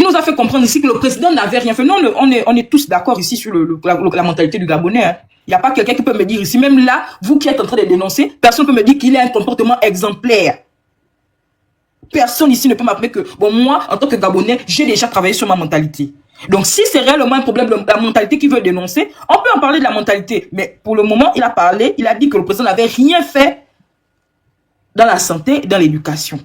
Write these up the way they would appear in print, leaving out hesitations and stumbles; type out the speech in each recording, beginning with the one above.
Il nous a fait comprendre ici que le président n'avait rien fait. Non, on est tous d'accord ici sur la mentalité du Gabonais. Hein. Il n'y a pas quelqu'un qui peut me dire ici, même là, vous qui êtes en train de dénoncer, personne ne peut me dire qu'il a un comportement exemplaire. Personne ici ne peut m'appeler que, bon, moi, en tant que Gabonais, j'ai déjà travaillé sur ma mentalité. Donc, si c'est réellement un problème de la mentalité qu'il veut dénoncer, on peut en parler de la mentalité. Mais pour le moment, il a parlé, il a dit que le président n'avait rien fait dans la santé et dans l'éducation.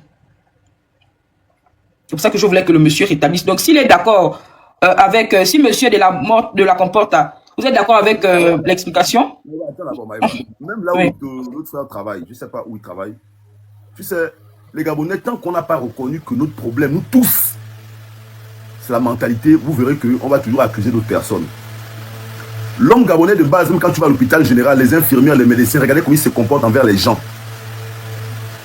C'est pour ça que je voulais que le monsieur rétablisse. Donc, s'il est d'accord avec, si monsieur de la Comporte, vous êtes d'accord avec l'explication? Même là où notre frère travaille, je ne sais pas où il travaille, tu sais, les Gabonais, tant qu'on n'a pas reconnu que notre problème, nous tous, c'est la mentalité, vous verrez qu'on va toujours accuser d'autres personnes. L'homme gabonais de base, même quand tu vas à l'hôpital général, les infirmières, les médecins, regardez comment ils se comportent envers les gens.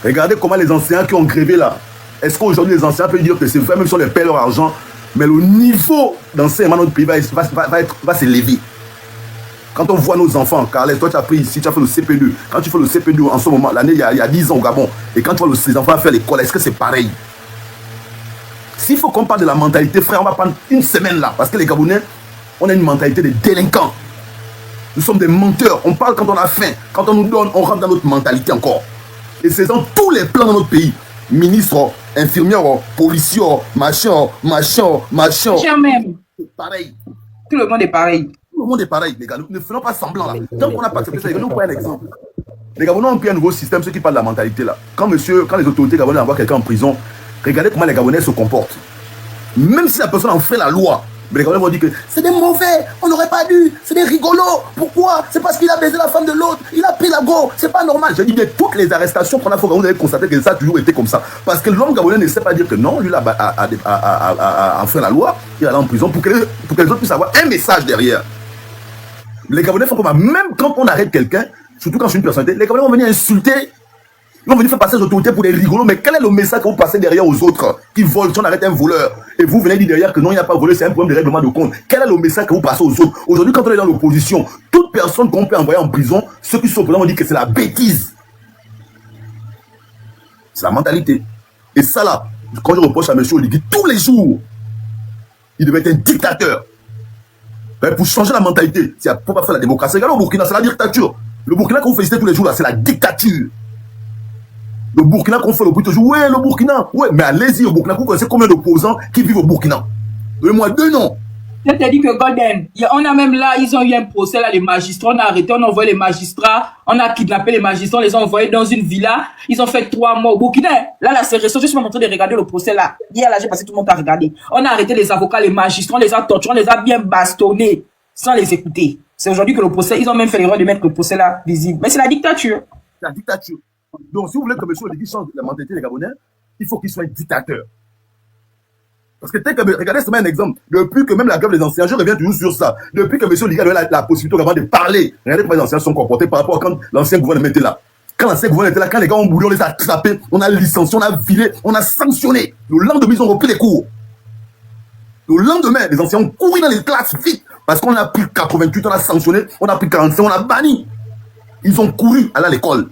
Regardez comment les enseignants qui ont grévé là. Est-ce qu'aujourd'hui les enseignants peuvent dire que c'est vrai, même si on les paie leur argent, mais le niveau d'enseignement de notre pays va s'élever. Quand on voit nos enfants, Carles, toi tu as pris ici, tu as fait le CP2. Quand tu fais le CP2 en ce moment, l'année il y a 10 ans au Gabon, et quand tu vois ces enfants faire l'école, est-ce que c'est pareil? S'il faut qu'on parle de la mentalité, frère, on va prendre une semaine là, parce que les Gabonais, on a une mentalité de délinquants. Nous sommes des menteurs, on parle quand on a faim, quand on nous donne, on rentre dans notre mentalité encore. Et c'est dans tous les plans de notre pays. Ministres, infirmières, policiers, machin. Même. C'est pareil. Tout le monde est pareil. Tout le monde est pareil, les gars. Ne faisons pas semblant là. Tant qu'on n'a pas accepté ça, nous prenons un exemple. Les Gabonais ont pris un nouveau système, ceux qui parlent de la mentalité là. Quand les autorités gabonaises envoient quelqu'un en prison, regardez comment les Gabonais se comportent. Même si la personne en fait la loi, mais les Gabonais vont dire que c'est des mauvais, on n'aurait pas dû, c'est des rigolos. Pourquoi? C'est parce qu'il a baisé la femme de l'autre, il a pris la go, c'est pas normal. Je dis bien, toutes les arrestations qu'on a fait, vous avez constaté que ça a toujours été comme ça. Parce que l'homme gabonais ne sait pas dire que non, lui là a fait la loi, il est allé en prison pour que les autres puissent avoir un message derrière. Les Gabonais font comme ça, même quand on arrête quelqu'un, surtout quand c'est une personnalité, les Gabonais vont venir insulter. Ils vont venir faire passer les autorités pour des rigolos, mais quel est le message que vous passez derrière aux autres qui volent? Si on arrête un voleur et vous venez dire derrière que non, il n'y a pas volé, c'est un problème de règlement de compte. Quel est le message que vous passez aux autres? Aujourd'hui, quand on est dans l'opposition, toute personne qu'on peut envoyer en prison, ceux qui sont au président vont dire que c'est la bêtise. C'est la mentalité. Et ça là, quand je reproche à M. Oligui, tous les jours, il devait être un dictateur. Mais pour changer la mentalité, il ne faut pas faire la démocratie. Regardez au Burkina, c'est la dictature. Le Burkina que vous félicitez tous les jours là, c'est la dictature. Le Burkina qu'on fait le bruit toujours, ouais, le Burkina, ouais, mais allez-y au Burkina, vous connaissez combien d'opposants qui vivent au Burkina? Donnez-moi 2 noms. Je t'ai dit que Golden, on a même là, ils ont eu un procès là, les magistrats, on a arrêté, on a envoyé les magistrats, on a kidnappé les magistrats, on les a envoyés dans une villa, ils ont fait 3 mois au Burkina. Là, c'est récent, je suis en train de regarder le procès là. Hier là, j'ai passé tout le monde à regarder. On a arrêté les avocats, les magistrats, on les a torturés, on les a bien bastonnés, sans les écouter. C'est aujourd'hui que le procès, ils ont même fait l'erreur de mettre le procès là visible. Mais c'est la dictature. La dictature. Donc, si vous voulez que M. Oligui change la mentalité des Gabonais, il faut qu'il soit un dictateur. Parce que, regardez seulement un exemple. Depuis que même la grève des enseignants, je reviens toujours sur ça. Depuis que M. Oligui a donné la possibilité aux Gabonais de parler, regardez comment les enseignants sont comportés par rapport à quand l'ancien gouvernement était là. Quand l'ancien gouvernement était là, quand les gars ont boulé, on les a attrapés, on a licencié, on a filé, on a sanctionné. Le lendemain, ils ont repris les cours. Le lendemain, les enseignants ont couru dans les classes vite. Parce qu'on a pris 88, on a sanctionné, on a pris 45, on a banni. Ils ont couru à l'école.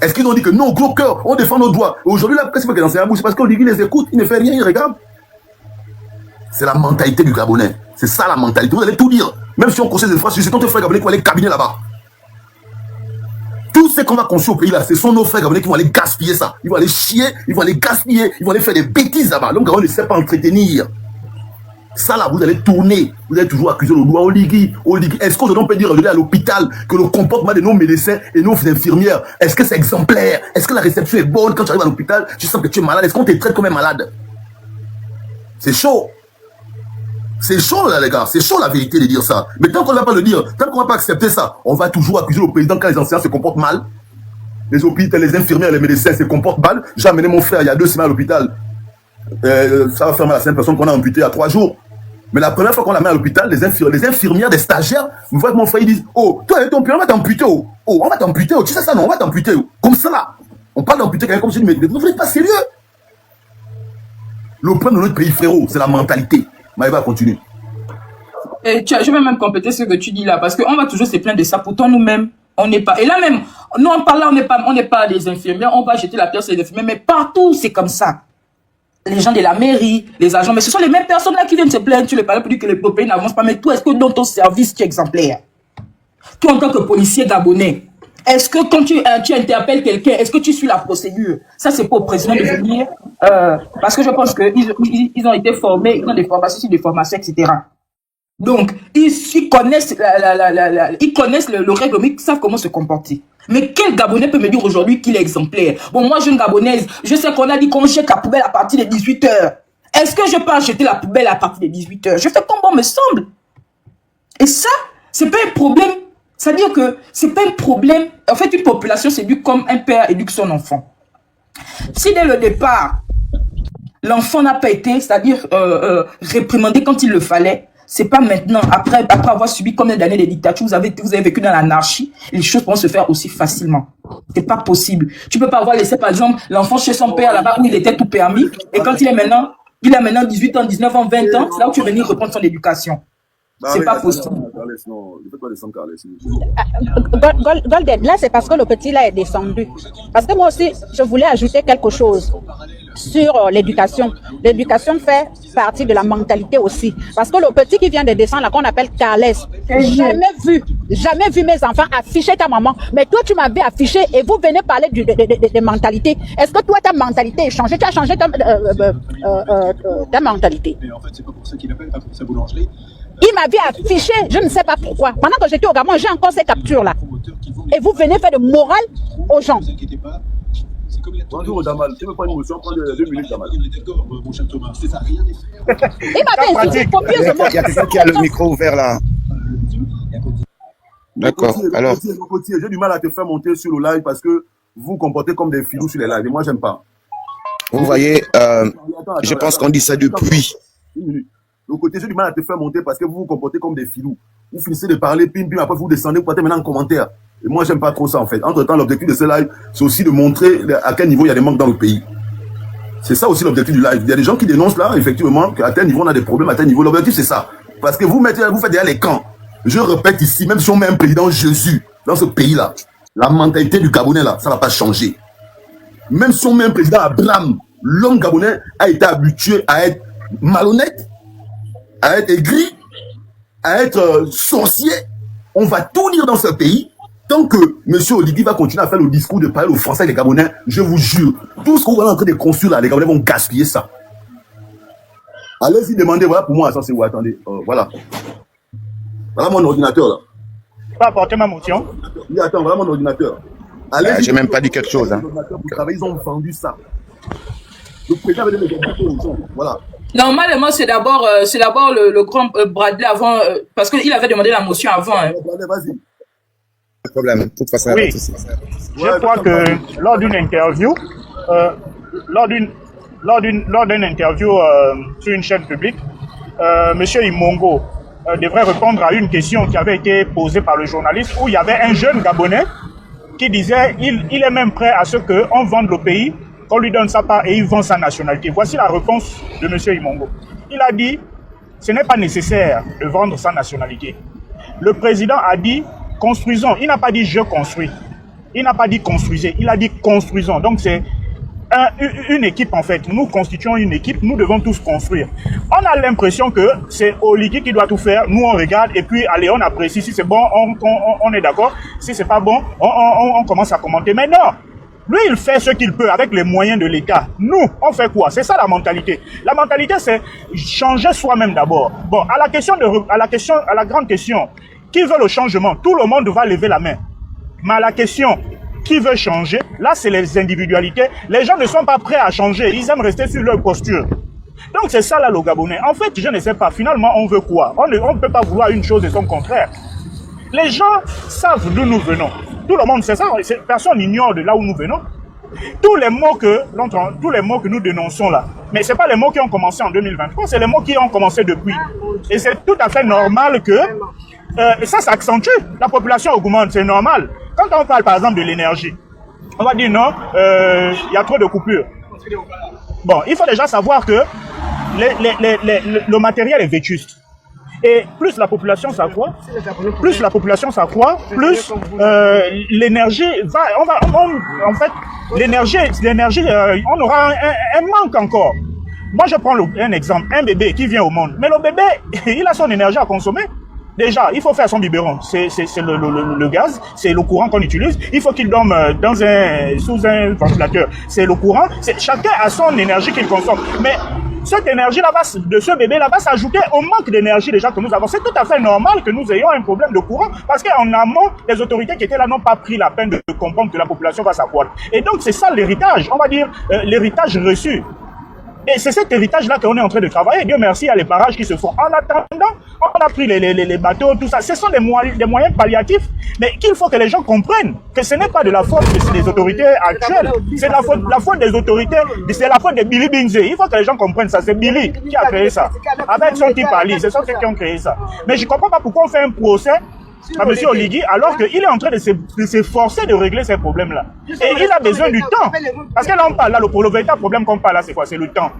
Est-ce qu'ils ont dit que non, gros cœur, on défend nos droits? Aujourd'hui, là, qu'est-ce que les enseignants bougent? Parce qu'on dit qu'ils les écoutent, ils ne font rien, ils regardent. C'est la mentalité du Gabonais. C'est ça la mentalité. Vous allez tout dire. Même si on conseille des phrases, c'est ton frère Gabonais qui va aller cabiner là-bas. Tout ce qu'on va construire au pays là, ce sont nos frères Gabonais qui vont aller gaspiller ça. Ils vont aller chier, ils vont aller gaspiller, ils vont aller faire des bêtises là-bas. L'homme Gabonais ne sait pas entretenir. Ça là, vous allez tourner, vous allez toujours accuser le doigt Oligui. Est-ce qu'aujourd'hui on peut dire à l'hôpital que le comportement de nos médecins et nos infirmières, est-ce que c'est exemplaire? Est-ce que la réception est bonne quand tu arrives à l'hôpital? Tu sens que tu es malade, est-ce qu'on te traite comme un malade? C'est chaud. C'est chaud là les gars, c'est chaud la vérité de dire ça. Mais tant qu'on ne va pas le dire, tant qu'on ne va pas accepter ça, on va toujours accuser le président quand les enseignants se comportent mal. Les hôpitaux, les infirmières, les médecins se comportent mal. J'ai amené mon frère il y a 2 semaines à l'hôpital. Ça va faire mal à 5 personnes qu'on a amputées il y a 3 jours. Mais la première fois qu'on l'a mis à l'hôpital, les infirmières, des stagiaires, me voient que mon frère, ils disent, oh, toi avec ton pied, on va t'amputer, oh, on va t'amputer, oh, tu sais ça, non, on va t'amputer, oh. Comme ça là. On parle d'amputer quelqu'un comme si, mais vous n'êtes pas sérieux. Le problème de notre pays, frérot, c'est la mentalité. Maëva, continue. Et je vais même compléter ce que tu dis là, parce qu'on va toujours se plaindre de ça. Pourtant, nous-mêmes, on n'est pas. Et là même, nous, on parle là, on n'est pas des infirmières, on va jeter la pierre sur les infirmières, mais partout, c'est comme ça. les gens de la mairie, les agents, mais ce sont les mêmes personnes là qui viennent se plaindre sur le palais pour dire que le pays n'avance pas. Mais toi, est-ce que dans ton service, tu es exemplaire? Toi, en tant que policier gabonais, est-ce que quand tu interpelles quelqu'un, est-ce que tu suis la procédure? Ça, c'est pour le président de venir, parce que je pense qu'ils ont été formés, ils ont des formations, des formations, etc. Donc, ils connaissent, ils connaissent le règlement, ils savent comment se comporter. Mais quel Gabonais peut me dire aujourd'hui qu'il est exemplaire? Bon, moi, jeune Gabonaise, je sais qu'on a dit qu'on jette la poubelle à partir de 18h. Est-ce que je peux acheter la poubelle à partir de 18h? Je fais comme bon me semble. Et ça, c'est pas un problème. C'est-à-dire que c'est pas un problème. En fait, une population s'éduque comme un père éduque son enfant. Si dès le départ, l'enfant n'a pas été, c'est-à-dire réprimandé quand il le fallait, c'est pas maintenant, après avoir subi combien d'années de dictature, vous avez vécu dans l'anarchie, les choses pourront se faire aussi facilement. C'est pas possible. Tu peux pas avoir laissé, par exemple, l'enfant chez son père là-bas où il était tout permis, et quand il a maintenant 18 ans, 19 ans, 20 ans, c'est là où tu veux venir reprendre son éducation. C'est pas possible. Golden, là c'est parce que le petit là est descendu. Parce que moi aussi, je voulais ajouter quelque chose sur l'éducation. L'éducation fait partie de la mentalité aussi. Parce que le petit qui vient de descendre là, qu'on appelle Carles, jamais vu mes enfants afficher ta maman. Mais toi tu m'avais affiché et vous venez parler de mentalité. Est-ce que toi ta mentalité est changée? Tu as changé ta mentalité. Mais en fait c'est pas pour ça qu'il appelle, pas pour sa boulangerie. Il m'avait affiché, je ne sais pas pourquoi. Pendant que j'étais au Gabon, j'ai encore ces captures-là. Et vous venez faire de morale aux gens. Ne vous inquiétez pas. Bonjour Damal, tu veux pas une motion, prends 2 minutes Damal. Mon cher Thomas, c'est ça, rien n'est fait. Il m'avait insulté copieusement. Il y a quelqu'un qui a le micro ouvert là. D'accord, alors. J'ai du mal à te faire monter sur le live parce que vous vous comportez comme des filous sur les lives et moi j'aime pas. Vous voyez, je pense qu'on dit ça depuis. Une minute. Le côté, j'ai du mal à te faire monter parce que vous vous comportez comme des filous. Vous finissez de parler, pim, pim, après vous descendez, vous partez maintenant en commentaire. Et moi, j'aime pas trop ça, en fait. Entre-temps, l'objectif de ce live, c'est aussi de montrer à quel niveau il y a des manques dans le pays. C'est ça aussi l'objectif du live. Il y a des gens qui dénoncent là, effectivement, qu'à tel niveau, on a des problèmes, à tel niveau. L'objectif, c'est ça. Parce que vous faites derrière les camps. Je répète ici, même si on met un président Jésus dans ce pays-là, la mentalité du Gabonais, là, ça va pas changer. Même si on met un président Abraham, l'homme gabonais a été habitué à être malhonnête, à être aigri, à être sorcier. On va tout lire dans ce pays. Tant que M. Oligui va continuer à faire le discours de parler aux Français et les Gabonais, je vous jure, tout ce qu'on va en train de construire là, les Gabonais vont gaspiller ça. Allez-y demander, voilà pour moi, ça c'est où, attendez, voilà. Voilà mon ordinateur là. Tu peux apporter ma motion? Oui, attends, voilà mon ordinateur. J'ai même pas dit quelque chose. Hein. Ils ont vendu ça. Le président avait donné des ordinateurs aux gens, voilà. Normalement, c'est d'abord le grand Bradley avant, parce qu'il avait demandé la motion avant. Hein. Vas-y. Pas de problème. De toute façon, oui. Je crois que lors d'une interview, sur une chaîne publique, Monsieur Imongo devrait répondre à une question qui avait été posée par le journaliste où il y avait un jeune Gabonais qui disait il est même prêt à ce qu'on vende le pays, qu'on lui donne sa part et il vend sa nationalité. Voici la réponse de M. Imongo. Il a dit, ce n'est pas nécessaire de vendre sa nationalité. Le président a dit, construisons. Il n'a pas dit je construis. Il n'a pas dit construisez. Il a dit construisons. Donc c'est une équipe en fait. Nous constituons une équipe. Nous devons tous construire. On a l'impression que c'est Oligui qui doit tout faire. Nous on regarde et puis allez on apprécie. Si c'est bon, on est d'accord. Si c'est pas bon, on commence à commenter. Mais non. Lui, il fait ce qu'il peut avec les moyens de l'État. Nous, on fait quoi? C'est ça la mentalité. La mentalité, c'est changer soi-même d'abord. Bon, à la grande question, qui veut le changement? Tout le monde va lever la main. Mais à la question, qui veut changer? Là, c'est les individualités. Les gens ne sont pas prêts à changer. Ils aiment rester sur leur posture. Donc, c'est ça là, le Gabonais. En fait, je ne sais pas. Finalement, on veut quoi? On ne peut pas vouloir une chose et son contraire. Les gens savent d'où nous venons. Tout le monde sait ça. Personne n'ignore de là où nous venons. Tous les mots que nous dénonçons là, mais ce n'est pas les mots qui ont commencé en 2023, c'est les mots qui ont commencé depuis. Et c'est tout à fait normal que ça s'accentue. La population augmente, c'est normal. Quand on parle par exemple de l'énergie, on va dire non, il y a trop de coupures. Bon, il faut déjà savoir que le matériel est vétuste. Et plus la population s'accroît, plus l'énergie va, en fait, l'énergie, on aura un manque encore. Moi, je prends un exemple, un bébé qui vient au monde. Mais le bébé, il a son énergie à consommer. Déjà, il faut faire son biberon. C'est le gaz, c'est le courant qu'on utilise. Il faut qu'il dorme sous un ventilateur. C'est le courant. Chacun a son énergie qu'il consomme. Mais cette énergie-là de ce bébé-là va s'ajouter au manque d'énergie déjà que nous avons. C'est tout à fait normal que nous ayons un problème de courant parce qu'en amont, les autorités qui étaient là n'ont pas pris la peine de comprendre que la population va s'accroître. Et donc, c'est ça l'héritage, on va dire, l'héritage reçu. Et c'est cet héritage-là qu'on est en train de travailler. Dieu merci, il y a les barrages qui se font. En attendant, on a pris les bateaux, tout ça. Ce sont des moyens palliatifs, mais qu'il faut que les gens comprennent que ce n'est pas de la faute des autorités actuelles. C'est la faute des autorités, c'est la faute de Billy Binze. Il faut que les gens comprennent ça. C'est Billy qui a créé ça. Avec son type Ali, c'est son type qui ont créé ça. Mais je ne comprends pas pourquoi on fait un procès à M. Oligui alors qu'il est en train de s'efforcer de régler ces problèmes-là. Et il a besoin du temps. Parce que là, on parle, là, le véritable problème qu'on parle là, c'est quoi? C'est le temps.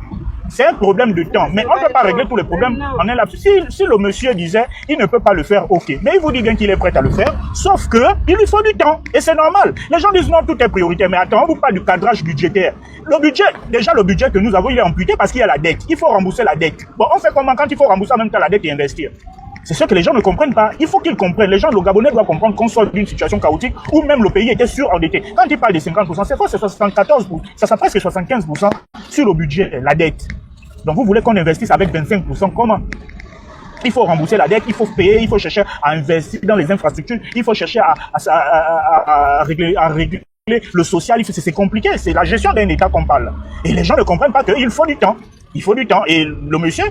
C'est un problème de temps. Mais on ne peut pas régler tous les problèmes en un laps. Si le monsieur disait, il ne peut pas le faire, ok. Mais il vous dit bien qu'il est prêt à le faire, sauf que il lui faut du temps. Et c'est normal. Les gens disent non, tout est prioritaire. Mais attends, on vous parle du cadrage budgétaire. Le budget, déjà le budget que nous avons, il est amputé parce qu'il y a la dette. Il faut rembourser la dette. Bon, on fait comment quand il faut rembourser en même temps la dette et investir? C'est ce que les gens ne comprennent pas. Il faut qu'ils comprennent. Les gens, le Gabonais doit comprendre qu'on sort d'une situation chaotique où même le pays était surendetté. Quand il parle de 50%, c'est quoi? C'est 74%. Ça sera presque 75% sur le budget, la dette. Donc vous voulez qu'on investisse avec 25%, comment? Il faut rembourser la dette, il faut payer, il faut chercher à investir dans les infrastructures, il faut chercher à régler le social. C'est compliqué, c'est la gestion d'un État qu'on parle. Et les gens ne comprennent pas qu'il faut du temps. Il faut du temps. Et le monsieur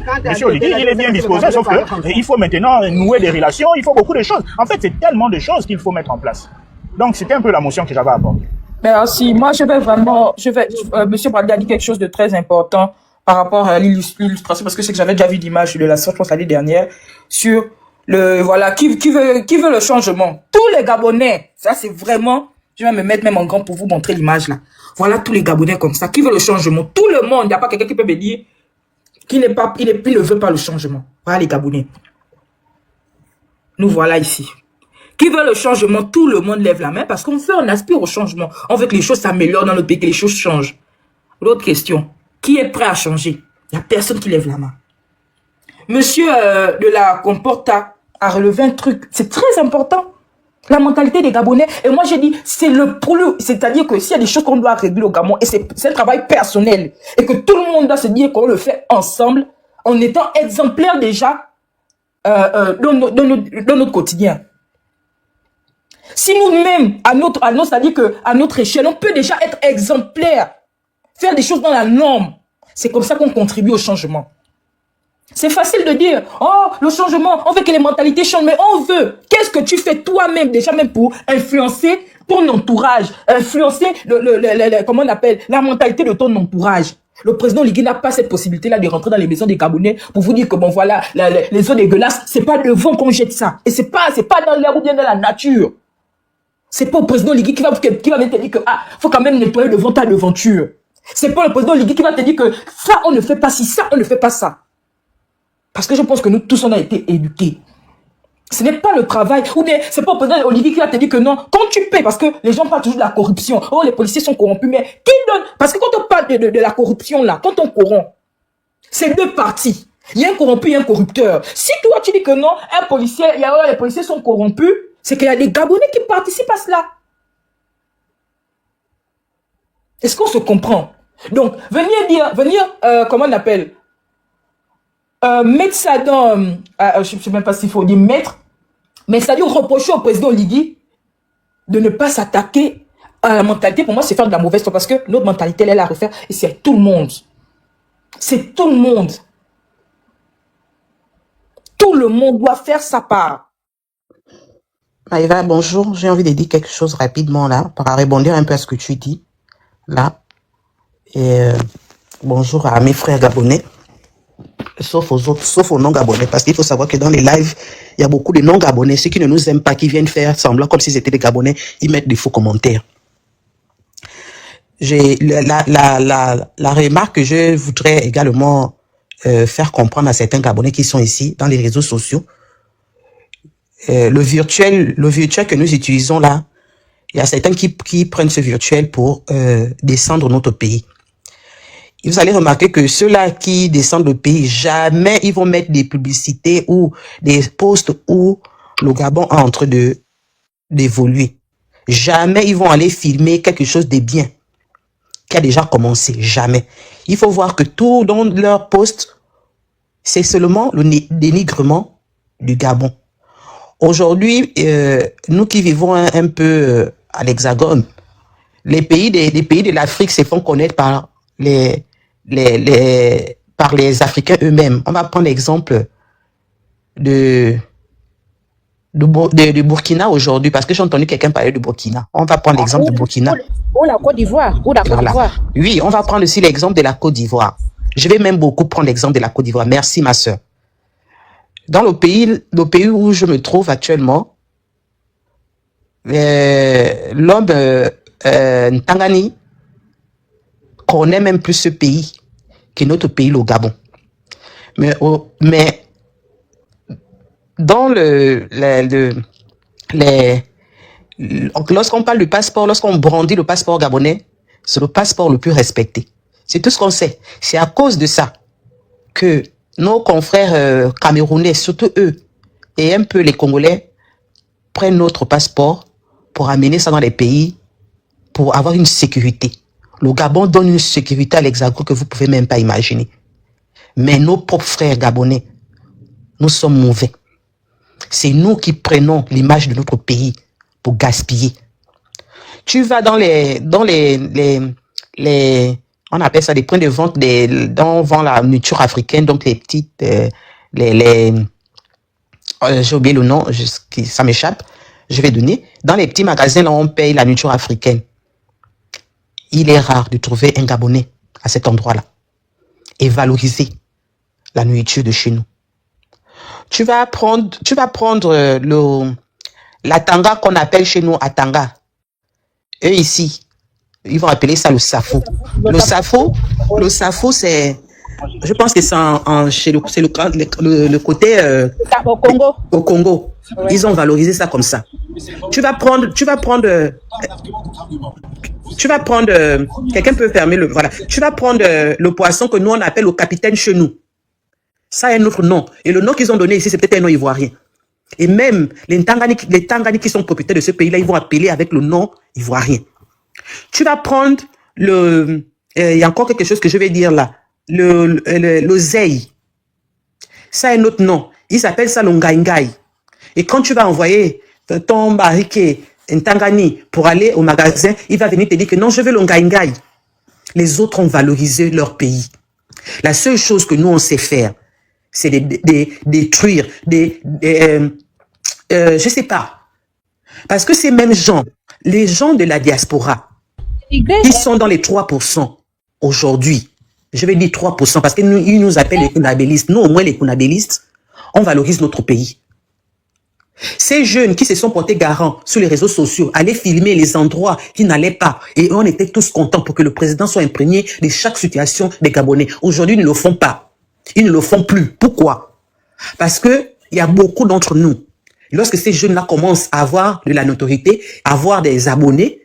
Oligui, il est bien disposé, sauf que il faut maintenant nouer des relations, il faut beaucoup de choses. En fait, c'est tellement de choses qu'il faut mettre en place. Donc, c'était un peu la motion que j'avais à apporter. Merci. Moi, Monsieur Brady a dit quelque chose de très important par rapport à l'illustration, parce que c'est que j'avais déjà vu l'image de la sorte, je pense, l'année dernière, sur qui veut le changement. Tous les Gabonais, ça c'est vraiment, je vais me mettre même en grand pour vous montrer l'image là. Voilà tous les Gabonais comme ça, qui veut le changement. Tout le monde, il n'y a pas quelqu'un qui peut me dire qu'il ne veut pas le changement. Voilà les Gabonais. Nous voilà ici. Qui veut le changement, tout le monde lève la main parce qu'on aspire au changement. On veut que les choses s'améliorent dans notre pays, que les choses changent. L'autre question, qui est prêt à changer? Il n'y a personne qui lève la main. Monsieur de la Comporta a relevé un truc, c'est très important. La mentalité des Gabonais. Et moi, j'ai dit, c'est-à-dire que s'il y a des choses qu'on doit régler au Gabon, et c'est un travail personnel, et que tout le monde doit se dire qu'on le fait ensemble, en étant exemplaire déjà dans notre quotidien. Si nous-mêmes, c'est-à-dire qu'à notre échelle, on peut déjà être exemplaire, faire des choses dans la norme. C'est comme ça qu'on contribue au changement. C'est facile de dire, oh, le changement, on veut que les mentalités changent, mais on veut. Qu'est-ce que tu fais toi-même, déjà même pour influencer ton entourage, influencer comment on appelle, la mentalité de ton entourage. Le président Oligui n'a pas cette possibilité-là de rentrer dans les maisons des Gabonais pour vous dire que bon voilà, les eaux dégueulasses, c'est pas devant qu'on jette ça. Et c'est pas dans l'air ou bien dans la nature. C'est pas au président Oligui qui va venir te dire que, faut quand même nettoyer devant ta devanture. C'est pas le président Oligui qui va te dire que ça, on ne fait pas ci, ça, on ne fait pas ça. Parce que je pense que nous tous, on a été éduqués. Ce n'est pas le travail. Ou bien, c'est pas le président Oligui qui va te dire que non, quand tu paies, parce que les gens parlent toujours de la corruption. Oh, les policiers sont corrompus, mais qui donne? Parce que quand on parle de la corruption, là, quand on corrompt, c'est deux parties. Il y a un corrompu et un corrupteur. Si toi, tu dis que non, les policiers sont corrompus, c'est qu'il y a des Gabonais qui participent à cela. Est-ce qu'on se comprend? Donc, comment on appelle? Mettre ça dans, je ne sais même pas s'il faut dire mettre, mais c'est-à-dire reprocher au président Oligui de ne pas s'attaquer à la mentalité. Pour moi, c'est faire de la mauvaise foi parce que notre mentalité, elle est à refaire et c'est tout le monde. C'est tout le monde. Tout le monde doit faire sa part. Maïva, bonjour. J'ai envie de dire quelque chose rapidement là, pour répondre un peu à ce que tu dis là. Et bonjour à mes frères gabonais. Sauf aux autres, sauf aux non-gabonais, parce qu'il faut savoir que dans les lives, il y a beaucoup de non-gabonais, ceux qui ne nous aiment pas, qui viennent faire semblant comme si c'était des gabonais, ils mettent des faux commentaires. J'ai la remarque que je voudrais également faire comprendre à certains gabonais qui sont ici, dans les réseaux sociaux, le virtuel que nous utilisons là, il y a certains qui prennent ce virtuel pour descendre notre pays. vous allez remarquer que ceux-là qui descendent le pays, jamais ils vont mettre des publicités ou des posts où le Gabon est en train d'évoluer. Jamais ils vont aller filmer quelque chose de bien qui a déjà commencé. Jamais. Il faut voir que tout dans leur post, c'est seulement le dénigrement du Gabon. Aujourd'hui, nous qui vivons un peu à l'Hexagone, les pays de l'Afrique se font connaître par les Africains eux-mêmes. On va prendre l'exemple du Burkina aujourd'hui, parce que j'ai entendu quelqu'un parler du Burkina. On va prendre l'exemple du Burkina. Ou la Côte d'Ivoire. Ou la Côte Voilà. d'Ivoire. Oui, on va prendre aussi l'exemple de la Côte d'Ivoire. Je vais même beaucoup prendre l'exemple de la Côte d'Ivoire. Merci, ma sœur. Dans le pays où je me trouve actuellement, l'homme Ntangani connaît même plus ce pays que notre pays, le Gabon. Mais dans lorsqu'on parle du passeport, lorsqu'on brandit le passeport gabonais, c'est le passeport le plus respecté. C'est tout ce qu'on sait. C'est à cause de ça que nos confrères camerounais, surtout eux, et un peu les Congolais, prennent notre passeport pour amener ça dans les pays, pour avoir une sécurité. Le Gabon donne une sécurité à l'Hexagone que vous ne pouvez même pas imaginer. Mais nos propres frères gabonais, nous sommes mauvais. C'est nous qui prenons l'image de notre pays pour gaspiller. Tu vas dans on appelle ça des points de vente, on vend la nourriture africaine, donc les petites, j'ai oublié le nom, ça m'échappe, je vais donner. Dans les petits magasins, là, on paye la nourriture africaine. Il est rare de trouver un Gabonais à cet endroit-là et valoriser la nourriture de chez nous. Tu vas prendre la tanga qu'on appelle chez nous Atanga. Eux ici, ils vont appeler ça le safo. Le safo, c'est, je pense que c'est le côté Au Congo. Au Congo. Ouais. Ils ont valorisé ça comme ça. Tu vas prendre, quelqu'un peut fermer le, voilà. Tu vas prendre le poisson que nous on appelle le capitaine chez nous. Ça est notre nom. Et le nom qu'ils ont donné ici, c'est peut-être un nom ivoirien. Et même les Tangani qui sont propriétaires de ce pays-là, ils vont appeler avec le nom ivoirien. Tu vas prendre il y a encore quelque chose que je vais dire là. L'oseille. Ça est notre nom. Ils appellent ça le ngaïngaï. Et quand tu vas envoyer ton barriquet Ntangani pour aller au magasin, il va venir te dire que non, je veux le ngaïngaï. Les autres ont valorisé leur pays. La seule chose que nous, on sait faire, c'est détruire, je sais pas. Parce que ces mêmes gens, les gens de la diaspora, qui sont dans les 3% aujourd'hui, je vais dire 3% parce qu'ils nous appellent les kunabélistes. Nous, au moins, les kunabélistes, on valorise notre pays. Ces jeunes qui se sont portés garants sur les réseaux sociaux, allaient filmer les endroits qui n'allaient pas. Et on était tous contents pour que le président soit imprégné de chaque situation des Gabonais. Aujourd'hui, ils ne le font pas. Ils ne le font plus. Pourquoi? Parce que il y a beaucoup d'entre nous. Lorsque ces jeunes-là commencent à avoir de la notoriété, à avoir des abonnés,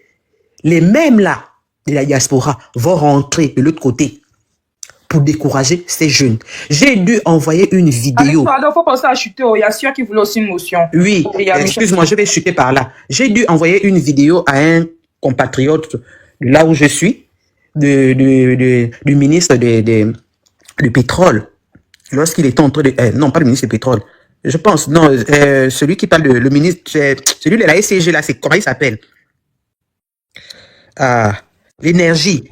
les mêmes là de la diaspora vont rentrer de l'autre côté pour décourager ces jeunes. J'ai dû envoyer une vidéo. Pardon, il faut penser à chuter. Il y a Sia qui voulait aussi une motion. Oui, excuse-moi, je vais chuter par là. J'ai dû envoyer une vidéo à un compatriote de là où je suis, du ministre du pétrole, lorsqu'il était en train de... non, pas le ministre du pétrole. Je pense, non, celui qui parle le ministre, celui de la SCG, là, c'est comment il s'appelle? L'énergie.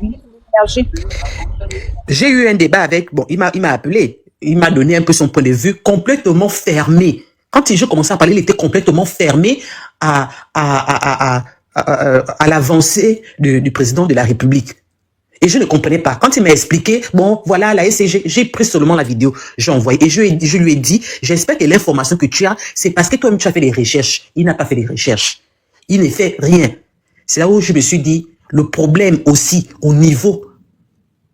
J'ai eu un débat avec, bon, il m'a appelé, il m'a donné un peu son point de vue complètement fermé. Quand je commençais à parler, il était complètement fermé à l'avancée du président de la République. Et je ne comprenais pas. Quand il m'a expliqué, bon, voilà, la SCG, j'ai pris seulement la vidéo, j'ai envoyé. Et je lui ai dit, j'espère que l'information que tu as, c'est parce que toi-même tu as fait des recherches. Il n'a pas fait des recherches. Il ne fait rien. C'est là où je me suis dit, le problème aussi au niveau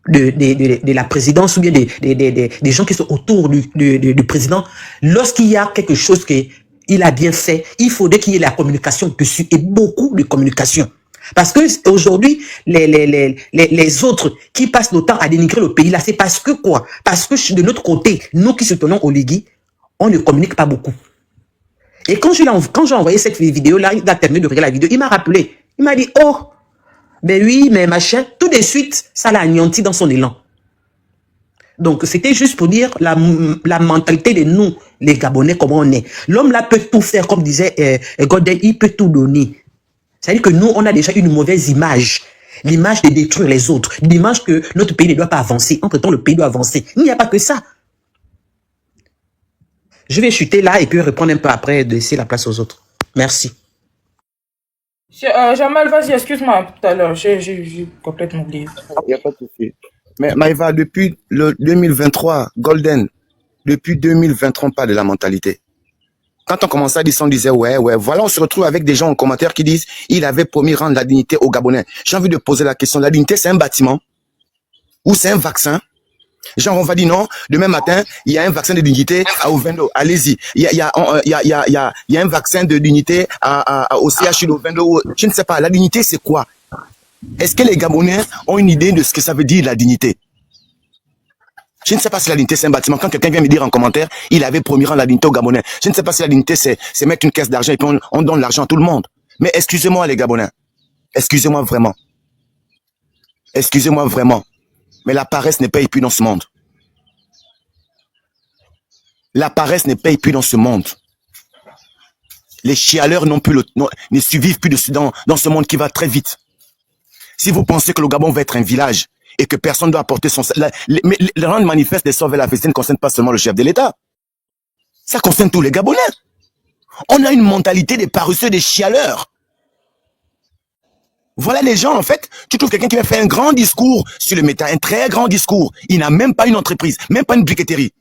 de la présidence ou bien des gens qui sont autour du président, lorsqu'il y a quelque chose qu'il a bien fait, il faudrait qu'il y ait la communication dessus et beaucoup de communication. Parce que aujourd'hui, les autres qui passent le temps à dénigrer le pays là, c'est parce que quoi? Parce que de notre côté, nous qui soutenons Oligui, on ne communique pas beaucoup. Et quand j'ai envoyé cette vidéo là, il a terminé de regarder la vidéo, il m'a rappelé. Il m'a dit, oh, ben oui, mais machin, tout de suite, ça l'a anéanti dans son élan. Donc, c'était juste pour dire la mentalité de nous, les Gabonais, comment on est. L'homme là peut tout faire, comme disait Golden, il peut tout donner. C'est-à-dire que nous, on a déjà une mauvaise image. L'image de détruire les autres. L'image que notre pays ne doit pas avancer. Entre-temps, le pays doit avancer. Il n'y a pas que ça. Je vais chuter là et puis répondre un peu après, de laisser la place aux autres. Merci. Jamal, vas-y, excuse-moi tout à l'heure. J'ai complètement oublié. Il n'y a pas de souci. Mais Maïva, depuis le 2023, Golden, depuis 2023, on parle de la mentalité. Quand on commençait à dire ça, on disait, ouais, voilà, on se retrouve avec des gens en commentaire qui disent, il avait promis rendre la dignité aux Gabonais. J'ai envie de poser la question, la dignité, c'est un bâtiment? Ou c'est un vaccin? Genre, on va dire non, demain matin, il y a un vaccin de dignité à Ovendo, allez-y. Il y a un vaccin de dignité au CHU d'Ovendo. Je ne sais pas, la dignité, c'est quoi? Est-ce que les Gabonais ont une idée de ce que ça veut dire, la dignité? Je ne sais pas si la dignité, c'est un bâtiment. Quand quelqu'un vient me dire en commentaire, il avait promis rendre la dignité aux Gabonais. Je ne sais pas si la dignité, c'est mettre une caisse d'argent et puis on donne l'argent à tout le monde. Mais excusez-moi, les Gabonais. Excusez-moi vraiment. Excusez-moi vraiment. Mais la paresse ne paye plus dans ce monde. La paresse ne paye plus dans ce monde. Les chialeurs ne survivent plus dans ce monde qui va très vite. Si vous pensez que le Gabon va être un village et que personne ne doit apporter son... Mais le rendre manifeste des sauves la fête ne concerne pas seulement le chef de l'État. Ça concerne tous les Gabonais. On a une mentalité des paresseux, des chialeurs. Voilà les gens, en fait. Tu trouves quelqu'un qui va faire un grand discours sur le métal, un très grand discours. Il n'a même pas une entreprise, même pas une briqueterie.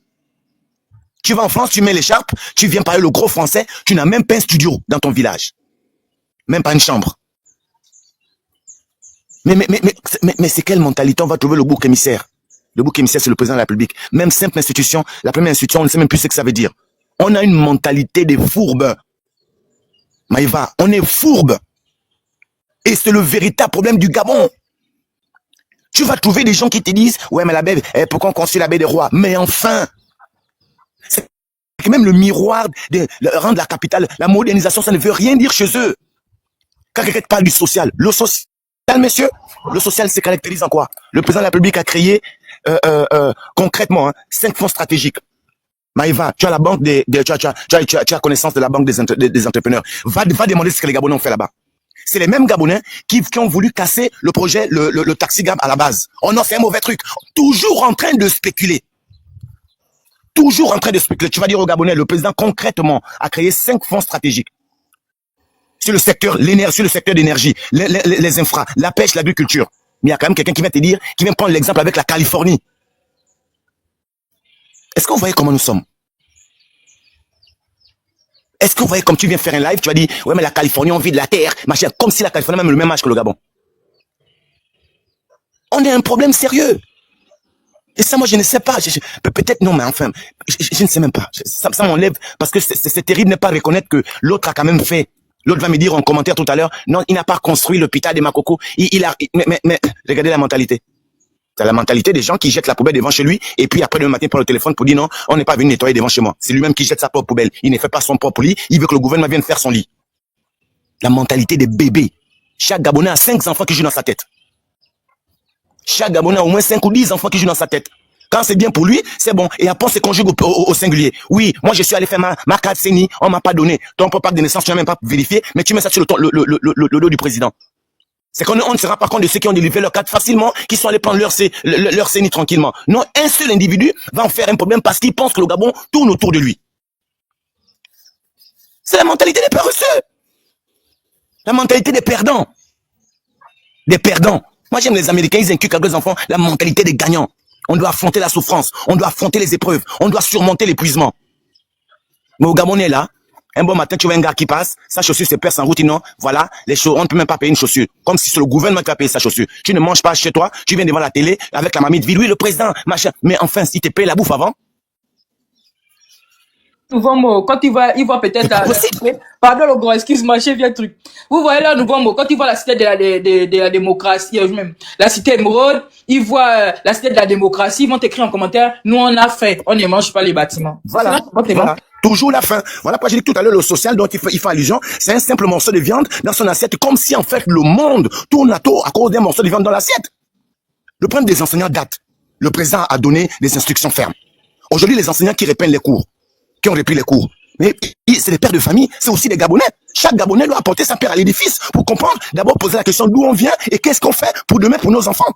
Tu vas en France, tu mets l'écharpe, tu viens parler le gros français, tu n'as même pas un studio dans ton village. Même pas une chambre. Mais c'est quelle mentalité? On va trouver le bouc émissaire. Le bouc émissaire, c'est le président de la République. Même simple institution, la première institution, on ne sait même plus ce que ça veut dire. On a une mentalité des fourbes. Maïva, on est fourbes. Et c'est le véritable problème du Gabon. Tu vas trouver des gens qui te disent, ouais, mais la baie, pourquoi on construit la baie des rois? Mais enfin, c'est que même le miroir de rendre la capitale, la modernisation, ça ne veut rien dire chez eux. Quand quelqu'un parle du social, le social, messieurs, le social se caractérise en quoi? Le président de la République a créé concrètement 5 fonds stratégiques. Maïva, tu as la banque tu as connaissance de la banque des entrepreneurs. Va demander ce que les Gabonais ont fait là-bas. C'est les mêmes Gabonais qui ont voulu casser le projet, le taxi Gab à la base. Oh non, c'est un mauvais truc. Toujours en train de spéculer. Toujours en train de spéculer. Tu vas dire aux Gabonais, le président concrètement a créé 5 fonds stratégiques. Sur le secteur, l'énergie, sur le secteur d'énergie, les infras, la pêche, l'agriculture. Mais il y a quand même quelqu'un qui vient te dire, qui vient prendre l'exemple avec la Californie. Est-ce que vous voyez comment nous sommes? Est-ce que vous voyez comme tu viens faire un live, tu vas dire, ouais, mais la Californie, on vit de la terre, machin, comme si la Californie a même le même âge que le Gabon. On a un problème sérieux. Et ça, moi, je ne sais pas. Peut-être non, mais enfin, je ne sais même pas. Ça m'enlève, parce que c'est terrible de ne pas reconnaître que l'autre a quand même fait. L'autre va me dire en commentaire tout à l'heure, non, il n'a pas construit l'hôpital de Makoko. Mais regardez la mentalité. C'est la mentalité des gens qui jettent la poubelle devant chez lui et puis après le matin prend le téléphone pour dire non, on n'est pas venu nettoyer devant chez moi. C'est lui-même qui jette sa propre poubelle. Il ne fait pas son propre lit. Il veut que le gouvernement vienne faire son lit. La mentalité des bébés. Chaque Gabonais a 5 enfants qui jouent dans sa tête. Chaque Gabonais a au moins 5 ou 10 enfants qui jouent dans sa tête. Quand c'est bien pour lui, c'est bon. Et après, on se conjugue au singulier. Oui, moi, je suis allé faire ma carte CENI, on m'a pas donné. Ton propre acte de naissance, tu n'as même pas vérifié, mais tu mets ça sur le dos du président. C'est qu'on ne se rend pas compte de ceux qui ont délivré leur carte facilement, qui sont allés prendre leur CENI tranquillement. Non, un seul individu va en faire un problème parce qu'il pense que le Gabon tourne autour de lui. C'est la mentalité des paresseux. La mentalité des perdants. Des perdants. Moi, j'aime les Américains, ils inculquent à leurs enfants la mentalité des gagnants. On doit affronter la souffrance, on doit affronter les épreuves, on doit surmonter l'épuisement. Mais au Gabon, on est là. Un bon matin, tu vois un gars qui passe, sa chaussure se perce en route, non, voilà, on ne peut même pas payer une chaussure. Comme si c'est le gouvernement qui va payer sa chaussure. Tu ne manges pas chez toi, tu viens devant la télé, avec la mamie vide, oui, le président, machin. Mais enfin, il te paye la bouffe avant. Souvent, quand il va peut-être... Pardon, le gros, excuse-moi, j'ai vu un truc. Vous voyez là, nouveau mot, quand ils voient la cité de la démocratie, même la cité émeraude, ils voient la cité de la démocratie, ils vont écrire en commentaire, nous on a fait, on ne mange pas les bâtiments. Voilà. Voilà. Toujours la faim. Voilà pourquoi j'ai dit tout à l'heure le social dont il fait allusion, c'est un simple morceau de viande dans son assiette, comme si en fait le monde tourne à tour à cause d'un morceau de viande dans l'assiette. Le problème des enseignants date. Le président a donné des instructions fermes. Aujourd'hui, les enseignants qui répètent les cours, qui ont repris les cours, mais c'est des pères de famille, c'est aussi des Gabonais. Chaque Gabonais doit apporter sa pierre à l'édifice pour comprendre, d'abord poser la question d'où on vient et qu'est-ce qu'on fait pour demain pour nos enfants.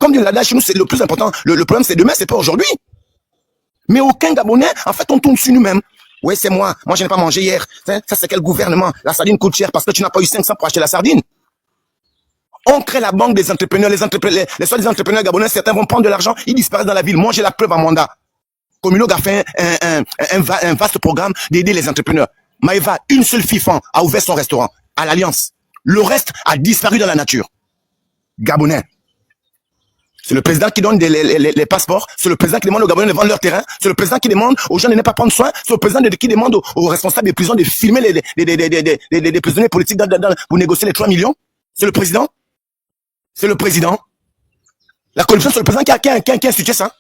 Comme dit l'adage chez nous, c'est le plus important. Le problème, c'est demain, c'est pas aujourd'hui. Mais aucun Gabonais, en fait, on tourne sur nous-mêmes. Oui, c'est moi. Moi, je n'ai pas mangé hier. Ça, c'est quel gouvernement? La sardine coûte cher parce que tu n'as pas eu 500 pour acheter la sardine. On crée la banque des entrepreneurs. Les soi-disant entrepreneurs gabonais, certains vont prendre de l'argent, ils disparaissent dans la ville. Moi, j'ai la preuve à Mwanda. Communog a fait un vaste programme d'aider les entrepreneurs. Maëva, une seule FIFAN, a ouvert son restaurant à l'Alliance. Le reste a disparu dans la nature. Gabonais. C'est le président qui donne les passeports. C'est le président qui demande aux Gabonais de vendre leur terrain. C'est le président qui demande aux gens de ne pas prendre soin. C'est le président qui demande aux responsables des prisons de filmer les prisonniers politiques pour négocier les 3 millions. C'est le président. C'est le président. La corruption, c'est le président qui a institué ça.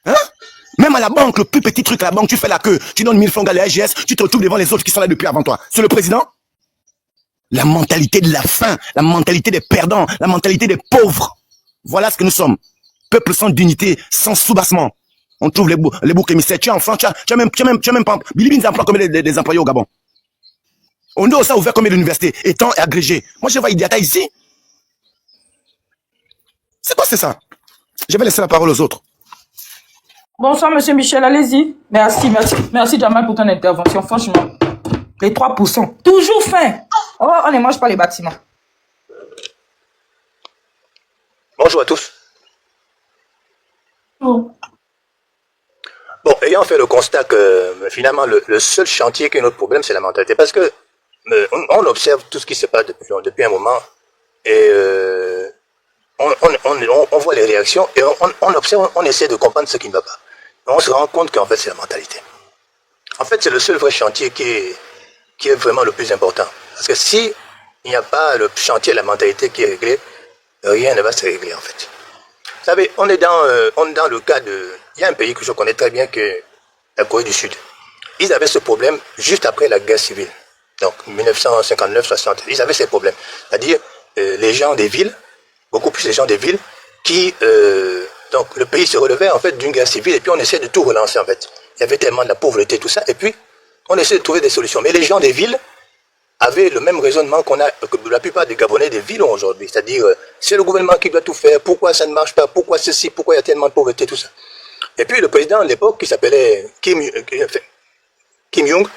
Hein? Même à la banque, le plus petit truc à la banque, tu fais la queue. Tu donnes 1000 francs à la AGS, tu te retrouves devant les autres qui sont là depuis avant toi. C'est le président. La mentalité de la faim, la mentalité des perdants, la mentalité des pauvres. Voilà ce que nous sommes. Peuple sans dignité, sans soubassement. On trouve les boucs émissaires. Tu es en France, tu as même pas... Bilibine emploie combien des employés au Gabon? On a ouvert combien d'universités, étant agrégé. Moi, je vois Idiata ici. C'est quoi, c'est ça? Je vais laisser la parole aux autres. Bonsoir, monsieur Michel, allez-y. Merci, Jamal, pour ton intervention, franchement. Les 3%. Toujours faim. Oh, on ne mange pas les bâtiments. Bonjour à tous. Oh. Bon, ayant fait le constat que finalement le seul chantier qui est notre problème, c'est la mentalité. Parce que on observe tout ce qui se passe depuis un moment et on voit les réactions et on observe, on essaie de comprendre ce qui ne va pas. Et on se rend compte qu'en fait c'est la mentalité. En fait, c'est le seul vrai chantier qui est vraiment le plus important. Parce que si il n'y a pas le chantier, la mentalité qui est réglée, rien ne va se régler en fait. Vous savez, on est dans le cas de... Il y a un pays que je connais très bien, que est la Corée du Sud. Ils avaient ce problème juste après la guerre civile. Donc, 1959-60, ils avaient ces problèmes. C'est-à-dire, les gens des villes, beaucoup plus les gens des villes, qui... donc, le pays se relevait en fait d'une guerre civile et puis on essaie de tout relancer en fait. Il y avait tellement de la pauvreté, tout ça, et puis on essaie de trouver des solutions. Mais les gens des villes avaient le même raisonnement que la plupart des Gabonais des villes ont aujourd'hui. C'est-à-dire, c'est le gouvernement qui doit tout faire, pourquoi ça ne marche pas, pourquoi ceci, pourquoi il y a tellement de pauvreté, tout ça. Et puis le président à l'époque, qui s'appelait Kim Jong,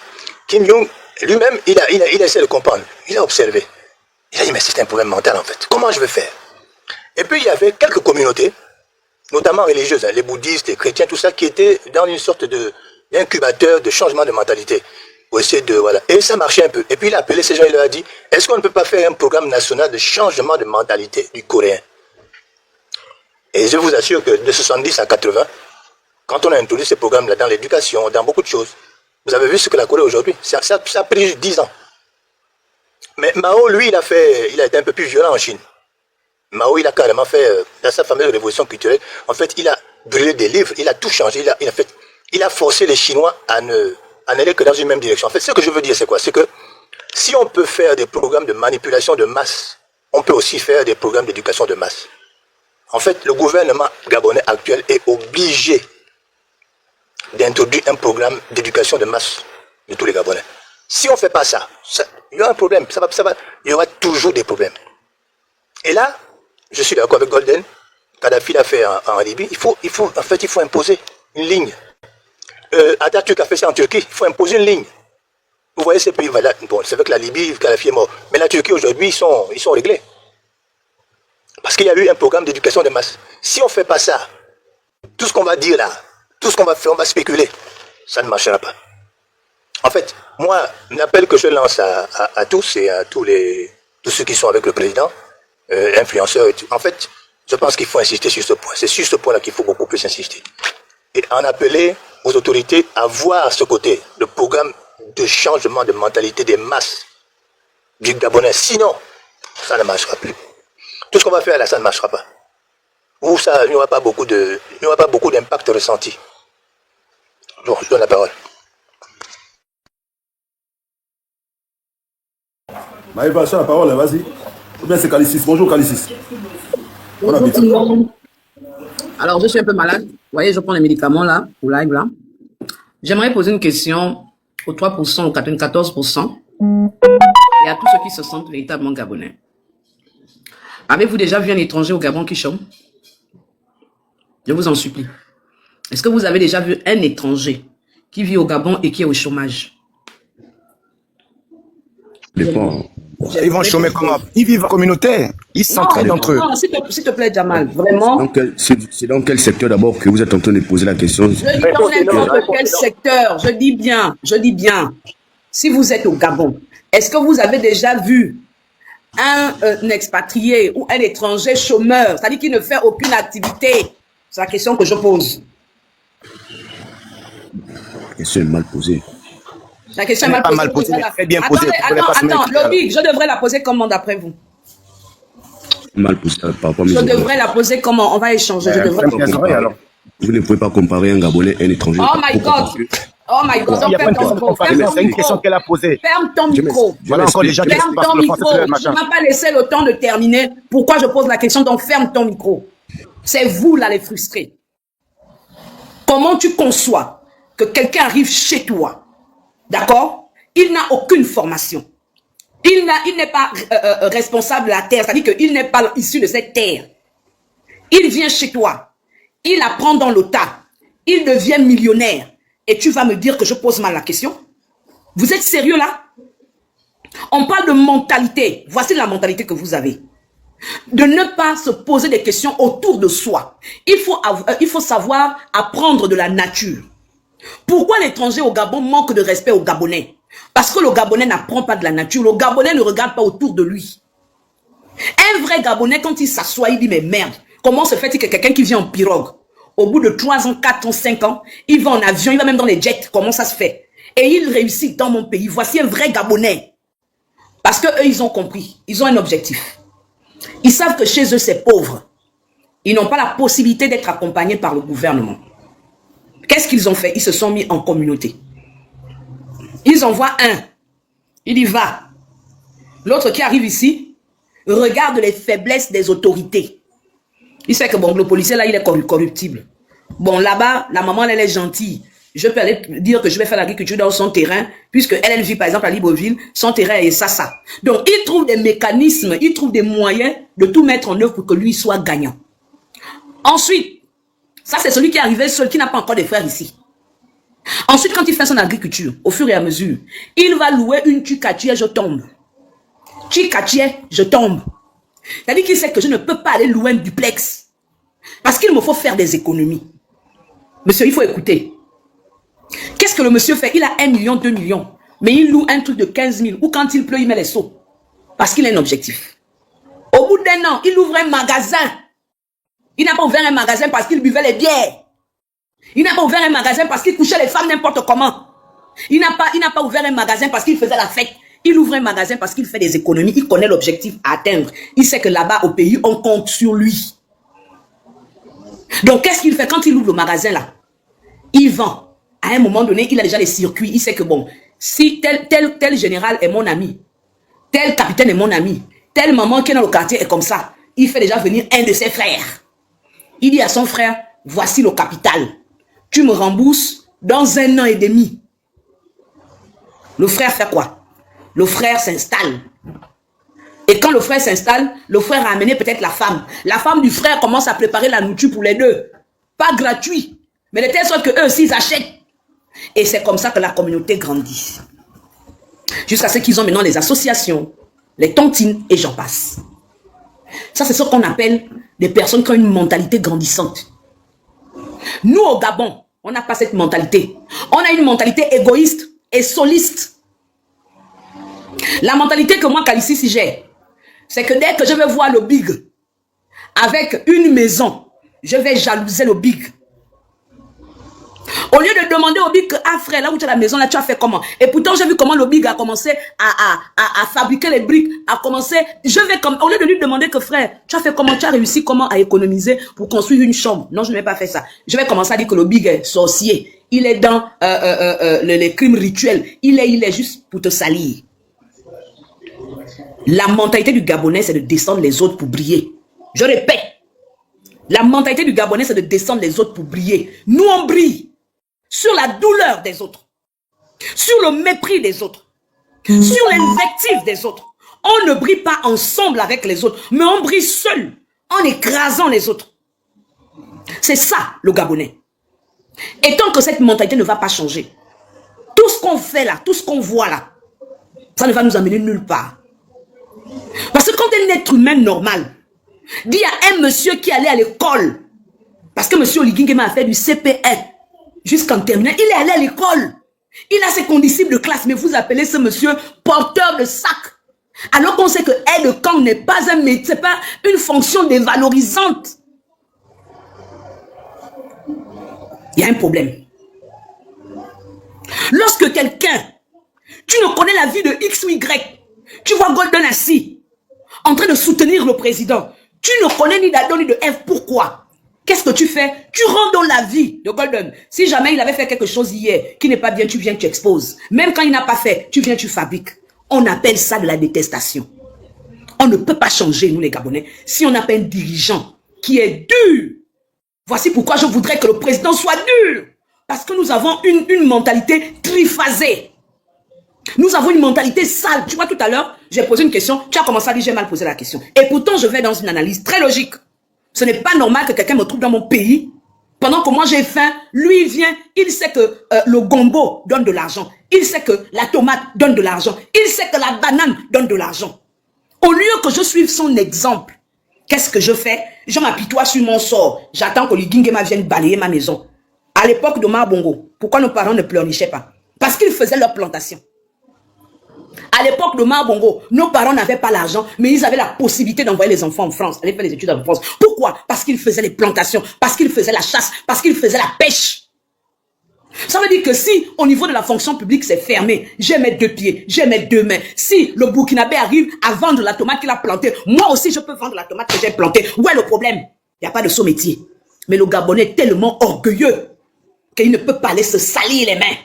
lui-même, il a essayé de comprendre, il a observé. Il a dit, mais c'est un problème mental en fait, comment je vais faire? Et puis il y avait quelques communautés, notamment religieuses, les bouddhistes, les chrétiens, tout ça, qui étaient dans une sorte d'incubateur de changement de mentalité. Pour essayer de, voilà. Et ça marchait un peu. Et puis il a appelé ces gens, il leur a dit, est-ce qu'on ne peut pas faire un programme national de changement de mentalité du Coréen? Et je vous assure que de 70 à 80, quand on a introduit ces programmes-là dans l'éducation, dans beaucoup de choses, vous avez vu ce que la Corée aujourd'hui, ça a pris 10 ans. Mais Mao, lui, il a été un peu plus violent en Chine. Mao, il a carrément fait, dans sa fameuse révolution culturelle, en fait, il a brûlé des livres, il a tout changé, il a forcé les Chinois à n'aller que dans une même direction. En fait, ce que je veux dire, c'est quoi? C'est que si on peut faire des programmes de manipulation de masse, on peut aussi faire des programmes d'éducation de masse. En fait, le gouvernement gabonais actuel est obligé d'introduire un programme d'éducation de masse de tous les Gabonais. Si on ne fait pas ça, il y aura un problème, il y aura toujours des problèmes. Et là, je suis d'accord avec Golden, Kadhafi l'a fait en Libye, il faut imposer une ligne. Atatürk a fait ça en Turquie, il faut imposer une ligne. Vous voyez ces pays, voilà, bon, c'est vrai que la Libye, Kadhafi est mort, mais la Turquie aujourd'hui, ils sont réglés. Parce qu'il y a eu un programme d'éducation de masse. Si on ne fait pas ça, tout ce qu'on va dire là, tout ce qu'on va faire, on va spéculer, ça ne marchera pas. En fait, moi, l'appel que je lance à tous et à tous ceux qui sont avec le président, influenceurs et tout, en fait, je pense qu'il faut insister sur ce point. C'est sur ce point-là qu'il faut beaucoup plus insister. Et en appeler aux autorités à voir ce côté, le programme de changement de mentalité des masses du Gabonais. Sinon, ça ne marchera plus. Tout ce qu'on va faire là, ça ne marchera pas. Ou ça, il n'y aura pas beaucoup d'impact ressenti. Donc, je donne la parole. Maëva, sur la parole, vas-y. Ou bien c'est Calicis. Bonjour Calicis. Bon Bonjour appétit. tout le monde. Alors, je suis un peu malade. Vous voyez, je prends les médicaments là, pour live là. J'aimerais poser une question aux 3%, aux 94% et à tous ceux qui se sentent véritablement gabonais. Avez-vous déjà vu un étranger au Gabon qui chôme? Je vous en supplie. Est-ce que vous avez déjà vu un étranger qui vit au Gabon et qui est au chômage? Dépend. Ils vont chômer comment? Ils vivent en communauté. Ils s'entraident entre eux. Non, s'il te plaît, Jamal, vraiment. C'est dans quel secteur d'abord que vous êtes en train de poser la question? Je dis dans n'importe quel secteur. Je dis bien. Si vous êtes au Gabon, est-ce que vous avez déjà vu un expatrié ou un étranger chômeur, c'est-à-dire qui ne fait aucune activité? C'est la question que je pose. La question est mal posée. La question est mal posée. Mal posée, mais très bien posée. Attends, Lobic, je devrais la poser comment d'après vous? Mal posée par rapport à mes Je devrais la poser comment? On va échanger. Vous ne pouvez pas comparer un Gabonais et un étranger. Oh my God. Il n'y a pas une question qu'on fasse, c'est une question qu'elle a posée. Ferme ton micro. Voilà encore les gens qui Ferme ton micro. Tu ne m'as pas laissé le temps de terminer. Pourquoi je pose la question? Donc ferme ton micro. C'est vous là les frustrés. Comment tu conçois que quelqu'un arrive chez toi, d'accord? Il n'a aucune formation. Il n'est pas responsable de la terre, c'est-à-dire qu'il n'est pas issu de cette terre. Il vient chez toi, il apprend dans le tas, il devient millionnaire. Et tu vas me dire que je pose mal la question? Vous êtes sérieux là? On parle de mentalité. Voici la mentalité que vous avez. De ne pas se poser des questions autour de soi. Il faut savoir apprendre de la nature. Pourquoi l'étranger au Gabon manque de respect aux Gabonais? Parce que le Gabonais n'apprend pas de la nature. Le Gabonais ne regarde pas autour de lui. Un vrai Gabonais, quand il s'assoit, il dit, mais merde, comment se fait-il que quelqu'un qui vient en pirogue, au bout de 3 ans, 4 ans, 5 ans, il va en avion, il va même dans les jets, comment ça se fait? Et il réussit dans mon pays. Voici un vrai Gabonais. Parce que eux, ils ont compris. Ils ont un objectif. Ils savent que chez eux, c'est pauvre. Ils n'ont pas la possibilité d'être accompagnés par le gouvernement. Qu'est-ce qu'ils ont fait? Ils se sont mis en communauté. Ils envoient un. Il y va. L'autre qui arrive ici, regarde les faiblesses des autorités. Il sait que bon, le policier là, il est corruptible. Bon, là-bas, la maman, elle est gentille. Je peux aller dire que je vais faire l'agriculture dans son terrain, puisque elle vit par exemple à Libreville, son terrain est ça. Donc, il trouve des mécanismes, il trouve des moyens de tout mettre en œuvre pour que lui soit gagnant. Ensuite, ça c'est celui qui est arrivé seul, qui n'a pas encore de frères ici. Ensuite, quand il fait son agriculture, au fur et à mesure, il va louer une Tchikatier, je tombe. Tchikatier, je tombe. C'est-à-dire qu'il sait que je ne peux pas aller louer un duplex. Parce qu'il me faut faire des économies. Monsieur, il faut écouter. Qu'est-ce que le monsieur fait? Il a 1 million, 2 millions. Mais il loue un truc de 15 000. Ou quand il pleut, il met les seaux. Parce qu'il a un objectif. Au bout d'1 an, il ouvre un magasin. Il n'a pas ouvert un magasin parce qu'il buvait les bières. Il n'a pas ouvert un magasin parce qu'il couchait les femmes n'importe comment. Il n'a pas ouvert un magasin parce qu'il faisait la fête. Il ouvre un magasin parce qu'il fait des économies. Il connaît l'objectif à atteindre. Il sait que là-bas, au pays, on compte sur lui. Donc, qu'est-ce qu'il fait quand il ouvre le magasin là? Il vend. À un moment donné, il a déjà les circuits. Il sait que bon, si tel général est mon ami, tel capitaine est mon ami, telle maman qui est dans le quartier est comme ça, il fait déjà venir un de ses frères. Il dit à son frère, voici le capital. Tu me rembourses dans 1 an et demi. Le frère fait quoi? Le frère s'installe. Et quand le frère s'installe, le frère a amené peut-être la femme. La femme du frère commence à préparer la nourriture pour les deux. Pas gratuit. Mais de telle sorte qu'eux aussi, ils achètent. Et c'est comme ça que la communauté grandit. Jusqu'à ce qu'ils ont maintenant les associations, les tontines et j'en passe. Ça, c'est ce qu'on appelle des personnes qui ont une mentalité grandissante. Nous, au Gabon, on n'a pas cette mentalité. On a une mentalité égoïste et soliste. La mentalité que moi, Calicis, j'ai, c'est que dès que je vais voir le big avec une maison, je vais jalouser le big. Au lieu de demander au big que, ah frère, là où tu as la maison, là tu as fait comment? Et pourtant, j'ai vu comment le big a commencé à fabriquer les briques, a commencé, au lieu de lui demander que frère, tu as fait comment, tu as réussi comment à économiser pour construire une chambre. Non, je n'ai pas fait ça. Je vais commencer à dire que le big est sorcier. Il est dans les crimes rituels. Il est juste pour te salir. La mentalité du Gabonais, c'est de descendre les autres pour briller. Je répète. La mentalité du Gabonais, c'est de descendre les autres pour briller. Nous, on brille sur la douleur des autres, sur le mépris des autres, sur l'invective des autres. On ne brille pas ensemble avec les autres, mais on brille seul, en écrasant les autres. C'est ça, le Gabonais. Et tant que cette mentalité ne va pas changer, tout ce qu'on fait là, tout ce qu'on voit là, ça ne va nous amener nulle part. Parce que quand un être humain normal dit à un monsieur qui allait à l'école, parce que monsieur Oligingema a fait du CPN jusqu'en terminale, il est allé à l'école, il a ses condisciples de classe, mais vous appelez ce monsieur porteur de sac, alors qu'on sait que aide-camp n'est pas un métier, c'est pas une fonction dévalorisante. Il y a un problème. Lorsque quelqu'un, tu ne connais la vie de X ou Y, tu vois Golden assis, en train de soutenir le président, tu ne connais ni d'Adam ni de Ève, pourquoi? Qu'est-ce que tu fais? Tu rentres dans la vie de Golden. Si jamais il avait fait quelque chose hier qui n'est pas bien, tu viens, tu exposes. Même quand il n'a pas fait, tu viens, tu fabriques. On appelle ça de la détestation. On ne peut pas changer, nous les Gabonais, si on n'a pas un dirigeant qui est dur. Voici pourquoi je voudrais que le président soit dur. Parce que nous avons une mentalité triphasée. Nous avons une mentalité sale. Tu vois, tout à l'heure, j'ai posé une question. Tu as commencé à dire, j'ai mal posé la question. Et pourtant, je vais dans une analyse très logique. Ce n'est pas normal que quelqu'un me trouve dans mon pays. Pendant que moi, j'ai faim, lui, il vient. Il sait que le gombo donne de l'argent. Il sait que la tomate donne de l'argent. Il sait que la banane donne de l'argent. Au lieu que je suive son exemple, qu'est-ce que je fais? Je m'apitoie sur mon sort. J'attends que l'Igingema vienne balayer ma maison. À l'époque de Marbongo, pourquoi nos parents ne pleurnichaient pas? Parce qu'ils faisaient leur plantation. À l'époque de Marbongo, nos parents n'avaient pas l'argent, mais ils avaient la possibilité d'envoyer les enfants en France, aller faire les études en France. Pourquoi? Parce qu'ils faisaient les plantations, parce qu'ils faisaient la chasse, parce qu'ils faisaient la pêche. Ça veut dire que si, au niveau de la fonction publique, c'est fermé, j'ai mes 2 pieds, j'ai mes 2 mains. Si le Burkinabé arrive à vendre la tomate qu'il a plantée, moi aussi je peux vendre la tomate que j'ai plantée. Où est le problème? Il n'y a pas de saut métier. Mais le Gabonais est tellement orgueilleux qu'il ne peut pas aller se salir les mains.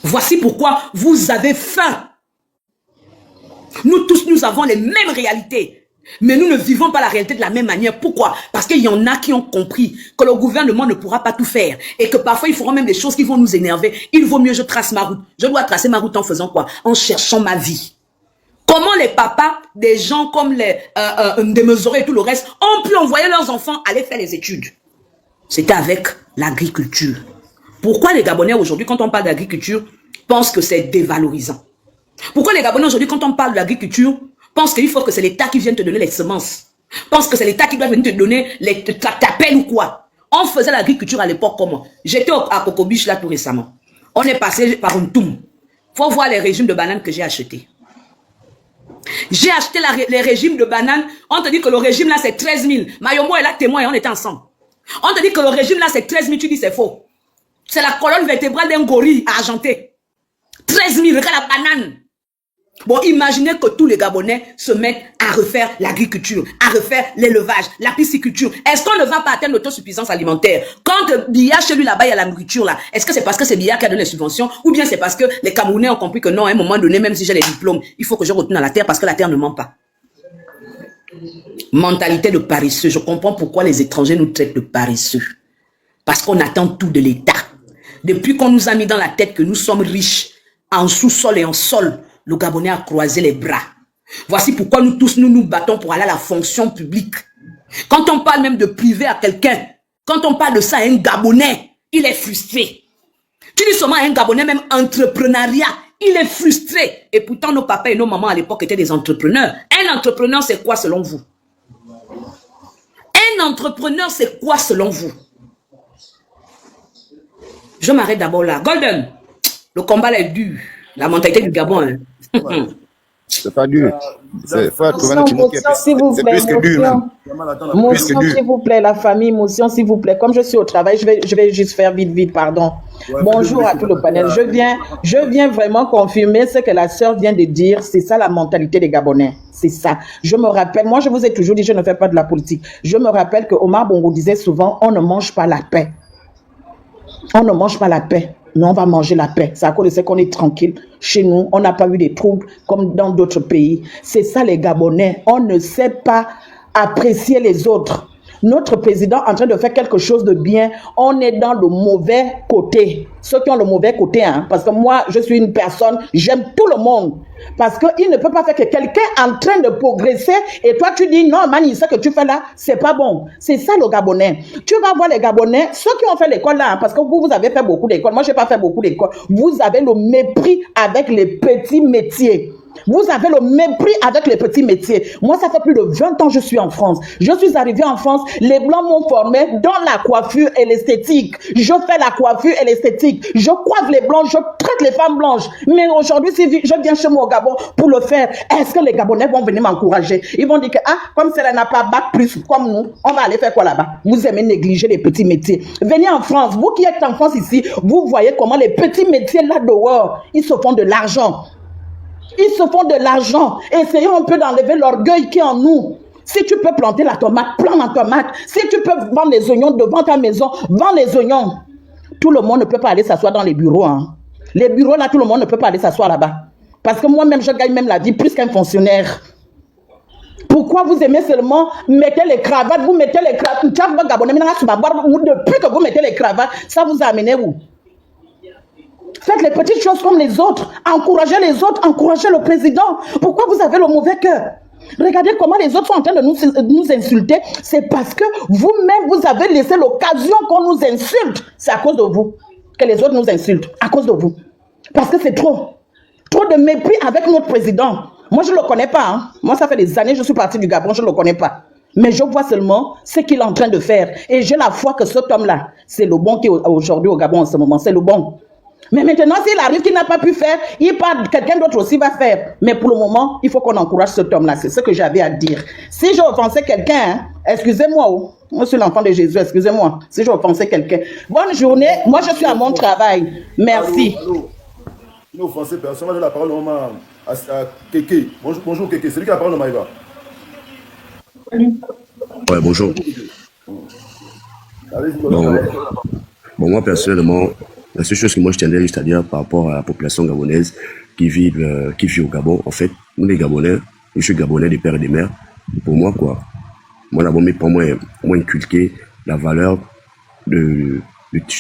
Voici pourquoi vous avez faim. Nous tous, nous avons les mêmes réalités. Mais nous ne vivons pas la réalité de la même manière. Pourquoi? Parce qu'il y en a qui ont compris que le gouvernement ne pourra pas tout faire. Et que parfois, ils feront même des choses qui vont nous énerver. Il vaut mieux que je trace ma route. Je dois tracer ma route en faisant quoi? En cherchant ma vie. Comment les papas, des gens comme les Ndemezoré et tout le reste, ont pu envoyer leurs enfants aller faire les études? C'était avec l'agriculture. Pourquoi les Gabonais aujourd'hui, quand on parle d'agriculture, pensent que c'est dévalorisant? Pourquoi les Gabonais aujourd'hui, quand on parle de l'agriculture, pensent qu'il faut que c'est l'État qui vienne te donner les semences? Pensent que c'est l'État qui doit venir te donner ta peine ou quoi? On faisait l'agriculture à l'époque comment? J'étais à Cocobiche là tout récemment. On est passé par un toum. Faut voir les régimes de bananes que j'ai achetés. J'ai acheté les régimes de bananes. On te dit que le régime là c'est 13 000. Mayombo est là témoin et on était ensemble. On te dit que le régime là c'est 13 000. Tu dis c'est faux. C'est la colonne vertébrale d'un gorille argenté. 13 000, regarde la banane. Bon, imaginez que tous les Gabonais se mettent à refaire l'agriculture, à refaire l'élevage, la pisciculture. Est-ce qu'on ne va pas atteindre l'autosuffisance alimentaire? Quand Biya chez lui là-bas, il y a la nourriture là, est-ce que c'est parce que c'est Biya qui a donné les subventions ou bien c'est parce que les Camerounais ont compris que non, à un moment donné, même si j'ai les diplômes, il faut que je retourne à la terre parce que la terre ne ment pas. Mentalité de paresseux. Je comprends pourquoi les étrangers nous traitent de paresseux. Parce qu'on attend tout de l'État. Depuis qu'on nous a mis dans la tête que nous sommes riches, en sous-sol et en sol, le Gabonais a croisé les bras. Voici pourquoi nous tous, nous nous battons pour aller à la fonction publique. Quand on parle même de privé à quelqu'un, quand on parle de ça à un Gabonais, il est frustré. Tu dis seulement à un Gabonais, même entrepreneuriat, il est frustré. Et pourtant, nos papas et nos mamans à l'époque étaient des entrepreneurs. Un entrepreneur, c'est quoi selon vous? Un entrepreneur, c'est quoi selon vous? Je m'arrête d'abord là. Golden, le combat là est dur. La mentalité du Gabon. Hein. C'est pas dur. Il faut trouver un Motion, s'il vous c'est plaît, plus que dur, même. Plus que motion, dur. s'il vous plaît, la famille, motion, s'il vous plaît. Comme je suis au travail, je vais juste faire vite, pardon. Bonjour à tout le panel. Je viens vraiment confirmer ce que la sœur vient de dire. C'est ça la mentalité des Gabonais. C'est ça. Je me rappelle, moi je vous ai toujours dit, je ne fais pas de la politique. Je me rappelle que Omar Bongo disait souvent, on ne mange pas la paix. On ne mange pas la paix, mais on va manger la paix. C'est à cause de ce qu'on est tranquille. Chez nous, on n'a pas eu des troubles comme dans d'autres pays. C'est ça les Gabonais. On ne sait pas apprécier les autres. Notre président est en train de faire quelque chose de bien. On est dans le mauvais côté. Ceux qui ont le mauvais côté, hein, parce que moi, je suis une personne, j'aime tout le monde. Parce qu'il ne peut pas faire que quelqu'un est en train de progresser et toi tu dis non, man, ce que tu fais là, c'est pas bon. C'est ça le Gabonais. Tu vas voir les Gabonais, ceux qui ont fait l'école là, hein, parce que vous avez fait beaucoup d'écoles. Moi, je n'ai pas fait beaucoup d'écoles. Vous avez le mépris avec les petits métiers. Vous avez le mépris avec les petits métiers. Moi, ça fait plus de 20 ans que je suis en France. Je suis arrivé en France. Les Blancs m'ont formé dans la coiffure et l'esthétique. Je fais la coiffure et l'esthétique. Je coiffe les Blancs, je traite les femmes blanches. Mais aujourd'hui, si je viens chez moi au Gabon pour le faire, est-ce que les Gabonais vont venir m'encourager? Ils vont dire que, ah, comme cela n'a pas bac plus comme nous, on va aller faire quoi là-bas? Vous aimez négliger les petits métiers. Venez en France. Vous qui êtes en France ici, vous voyez comment les petits métiers là dehors, ils se font de l'argent. Ils se font de l'argent. Essayons un peu d'enlever l'orgueil qui est en nous. Si tu peux planter la tomate, plante la tomate. Si tu peux vendre les oignons devant ta maison, vends les oignons. Tout le monde ne peut pas aller s'asseoir dans les bureaux. Hein. Les bureaux là, tout le monde ne peut pas aller s'asseoir là-bas. Parce que moi-même, je gagne même la vie plus qu'un fonctionnaire. Pourquoi vous aimez seulement mettre les cravates? Vous mettez les cravates. Depuis que vous mettez les cravates, ça vous a amené où? Faites les petites choses comme les autres. Encouragez les autres. Encouragez le président. Pourquoi vous avez le mauvais cœur? Regardez comment les autres sont en train de nous insulter. C'est parce que vous-même, vous avez laissé l'occasion qu'on nous insulte. C'est à cause de vous que les autres nous insultent. À cause de vous. Parce que c'est trop. Trop de mépris avec notre président. Moi, je ne le connais pas. Hein. Moi, ça fait des années que je suis partie du Gabon. Je ne le connais pas. Mais je vois seulement ce qu'il est en train de faire. Et j'ai la foi que cet homme-là, c'est le bon qui est aujourd'hui au Gabon en ce moment. C'est le bon. Mais maintenant, s'il arrive qu'il n'a pas pu faire, il parle, quelqu'un d'autre aussi va faire. Mais pour le moment, il faut qu'on encourage cet homme-là. C'est ce que j'avais à dire. Si j'ai offensé quelqu'un, hein, excusez-moi, oh, moi je suis l'enfant de Jésus, excusez-moi. Si j'ai offensé quelqu'un. Bonne journée, moi je suis à mon travail. Merci. Allô. Ne offensez personne, j'ai la parole à Kéké. Bonjour Kéké, c'est lui qui a la parole de Maïva. Ouais, bonjour. Bon, moi personnellement, la seule chose que moi je tiendrais juste à dire par rapport à la population gabonaise qui vit au Gabon, en fait, nous les Gabonais, je suis Gabonais des pères et des mères, pour moi quoi, moi d'abord mes parents m'ont inculqué la valeur de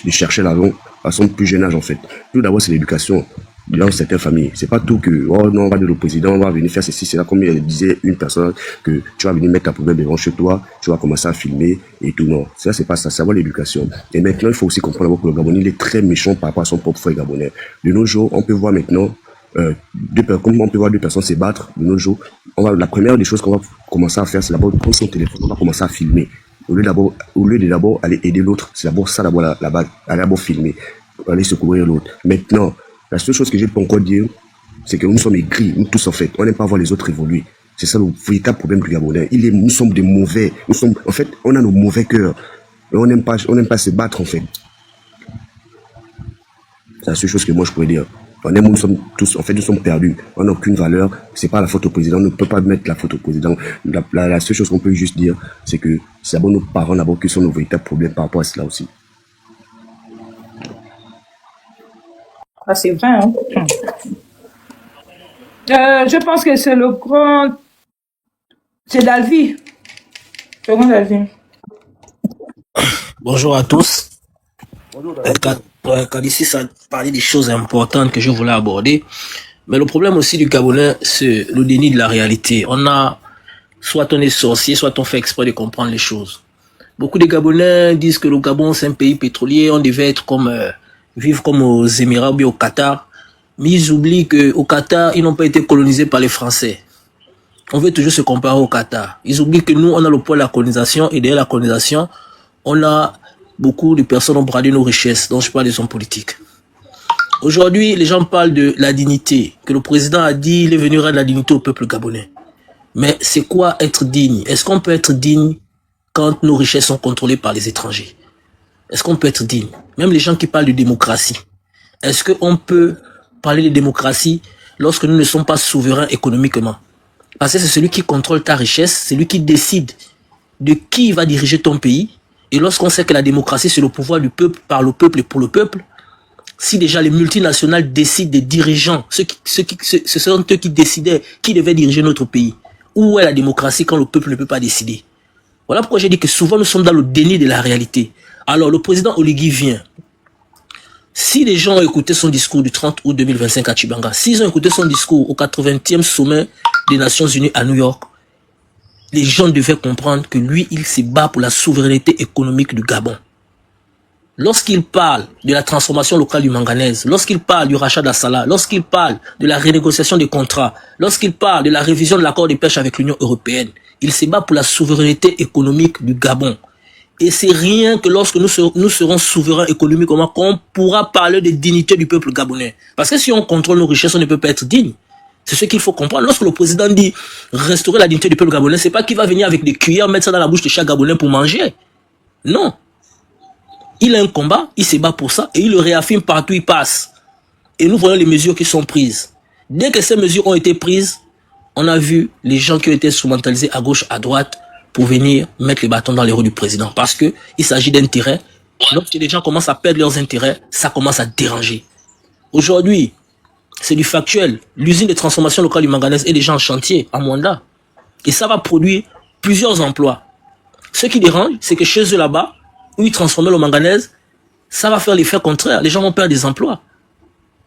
chercher l'argent à son plus jeune âge en fait. Tout d'abord c'est l'éducation dans certaines familles. C'est pas tout que, oh non, on va dire le président, on va venir faire ceci, c'est là comme il disait une personne que tu vas venir mettre ta poubelle devant chez toi, tu vas commencer à filmer et tout. Non, ça c'est pas ça, c'est avoir l'éducation. Et maintenant, il faut aussi comprendre que le Gabonais, il est très méchant par rapport à son propre frère gabonais. De nos jours, on peut voir maintenant, comme on peut voir deux personnes se battre, de nos jours, la première des choses qu'on va commencer à faire, c'est d'abord prendre son téléphone, on va commencer à filmer. Au lieu de d'abord aller aider l'autre, c'est d'abord ça, d'abord la base, aller d'abord filmer, aller secourir l'autre. Maintenant, la seule chose que je peux encore dire, c'est que nous sommes aigris, nous tous en fait. On n'aime pas voir les autres évoluer. C'est ça le véritable problème du Gabonais. Nous sommes des mauvais. En fait, on a nos mauvais cœurs. Et on n'aime pas se battre en fait. C'est la seule chose que moi je pourrais dire. Nous sommes tous, en fait, nous sommes perdus. On n'a aucune valeur. C'est pas la faute au président. On ne peut pas mettre la faute au président. La seule chose qu'on peut juste dire, c'est que c'est d'abord nos parents d'abord qui sont nos véritables problèmes par rapport à cela aussi. Ah, c'est vrai, hein? Je pense que c'est le grand... C'est Dalvi. C'est le grand Dalvi. Bonjour à tous. Bonjour, Quand ici, ça parlait des choses importantes que je voulais aborder. Mais le problème aussi du Gabonais, c'est le déni de la réalité. Soit on est sorcier, soit on fait exprès de comprendre les choses. Beaucoup de Gabonais disent que le Gabon, c'est un pays pétrolier, on devait être vivre comme aux Émirats ou bien au Qatar, mais ils oublient qu'au Qatar, ils n'ont pas été colonisés par les Français. On veut toujours se comparer au Qatar. Ils oublient que nous, on a le poids de la colonisation, et derrière la colonisation, on a beaucoup de personnes qui ont bradé nos richesses, dont je parle des hommes politiques. Aujourd'hui, les gens parlent de la dignité, que le président a dit il est venu rendre la dignité au peuple gabonais. Mais c'est quoi être digne? Est-ce qu'on peut être digne quand nos richesses sont contrôlées par les étrangers? Est-ce qu'on peut être digne? Même les gens qui parlent de démocratie. Est-ce qu'on peut parler de démocratie lorsque nous ne sommes pas souverains économiquement? Parce que c'est celui qui contrôle ta richesse, c'est lui qui décide de qui va diriger ton pays. Et lorsqu'on sait que la démocratie, c'est le pouvoir du peuple, par le peuple et pour le peuple, si déjà les multinationales décident des dirigeants, ce sont eux qui décidaient qui devait diriger notre pays. Où est la démocratie quand le peuple ne peut pas décider? Voilà pourquoi j'ai dit que souvent nous sommes dans le déni de la réalité. Alors le président Oligui vient. Si les gens ont écouté son discours du 30 août 2025 à Tchibanga, s'ils ont écouté son discours au 80e sommet des Nations Unies à New York, les gens devaient comprendre que lui, il se bat pour la souveraineté économique du Gabon. Lorsqu'il parle de la transformation locale du manganèse, lorsqu'il parle du rachat d'Assala, lorsqu'il parle de la renégociation des contrats, lorsqu'il parle de la révision de l'accord de pêche avec l'Union européenne, il se bat pour la souveraineté économique du Gabon. Et c'est rien que lorsque nous serons souverains économiquement qu'on pourra parler de dignité du peuple gabonais. Parce que si on contrôle nos richesses, on ne peut pas être digne. C'est ce qu'il faut comprendre. Lorsque le président dit restaurer la dignité du peuple gabonais, c'est pas qu'il va venir avec des cuillères, mettre ça dans la bouche de chaque Gabonais pour manger. Non. Il a un combat, il se bat pour ça et il le réaffirme partout où il passe. Et nous voyons les mesures qui sont prises. Dès que ces mesures ont été prises, on a vu les gens qui ont été instrumentalisés à gauche, à droite pour venir mettre les bâtons dans les roues du président. Parce que il s'agit d'intérêts. Lorsque les gens commencent à perdre leurs intérêts, ça commence à déranger. Aujourd'hui, c'est du factuel. L'usine de transformation locale du manganèse est déjà en chantier, à Mwanda. Et ça va produire plusieurs emplois. Ce qui dérange, c'est que chez eux là-bas, où ils transformaient le manganèse, ça va faire l'effet contraire. Les gens vont perdre des emplois.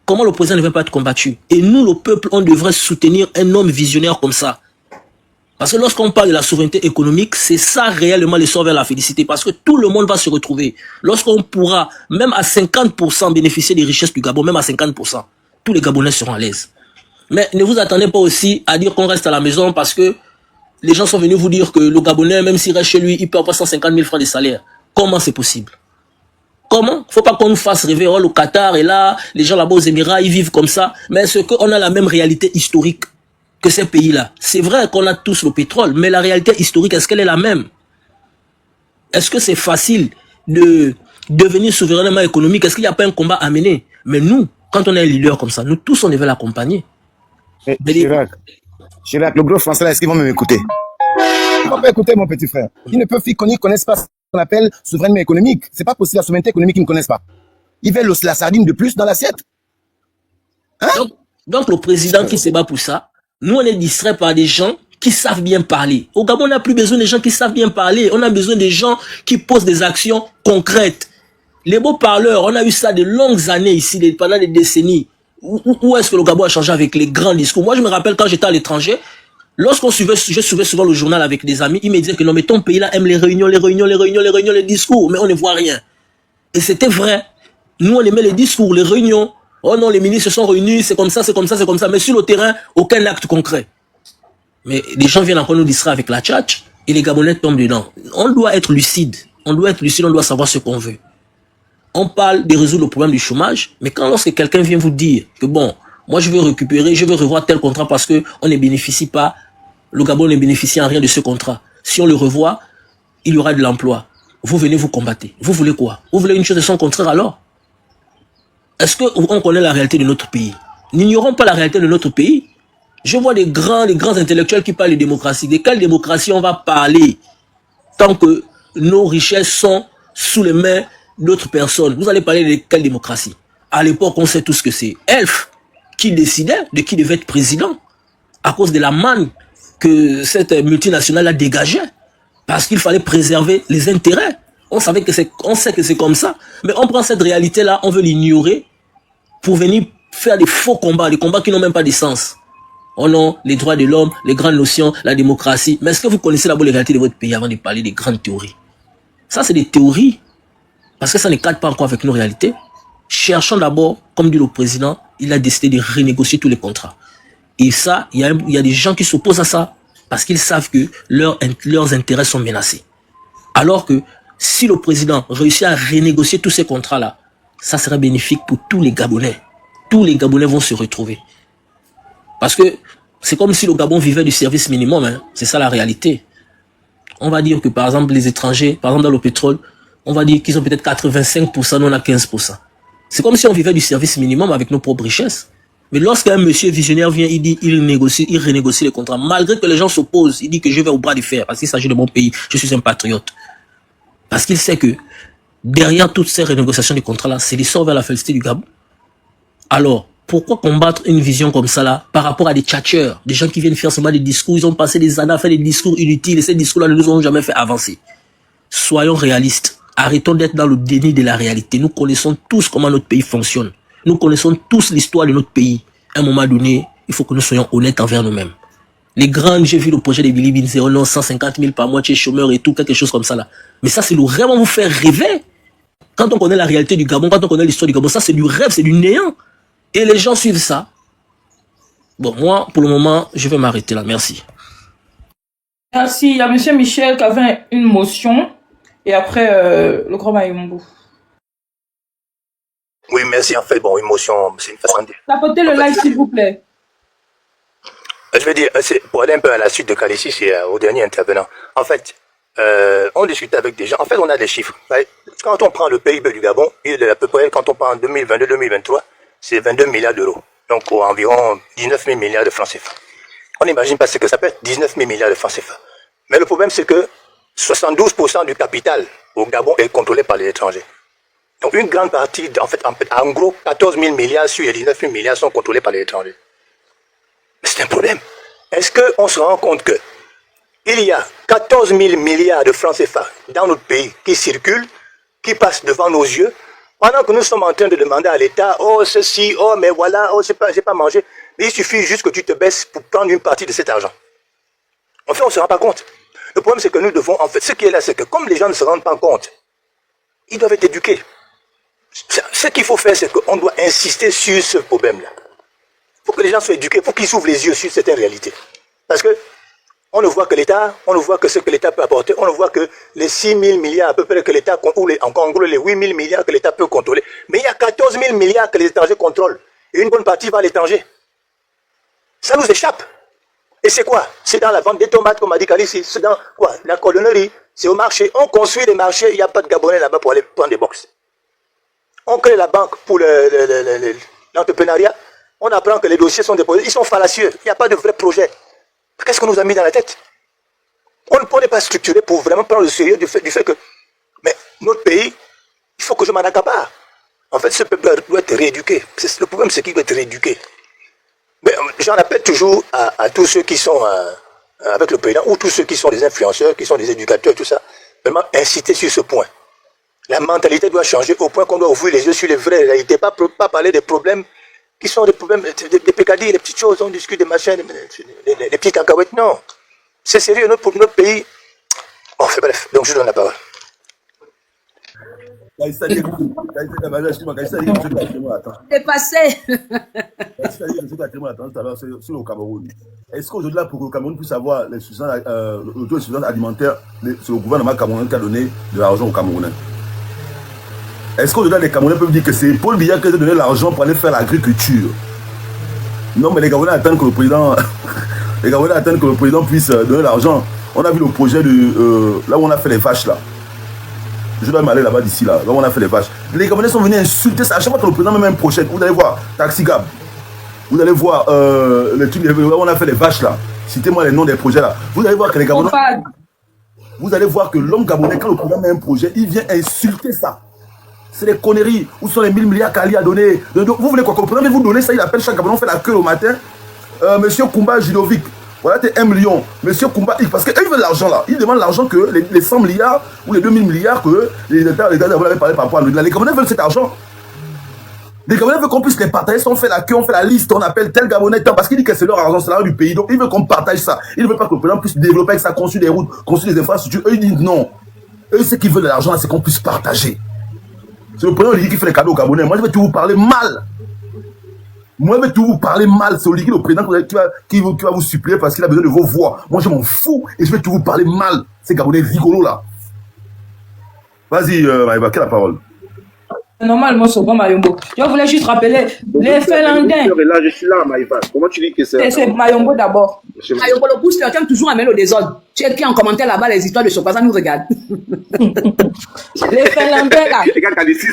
Comment le président ne va pas être combattu? Et nous, le peuple, on devrait soutenir un homme visionnaire comme ça. Parce que lorsqu'on parle de la souveraineté économique, c'est ça réellement le sort vers la félicité. Parce que tout le monde va se retrouver. Lorsqu'on pourra, même à 50%, bénéficier des richesses du Gabon, même à 50%, tous les Gabonais seront à l'aise. Mais ne vous attendez pas aussi à dire qu'on reste à la maison parce que les gens sont venus vous dire que le Gabonais, même s'il reste chez lui, il peut avoir 150 000 francs de salaire. Comment c'est possible? Comment? Faut pas qu'on nous fasse rêver, oh, le Qatar est là, les gens là-bas aux Émirats, ils vivent comme ça. Mais est-ce qu'on a la même réalité historique que ces pays-là? C'est vrai qu'on a tous le pétrole, mais la réalité historique, est-ce qu'elle est la même? Est-ce que c'est facile de devenir souverainement économique? Est-ce qu'il n'y a pas un combat à mener? Mais nous, quand on est un leader comme ça, nous tous, on devait l'accompagner. Chirac, le gros français là, est-ce qu'ils vont m'écouter? Ils vont pas écouter, mon petit frère. Ils ne peuvent, ils connaissent pas ce qu'on appelle souveraineté économique. C'est pas possible, la souveraineté économique, ils ne connaissent pas. Ils veulent la sardine de plus dans l'assiette. Hein? Donc, le président qui se bat pour ça, nous, on est distrait par des gens qui savent bien parler. Au Gabon, on n'a plus besoin des gens qui savent bien parler. On a besoin des gens qui posent des actions concrètes. Les beaux parleurs, on a eu ça de longues années ici, pendant des décennies. Où est-ce que le Gabon a changé avec les grands discours? Moi, je me rappelle quand j'étais à l'étranger, je suivais souvent le journal avec des amis, ils me disaient que non, mais ton pays là aime les réunions, les discours, mais on ne voit rien. Et c'était vrai. Nous, on aimait les discours, les réunions. Oh non, les ministres se sont réunis, c'est comme ça, c'est comme ça, c'est comme ça. Mais sur le terrain, aucun acte concret. Mais les gens viennent encore nous distraire avec la tchatch et les Gabonais tombent dedans. On doit être lucide. On doit être lucide, on doit savoir ce qu'on veut. On parle de résoudre le problème du chômage, mais lorsque quelqu'un vient vous dire que bon, moi je veux récupérer, je veux revoir tel contrat parce que on ne bénéficie pas, le Gabon ne bénéficie en rien de ce contrat. Si on le revoit, il y aura de l'emploi. Vous venez vous combattre. Vous voulez quoi? Vous voulez une chose de son contraire alors? Est-ce qu'on connaît la réalité de notre pays? N'ignorons pas la réalité de notre pays. Je vois les grands intellectuels qui parlent de démocratie. De quelle démocratie on va parler tant que nos richesses sont sous les mains d'autres personnes? Vous allez parler de quelle démocratie? À l'époque, on sait tout ce que c'est. Elf qui décidait de qui devait être président à cause de la manne que cette multinationale a dégagée. Parce qu'il fallait préserver les intérêts. On sait que c'est comme ça. Mais on prend cette réalité-là, on veut l'ignorer pour venir faire des faux combats, des combats qui n'ont même pas de sens. Oh non, les droits de l'homme, les grandes notions, la démocratie. Mais est-ce que vous connaissez d'abord les réalités de votre pays avant de parler des grandes théories? Ça, c'est des théories. Parce que ça ne cadre pas encore avec nos réalités. Cherchons d'abord, comme dit le président, il a décidé de renégocier tous les contrats. Et ça, il y a des gens qui s'opposent à ça parce qu'ils savent que leurs intérêts sont menacés. Alors que si le président réussit à renégocier tous ces contrats-là, ça serait bénéfique pour tous les Gabonais. tous les Gabonais vont se retrouver. Parce que c'est comme si le Gabon vivait du service minimum. Hein. C'est ça la réalité. On va dire que par exemple les étrangers, par exemple dans le pétrole, on va dire qu'ils ont peut-être 85%, nous on a 15%. C'est comme si on vivait du service minimum avec nos propres richesses. Mais lorsqu'un monsieur visionnaire vient, il dit, il renégocie les contrats, malgré que les gens s'opposent, il dit que je vais au bras de fer, parce qu'il s'agit de mon pays, je suis un patriote. Parce qu'il sait que derrière toutes ces renégociations de contrats-là, c'est l'essor vers la félicité du Gabon. Alors, pourquoi combattre une vision comme ça là par rapport à des tchatcheurs, des gens qui viennent faire seulement des discours, ils ont passé des années à faire des discours inutiles et ces discours-là ne nous ont jamais fait avancer. Soyons réalistes. Arrêtons d'être dans le déni de la réalité. Nous connaissons tous comment notre pays fonctionne. Nous connaissons tous l'histoire de notre pays. À un moment donné, il faut que nous soyons honnêtes envers nous-mêmes. Les grands, j'ai vu le projet des Billy Binzero, 150 000 par mois, tu es chômeur et tout, quelque chose comme ça là. Mais ça, c'est le rêve, on vous fait rêver. Quand on connaît la réalité du Gabon, quand on connaît l'histoire du Gabon, ça c'est du rêve, c'est du néant. Et les gens suivent ça. Bon, moi, pour le moment, je vais m'arrêter là. Merci. Merci. Il y a M. Michel qui avait une motion. Et après, le grand Maïmbo. Oui, merci. En fait, bon, émotion, c'est une façon de dire. Tapotez le live, s'il vous plaît. Je veux dire, pour aller un peu à la suite de Kalissi, c'est au dernier intervenant. En fait, on discutait avec des gens. En fait, on a des chiffres. Quand on prend le PIB du Gabon, il est à peu près, quand on prend en 2022-2023, c'est 22 milliards d'euros. Donc, environ 19 000 milliards de francs CFA. On n'imagine pas ce que ça peut être, 19 000 milliards de francs CFA. Mais le problème, c'est que 72% du capital au Gabon est contrôlé par les étrangers. Donc, une grande partie, en gros, 14 000 milliards sur les 19 000 milliards sont contrôlés par les étrangers. Mais c'est un problème. Est-ce qu'on se rend compte que il y a 14 000 milliards de francs CFA dans notre pays qui circulent, qui passent devant nos yeux, pendant que nous sommes en train de demander à l'État, oh ceci, oh mais voilà, oh j'ai pas mangé. Mais il suffit juste que tu te baisses pour prendre une partie de cet argent. En fait, on ne se rend pas compte. Le problème, c'est que nous devons, en fait, ce qui est là, c'est que comme les gens ne se rendent pas compte, ils doivent être éduqués. Ce qu'il faut faire, c'est qu'on doit insister sur ce problème-là. Il faut que les gens soient éduqués, il faut qu'ils s'ouvrent les yeux sur certaines réalités. Parce que on ne voit que l'État, on ne voit que ce que l'État peut apporter, on ne voit que les 6 000 milliards à peu près que l'État, ou en gros les 8 000 milliards que l'État peut contrôler. Mais il y a 14 000 milliards que les étrangers contrôlent. Et une bonne partie va à l'étranger. Ça nous échappe. Et c'est quoi? C'est dans la vente des tomates, comme a dit Kalissi. C'est dans quoi? La cordonnerie. C'est au marché. On construit des marchés, il n'y a pas de Gabonais là-bas pour aller prendre des box. On crée la banque pour l'entrepreneuriat. On apprend que les dossiers sont déposés. Ils sont fallacieux. Il n'y a pas de vrai projet. Qu'est-ce qu'on nous a mis dans la tête? On n'est pas structuré pour vraiment prendre le sérieux du fait que, mais notre pays, il faut que je m'en accapare. En fait, ce peuple doit être rééduqué. Le problème, c'est qu'il doit être rééduqué. Mais j'en appelle toujours à tous ceux qui sont avec le président, ou tous ceux qui sont des influenceurs, qui sont des éducateurs, tout ça, vraiment inciter sur ce point. La mentalité doit changer au point qu'on doit ouvrir les yeux sur les vraies réalités, pas parler des problèmes qui sont des problèmes, des pécadilles, des petites choses, on discute des machins, des petits cacahuètes. Non, c'est sérieux, notre pays. Bon, enfin, bref, donc je donne la parole. C'est passé. Sur le Cameroun. Est-ce qu'aujourd'hui, pour que le Cameroun puisse avoir les suffisances alimentaires, c'est le gouvernement camerounais qui a donné de l'argent aux Camerounais? Est-ce qu'aujourd'hui, les Camerounais peuvent dire que c'est Paul Biya qui a donné l'argent pour aller faire l'agriculture? Non, mais les Camerounais attendent que le président, puisse donner l'argent. On a vu le projet de là où on a fait les vaches là. Je dois m'aller là-bas d'ici là où on a fait les vaches. Les Camerounais sont venus insulter ça. À chaque fois que le président met une prochaine, vous allez voir Taxi Gab. Vous allez voir les trucs là où on a fait les vaches là. Citez-moi les noms des projets là. Vous allez voir que les Camerounais. Vous allez voir que l'homme gabonais, quand le président met un projet, il vient insulter ça. C'est des conneries. Où sont les 1000 milliards qu'Ali a donné? Vous voulez quoi? Que le président vous donner ça, il appelle chaque Gabonais, on fait la queue au matin. Monsieur Koumba Judovic, voilà, t'es 1 million. Monsieur Koumba, parce qu'ils veulent l'argent là. Ils demandent l'argent que les 100 milliards ou les 2000 milliards que les États avaient parlé par rapport à lui. Les Gabonais veulent cet argent. Les Gabonais veulent qu'on puisse les partager. On fait la queue, on fait la liste, on appelle tel Gabonais, parce qu'il dit que c'est leur argent, c'est l'argent du pays. Donc ils veulent qu'on partage ça. Ils ne veulent pas que le président puisse développer avec ça, construire des routes, construire des infrastructures. Eux, ils disent non. Eux, ce qu'ils veulent de l'argent, c'est qu'on puisse partager. C'est le président qui fait les cadeaux aux Gabonais. Moi, je vais tout vous parler mal. Moi, je vais tout vous parler mal. C'est Olivier, le président qui va vous supplier parce qu'il a besoin de vos voix. Moi, je m'en fous et je vais tout vous parler mal. Ces Gabonais rigolos là. Vas-y, Maïba, quelle la parole? Normalement, c'est bon, Mayombo. Je voulais juste rappeler les Finlandais. Là, je suis là, Maïva. Comment tu dis que C'est Mayombo d'abord. Mayombo, le booster, tu aimes toujours amener le désordre. Tu es qui en commentaire là-bas les histoires de Chopin, ça nous regarde. Les Finlandais, là. Regarde Calicis.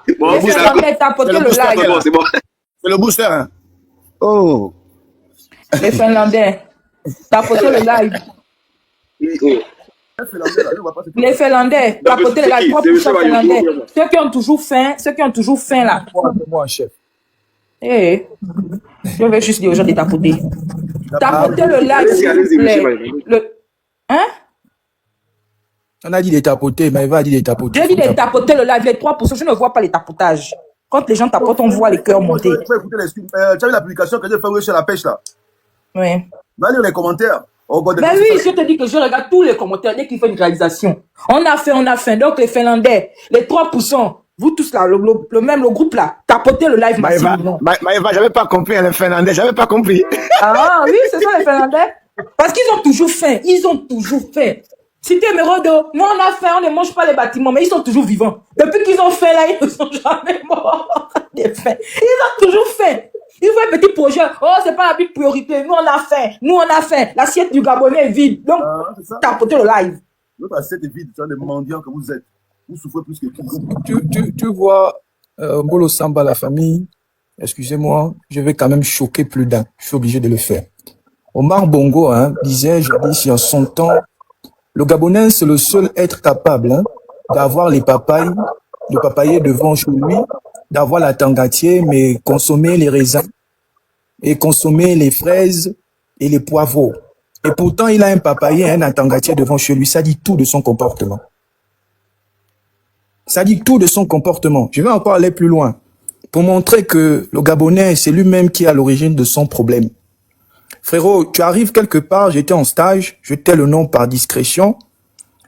Les Finlandais, tapoter le live. C'est bon. C'est le booster, hein. Oh. Les Finlandais, tapoter le live. Les Finlandais, tapoter le live. 3% Finlandais. Ceux qui ont toujours faim là. Moi, chef. Eh, je vais juste dire aux gens de tapoter. Tapoter le live, s'il vous plaît. Hein? On a dit de tapoter, mais Maïva a dit de tapoter. J'ai dit de tapoter le live, les 3%, je ne vois pas les tapotages. Quand les gens tapotent, on voit les cœurs monter. Tu as vu la publication que j'ai fait chez la pêche là? Oui. Va lire les commentaires. Ben oui, je te dis que je regarde tous les commentaires dès qu'il fait une réalisation. On a fait. Donc les Finlandais, les 3%, vous tous là, le groupe là, tapotez le live massivement. Maïva, j'avais pas compris, les Finlandais, j'avais pas compris. Ah oui, c'est ça les Finlandais. Parce qu'ils ont toujours faim, Cité Mérodo, nous on a faim, on ne mange pas les bâtiments, mais ils sont toujours vivants. Depuis qu'ils ont faim là, ils ne sont jamais morts de faim. Ils ont toujours faim. Ils voient un petit projet, oh c'est pas la big priorité, nous on a faim, l'assiette du Gabonais est vide, donc tapotez le live. Notre assiette est vide, c'est des mendiants que vous êtes. Vous souffrez plus que tout. Tu vois, Mbolo Samba, la famille, excusez-moi, je vais quand même choquer plus d'un, je suis obligé de le faire. Omar Bongo disait, jadis, en son temps, le Gabonais, c'est le seul être capable d'avoir les papayes, le papayer devant chez lui, d'avoir la tangatier, mais consommer les raisins et consommer les fraises et les poivrons. Et pourtant, il a un papayer, un tangatier devant chez lui. Ça dit tout de son comportement. Ça dit tout de son comportement. Je vais encore aller plus loin pour montrer que le Gabonais, c'est lui-même qui est à l'origine de son problème. Frérot, tu arrives quelque part, j'étais en stage, je tais le nom par discrétion.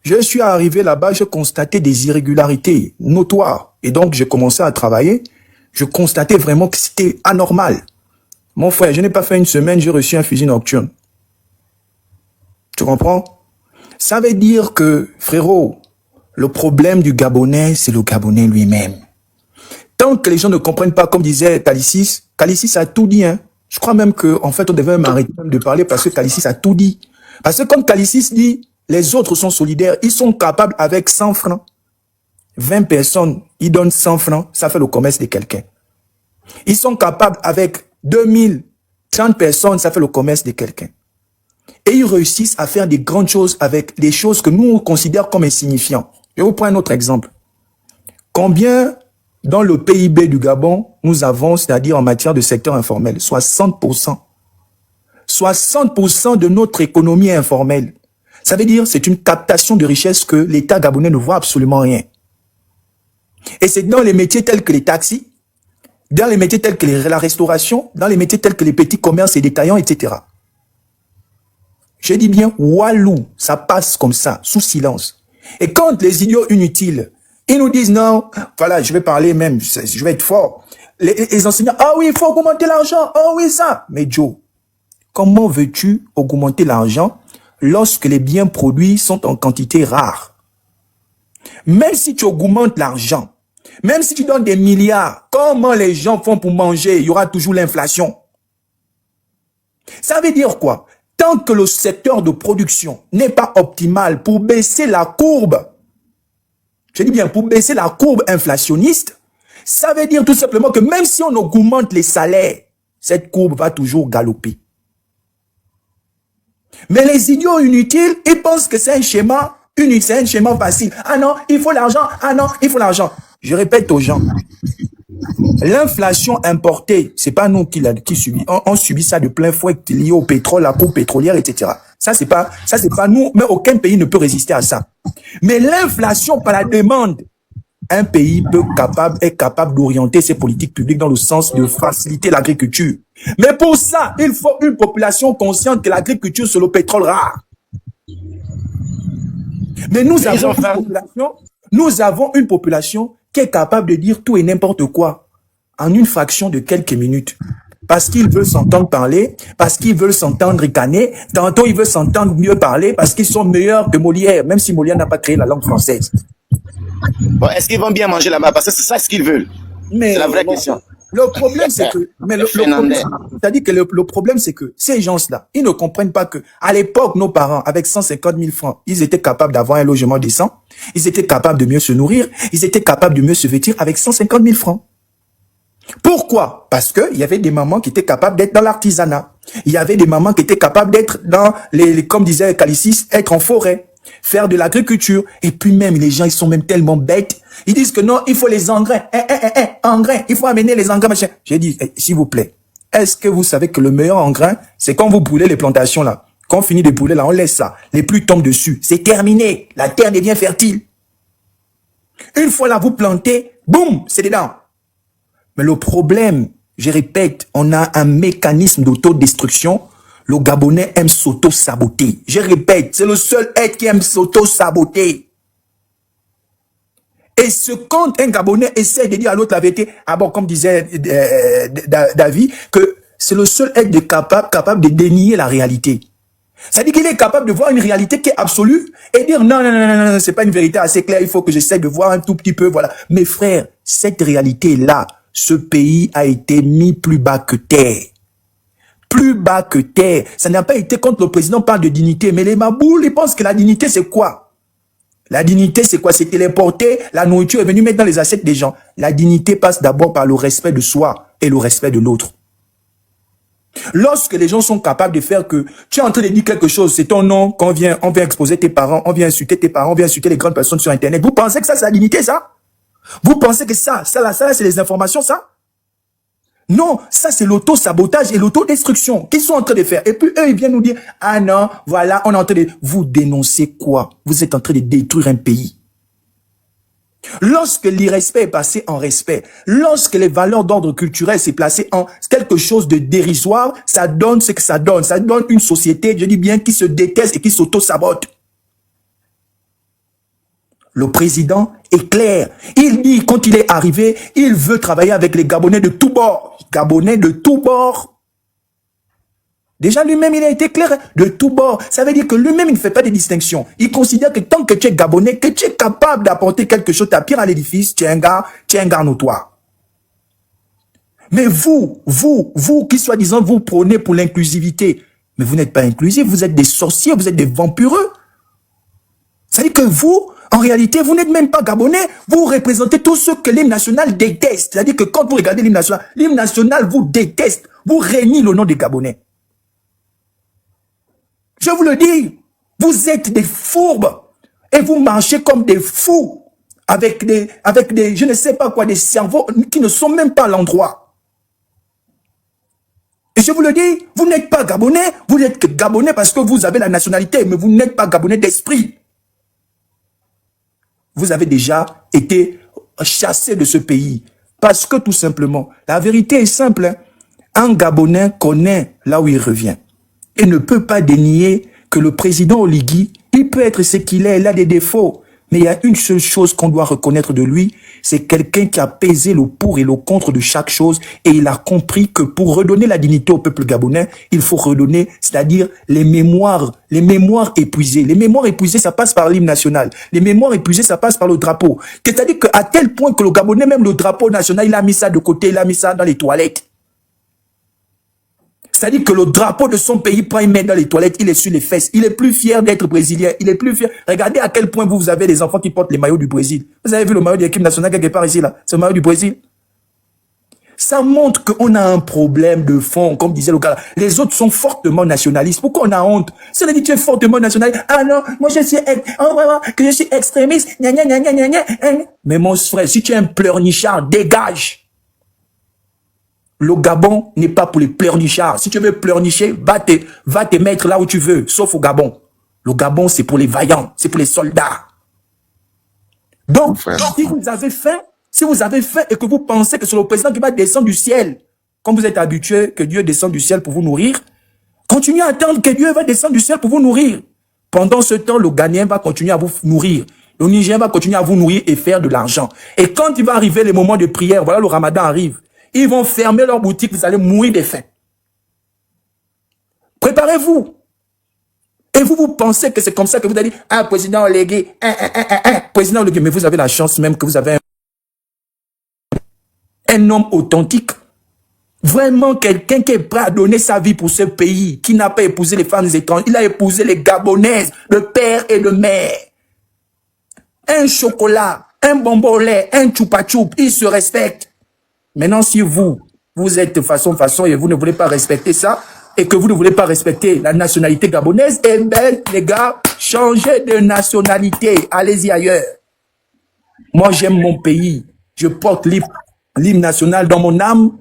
Je suis arrivé là-bas, je constatais des irrégularités notoires. Et donc, j'ai commencé à travailler. Je constatais vraiment que c'était anormal. Mon frère, je n'ai pas fait une semaine, j'ai reçu un fusil nocturne. Tu comprends? Ça veut dire que, frérot, le problème du Gabonais, c'est le Gabonais lui-même. Tant que les gens ne comprennent pas, comme disait Calicis a tout dit, Je crois même qu'en fait, on devait même arrêter de parler parce que Calicis a tout dit. Parce que comme Calicis dit, les autres sont solidaires. Ils sont capables avec 100 francs. 20 personnes, ils donnent 100 francs, ça fait le commerce de quelqu'un. Ils sont capables avec 2000, 30 personnes, ça fait le commerce de quelqu'un. Et ils réussissent à faire des grandes choses avec des choses que nous on considère comme insignifiantes. Je vais vous prendre un autre exemple. Combien dans le PIB du Gabon, nous avons, c'est-à-dire en matière de secteur informel, 60%. 60% de notre économie est informelle. Ça veut dire c'est une captation de richesse que l'État gabonais ne voit absolument rien. Et c'est dans les métiers tels que les taxis, dans les métiers tels que la restauration, dans les métiers tels que les petits commerces et détaillants, etc. Je dis bien, Walou, ça passe comme ça, sous silence. Et quand les idiots inutiles, ils nous disent non, voilà, je vais parler même, je vais être fort. Les enseignants, ah oui, il faut augmenter l'argent, oh oui, ça. Mais Joe, comment veux-tu augmenter l'argent lorsque les biens produits sont en quantité rare? Même si tu augmentes l'argent, même si tu donnes des milliards, comment les gens font pour manger? Il y aura toujours l'inflation. Ça veut dire quoi? Tant que le secteur de production n'est pas optimal pour baisser la courbe, je dis bien pour baisser la courbe inflationniste, ça veut dire tout simplement que même si on augmente les salaires, cette courbe va toujours galoper. Mais les idiots inutiles, ils pensent que c'est un schéma unique, c'est un schéma facile. Ah non, il faut l'argent, ah non, il faut l'argent. Je répète aux gens, l'inflation importée, c'est pas nous qui subit. On subit ça de plein fouet lié au pétrole, la cour pétrolière, etc. Ça c'est pas nous, mais aucun pays ne peut résister à ça. Mais l'inflation par la demande, un pays est capable d'orienter ses politiques publiques dans le sens de faciliter l'agriculture. Mais pour ça, il faut une population consciente que l'agriculture c'est le pétrole rare. Mais nous avons une population qui est capable de dire tout et n'importe quoi en une fraction de quelques minutes. Parce qu'ils veulent s'entendre parler, parce qu'ils veulent s'entendre ricaner, tantôt ils veulent s'entendre mieux parler parce qu'ils sont meilleurs que Molière, même si Molière n'a pas créé la langue française. Bon, est-ce qu'ils vont bien manger là-bas? Parce que c'est ça ce qu'ils veulent. C'est la vraie question. Le problème, c'est que, mais le problème, c'est-à-dire que le problème, c'est que ces gens-là, ils ne comprennent pas que, à l'époque, nos parents, avec 150 000 francs, ils étaient capables d'avoir un logement décent, ils étaient capables de mieux se nourrir, ils étaient capables de mieux se vêtir avec 150 000 francs. Pourquoi? Parce que il y avait des mamans qui étaient capables d'être dans l'artisanat. Il y avait des mamans qui étaient capables d'être dans comme disait Calicis, être en forêt, faire de l'agriculture. Et puis même, les gens, ils sont même tellement bêtes. Ils disent que non, il faut les engrais. Engrais. Il faut amener les engrais, machin. J'ai dit, s'il vous plaît, est-ce que vous savez que le meilleur engrais, c'est quand vous brûlez les plantations là. Quand on finit de brûler là, on laisse ça. Les pluies tombent dessus. C'est terminé. La terre devient fertile. Une fois là, vous plantez, boum, c'est dedans. Mais le problème, je répète, on a un mécanisme d'autodestruction. Le Gabonais aime s'auto-saboter. Je répète, c'est le seul être qui aime s'auto-saboter. Et quand un Gabonais essaie de dire à l'autre la vérité, ah bon, comme disait David, que c'est le seul être capable de dénier la réalité. C'est-à-dire qu'il est capable de voir une réalité qui est absolue et dire non, c'est pas une vérité assez claire, il faut que j'essaie de voir un tout petit peu, voilà. Mes frères, cette réalité-là, ce pays a été mis plus bas que terre. Plus bas que terre. Ça n'a pas été quand le président parle de dignité, mais les maboules, ils pensent que la dignité, c'est quoi? La dignité, c'est quoi? C'est téléporter, la nourriture est venue mettre dans les assiettes des gens. La dignité passe d'abord par le respect de soi et le respect de l'autre. Lorsque les gens sont capables de faire que tu es en train de dire quelque chose, c'est ton nom, qu'on vient, on vient exposer tes parents, on vient insulter tes parents, on vient insulter les grandes personnes sur Internet. Vous pensez que ça, c'est la dignité, ça? Vous pensez que ça, c'est les informations, ça? Non, ça, c'est l'auto-sabotage et l'autodestruction qu'ils sont en train de faire. Et puis, eux, ils viennent nous dire, ah non, voilà, on est en train de... Vous dénoncez quoi? Vous êtes en train de détruire un pays. Lorsque l'irrespect est passé en respect, lorsque les valeurs d'ordre culturel s'est placé en quelque chose de dérisoire, ça donne ce que ça donne. Ça donne une société, je dis bien, qui se déteste et qui s'auto-sabote. Le président est clair. Il dit, quand il est arrivé, il veut travailler avec les Gabonais de tous bords. Gabonais de tous bords. Déjà, lui-même, il a été clair de tous bords. Ça veut dire que lui-même, il ne fait pas de distinction. Il considère que tant que tu es Gabonais, que tu es capable d'apporter quelque chose, ta pierre à l'édifice, tu es un gars notoire. Mais vous qui soi-disant, vous prônez pour l'inclusivité, mais vous n'êtes pas inclusif, vous êtes des sorciers, vous êtes des vampireux. C'est-à-dire que vous, en réalité, vous n'êtes même pas Gabonais, vous représentez tout ce que l'hymne national déteste. C'est-à-dire que quand vous regardez l'hymne national vous déteste, vous régnez le nom des Gabonais. Je vous le dis, vous êtes des fourbes et vous marchez comme des fous avec des, je ne sais pas quoi, des cerveaux qui ne sont même pas à l'endroit. Et je vous le dis, vous n'êtes pas Gabonais, vous n'êtes que Gabonais parce que vous avez la nationalité, mais vous n'êtes pas Gabonais d'esprit. Vous avez déjà été chassé de ce pays. Parce que tout simplement, la vérité est simple. Hein? Un Gabonais connaît là où il revient. Et ne peut pas dénier que le président Oligui, il peut être ce qu'il est, il a des défauts. Mais il y a une seule chose qu'on doit reconnaître de lui, c'est quelqu'un qui a pesé le pour et le contre de chaque chose et il a compris que pour redonner la dignité au peuple gabonais, il faut redonner, c'est-à-dire les mémoires épuisées. Les mémoires épuisées, ça passe par l'hymne national. Les mémoires épuisées, ça passe par le drapeau. C'est-à-dire qu'à tel point que le Gabonais, même le drapeau national, il a mis ça de côté, il a mis ça dans les toilettes. C'est-à-dire que le drapeau de son pays prend, il met dans les toilettes, il est sur les fesses. Il est plus fier d'être brésilien. Il est plus fier. Regardez à quel point vous avez des enfants qui portent les maillots du Brésil. Vous avez vu le maillot de l'équipe nationale quelque part ici, là? C'est le maillot du Brésil. Ça montre qu'on a un problème de fond, comme disait le gars. Les autres sont fortement nationalistes. Pourquoi on a honte? Si on a dit tu es fortement nationaliste, ah non, moi je suis extrémiste, gna gna gna gna gna gna. Mais mon frère, si tu es un pleurnichard, dégage. Le Gabon n'est pas pour les pleurnichards. Si tu veux pleurnicher, va te mettre là où tu veux, sauf au Gabon. Le Gabon, c'est pour les vaillants, c'est pour les soldats. Donc, si vous avez faim et que vous pensez que c'est le président qui va descendre du ciel, comme vous êtes habitué que Dieu descende du ciel pour vous nourrir, continuez à attendre que Dieu va descendre du ciel pour vous nourrir. Pendant ce temps, le Ghanéen va continuer à vous nourrir. Le Nigérien va continuer à vous nourrir et faire de l'argent. Et quand il va arriver les moments de prière, voilà, le Ramadan arrive. Ils vont fermer leur boutique, vous allez mourir de faim. Préparez-vous. Et vous pensez que c'est comme ça que vous allez dire, ah, président Olégué, président Olégué, mais vous avez la chance même que vous avez un homme authentique. Vraiment quelqu'un qui est prêt à donner sa vie pour ce pays, qui n'a pas épousé les femmes étrangères, il a épousé les Gabonaises, le père et le mère. Un chocolat, un bonbon au lait, un choupa-choup, il se respecte. Maintenant, si vous êtes façon et vous ne voulez pas respecter ça, et que vous ne voulez pas respecter la nationalité gabonaise, eh bien, les gars, changez de nationalité, allez-y ailleurs. Moi, j'aime mon pays. Je porte l'hymne national dans mon âme.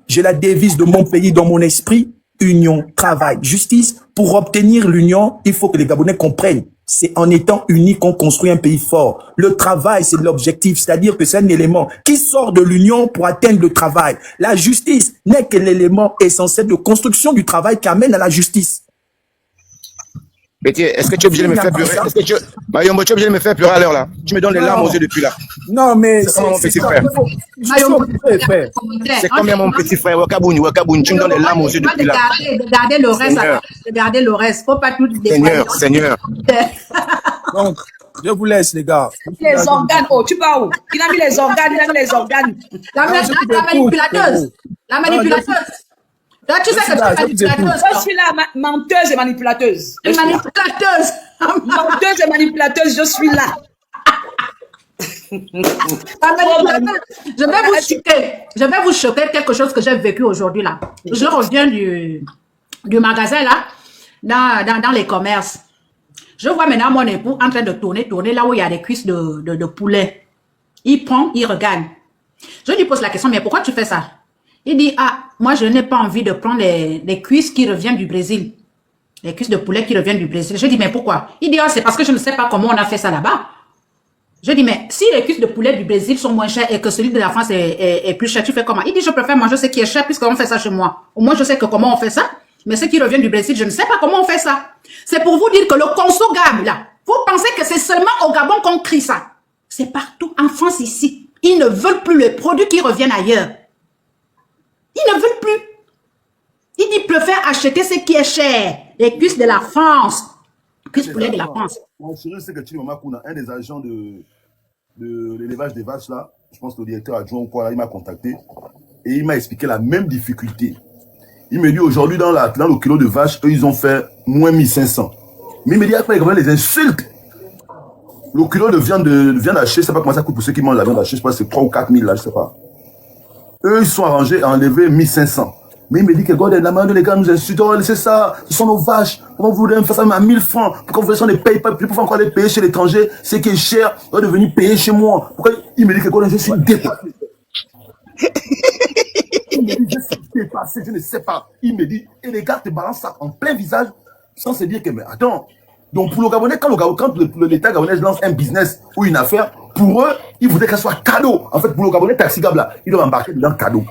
J'ai la devise de mon pays dans mon esprit. Union, travail, justice. Pour obtenir l'union, il faut que les Gabonais comprennent. C'est en étant unis qu'on construit un pays fort. Le travail, c'est l'objectif. C'est-à-dire que c'est un élément qui sort de l'union pour atteindre le travail. La justice n'est que l'élément essentiel de construction du travail qui amène à la justice. Petit, est-ce que tu es obligé de me faire pleurer? Est-ce que tu es obligé de me faire pleurer à l'heure là? Tu me donnes les larmes aux yeux depuis là. Non, mais c'est comment mon petit frère? C'est combien mon petit frère? Wakaboun, tu me donnes les larmes aux yeux depuis là. Regardez le reste, regardez le reste. Faut pas tout dévoiler. Seigneur. Donc, je vous laisse, les gars. Les organes, oh, tu pars où? Il a mis les organes, La manipulateuse. La manipulateuse. Là, tu sais que tu es manipulateuse. Je suis là, menteuse et manipulateuse. Manipulateuse. Menteuse et manipulateuse, je suis là. Je vais vous choquer quelque chose que j'ai vécu aujourd'hui là. Je reviens du magasin là, dans les commerces. Je vois maintenant mon époux en train de tourner là où il y a des cuisses de poulet. Il prend, il regarde. Je lui pose la question, mais pourquoi tu fais ça? Il dit, ah, moi je n'ai pas envie de prendre les cuisses qui reviennent du Brésil. Les cuisses de poulet qui reviennent du Brésil. Je dis, mais pourquoi? Il dit, ah, c'est parce que je ne sais pas comment on a fait ça là-bas. Je dis, mais si les cuisses de poulet du Brésil sont moins chères et que celui de la France est plus cher, tu fais comment? Il dit, je préfère manger ce qui est cher puisqu'on fait ça chez moi. Au moins, je sais que comment on fait ça. Mais ce qui revient du Brésil, je ne sais pas comment on fait ça. C'est pour vous dire que le conso-gab, là, vous pensez que c'est seulement au Gabon qu'on crie ça. C'est partout en France ici. Ils ne veulent plus les produits qui reviennent ailleurs. Ils ne veulent plus. Ils préfèrent acheter ce qui est cher. Les cuisses de la France. Les cuisses poulet de la France. Mon chéri, c'est que Chimama Kuna, un des agents de l'élevage des vaches là, je pense que le directeur adjoint ou quoi, il m'a contacté et il m'a expliqué la même difficulté. Il me dit aujourd'hui dans le kilo de vache, eux ils ont fait moins 1500. Mais il me dit après il les insultes. Le kilo de viande hachée, je ne sais pas comment ça coûte pour ceux qui mangent la viande hachée, je pense que c'est 3 ou 4 000 là, je ne sais pas. Eux ils sont arrangés à enlever 1500. Mais il me dit que la main de les gars nous insultent, oh, c'est ça, ce sont nos vaches, comment vous voulez faire ça à 1000 francs, pourquoi vous ne les payez pas, plus pour encore les payer chez l'étranger, c'est qui est cher, on est venu payer chez moi. Pourquoi il me dit que je suis dépassé. Il me dit, je suis dépassé, je ne sais pas. Il me dit, et les gars te balancent ça en plein visage, sans se dire que, mais attends, donc pour le Gabonais, quand l'État gabonais lance un business ou une affaire, pour eux, ils voudraient qu'elle soit cadeau. En fait, pour le Gabonais, taxi gab là, ils doivent embarquer dans le cadeau.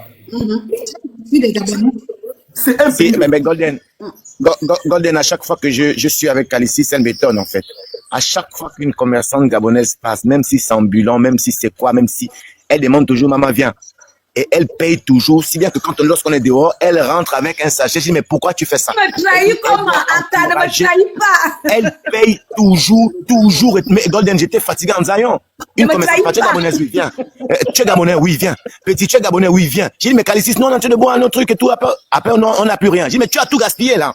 C'est un pays. Mais Golden, à chaque fois que je suis avec Alice, ça m'étonne en fait. À chaque fois qu'une commerçante gabonaise passe, même si c'est ambulant, même si c'est quoi, même si elle demande toujours maman viens. Et elle paye toujours, si bien que lorsqu'on est dehors, elle rentre avec un sachet. Je dis, mais pourquoi tu fais ça? Ne me trahis comment? Attends, ne me trahis pas. Elle paye toujours. Mais Golden, j'étais fatigué en Zion. Une commerçante, tu es gabonaise, oui, viens. Tu es gabonais, oui, viens. Petit, tu es gabonais, oui, viens. J'ai dit, mais Calicis, non, on est en train de boire un autre truc et tout. Après on n'a plus rien. J'ai dit, mais tu as tout gaspillé là.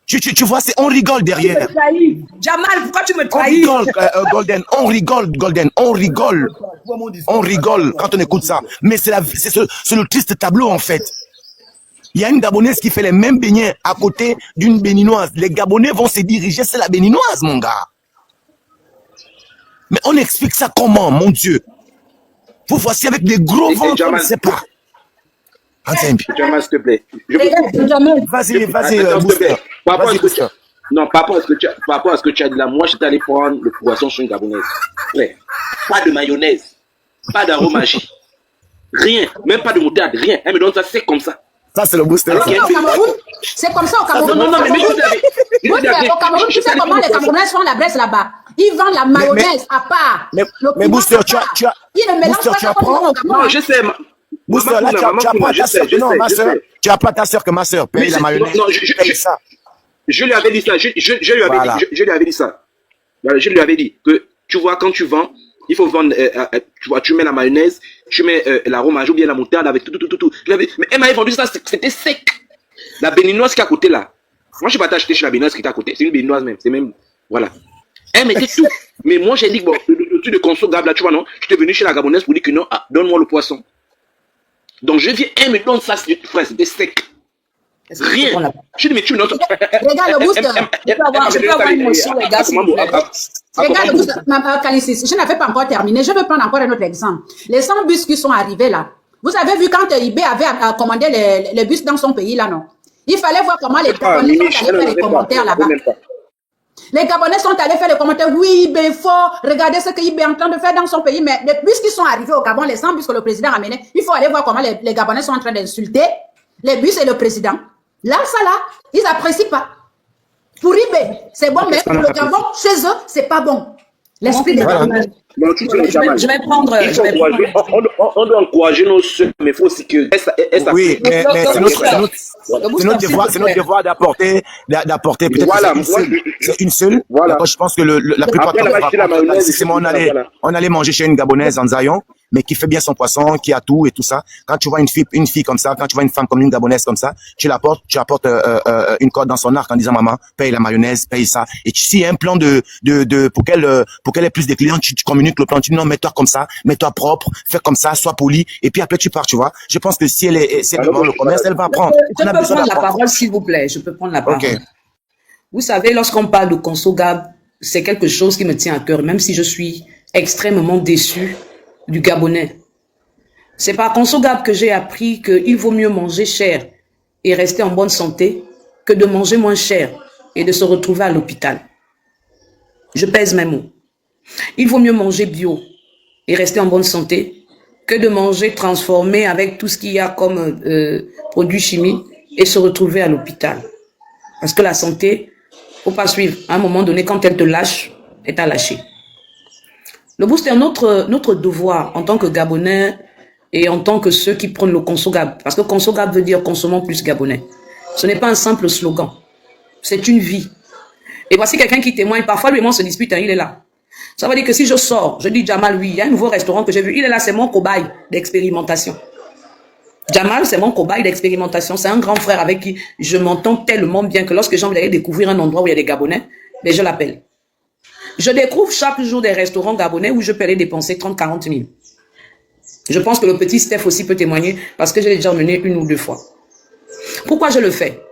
Tu vois, on rigole derrière. Jamal, pourquoi tu me trahis? On rigole, Golden, on rigole quand on écoute ça. Mais c'est le triste tableau, en fait. Il y a une Gabonaise qui fait les mêmes beignets à côté d'une Béninoise. Les Gabonais vont se diriger, c'est la Béninoise, mon gars. Mais on explique ça comment, mon Dieu? Vous voici avec des gros ventres, on ne sait pas. Jamal, s'il te plaît. Vas-y, Booster. Par rapport à ce que tu as dit là, moi j'étais allé prendre le poisson sur une gabonaise. Ouais. Pas de mayonnaise, pas d'aromagie, rien, même pas de moutarde, rien. Elle me donne ça, c'est comme ça. Ça, c'est le Booster. C'est comme ça au Cameroun. Non, mais au Cameroun, tu sais comment les Camerounais font la braise là-bas. Ils vendent la mayonnaise à part. Mais Booster, tu as. Ils ne mélangent pas comme non, je sais. Booster, là, tu n'as pas ta soeur que ma soeur paye la mayonnaise. Non, je lui avais dit ça. Je lui avais Voilà. dit, je lui avais dit ça. Voilà, je lui avais dit que, tu vois, quand tu vends, il faut vendre, tu vois, tu mets la mayonnaise, tu mets l'aromage ou bien la moutarde avec tout. Mais elle m'avait vendu ça, c'était sec. La béninoise qui est à côté là. Moi, je ne suis pas acheté chez la béninoise qui est à côté. C'est une béninoise même. C'est même, voilà. Elle mettait tout. Mais moi, j'ai dit, bon, le truc de conso gab là, tu vois, non, je suis venu chez la gabonaise pour dire que non, ah, donne-moi le poisson. Donc, je viens, elle me donne ça, frère, c'était sec. Rien. Je dis, mais tu notes. Regarde le booster. Je peux avoir une motion, les gars, s'il vous plaît. Regarde le booster. Calicis, je n'avais pas encore terminé. Je vais prendre encore un autre exemple. Les 100 bus qui sont arrivés là. Vous avez vu quand eBay avait commandé les bus dans son pays là, non? Il fallait voir comment les Gabonais sont allés faire les commentaires là-bas. Les Gabonais sont allés faire les commentaires. Oui, eBay est fort. Regardez ce que eBay est en train de faire dans son pays. Mais les bus qui sont arrivés au Gabon, les 100 bus que le président a menés, il faut aller voir comment les Gabonais sont en train d'insulter les bus et le président. Là, ça là, ils n'apprécient pas. Pour eBay, c'est bon, mais pour le Gabon, chez eux, c'est pas bon. L'esprit des Gabonais. Je vais prendre. On doit encourager nos soeurs, mais il faut aussi que. Oui, mais c'est notre devoir d'apporter peut-être voilà, c'est une seule. Voilà. Je pense que la plupart du temps, on allait manger chez une Gabonaise en Zayon, mais qui fait bien son poisson, qui a tout et tout ça. Quand tu vois une fille comme ça, quand tu vois une femme comme une Gabonaise comme ça, tu apportes une corde dans son arc en disant maman, paye la mayonnaise, paye ça. Et s'il y a un plan pour qu'elle ait plus de clients, tu communiques le plan, tu dis non, mets-toi comme ça, mets-toi propre, fais comme ça, sois poli, et puis après tu pars, tu vois. Je pense que si elle devant le commerce, elle va apprendre. Je peux prendre la parole, s'il vous plaît. Je peux prendre la parole. Okay. Vous savez, lorsqu'on parle de ConsoGab, c'est quelque chose qui me tient à cœur, même si je suis extrêmement déçu du Gabonais. C'est par ConsoGab que j'ai appris qu'il vaut mieux manger cher et rester en bonne santé que de manger moins cher et de se retrouver à l'hôpital. Je pèse mes mots. Il vaut mieux manger bio et rester en bonne santé que de manger transformé avec tout ce qu'il y a comme produits chimiques et se retrouver à l'hôpital. Parce que la santé, faut pas suivre. À un moment donné, quand elle te lâche, elle t'a lâché. Le booster, notre devoir en tant que Gabonais et en tant que ceux qui prennent le ConsoGab, parce que ConsoGab veut dire consommons plus Gabonais. Ce n'est pas un simple slogan. C'est une vie. Et voici quelqu'un qui témoigne. Parfois, lui et moi, on se dispute, hein, il est là. Ça veut dire que si je sors, je dis Jamal, oui, il y a un nouveau restaurant que j'ai vu. Il est là, c'est mon cobaye d'expérimentation. Jamal, c'est mon cobaye d'expérimentation. C'est un grand frère avec qui je m'entends tellement bien que lorsque j'ai envie d'aller découvrir un endroit où il y a des Gabonais, ben je l'appelle. Je découvre chaque jour des restaurants gabonais où je peux aller dépenser 30-40 000. Je pense que le petit Steph aussi peut témoigner parce que je l'ai déjà emmené 1 ou 2 fois. Pourquoi je le fais?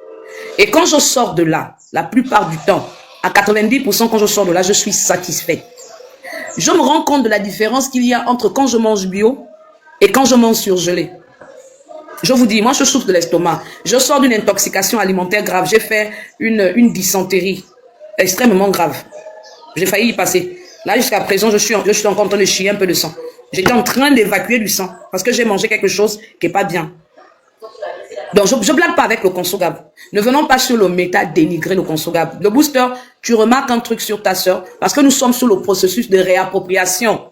Et quand je sors de là, la plupart du temps, à 90% quand je sors de là, je suis satisfait. Je me rends compte de la différence qu'il y a entre quand je mange bio et quand je mange surgelé. Je vous dis, moi je souffre de l'estomac. Je sors d'une intoxication alimentaire grave. J'ai fait une dysenterie extrêmement grave. J'ai failli y passer. Là, jusqu'à présent, je suis encore en train de chier un peu de sang. J'étais en train d'évacuer du sang parce que j'ai mangé quelque chose qui n'est pas bien. Donc, je ne blague pas avec le ConsoGab. Ne venons pas sur le méta dénigrer le ConsoGab. Le booster, tu remarques un truc sur ta sœur parce que nous sommes sur le processus de réappropriation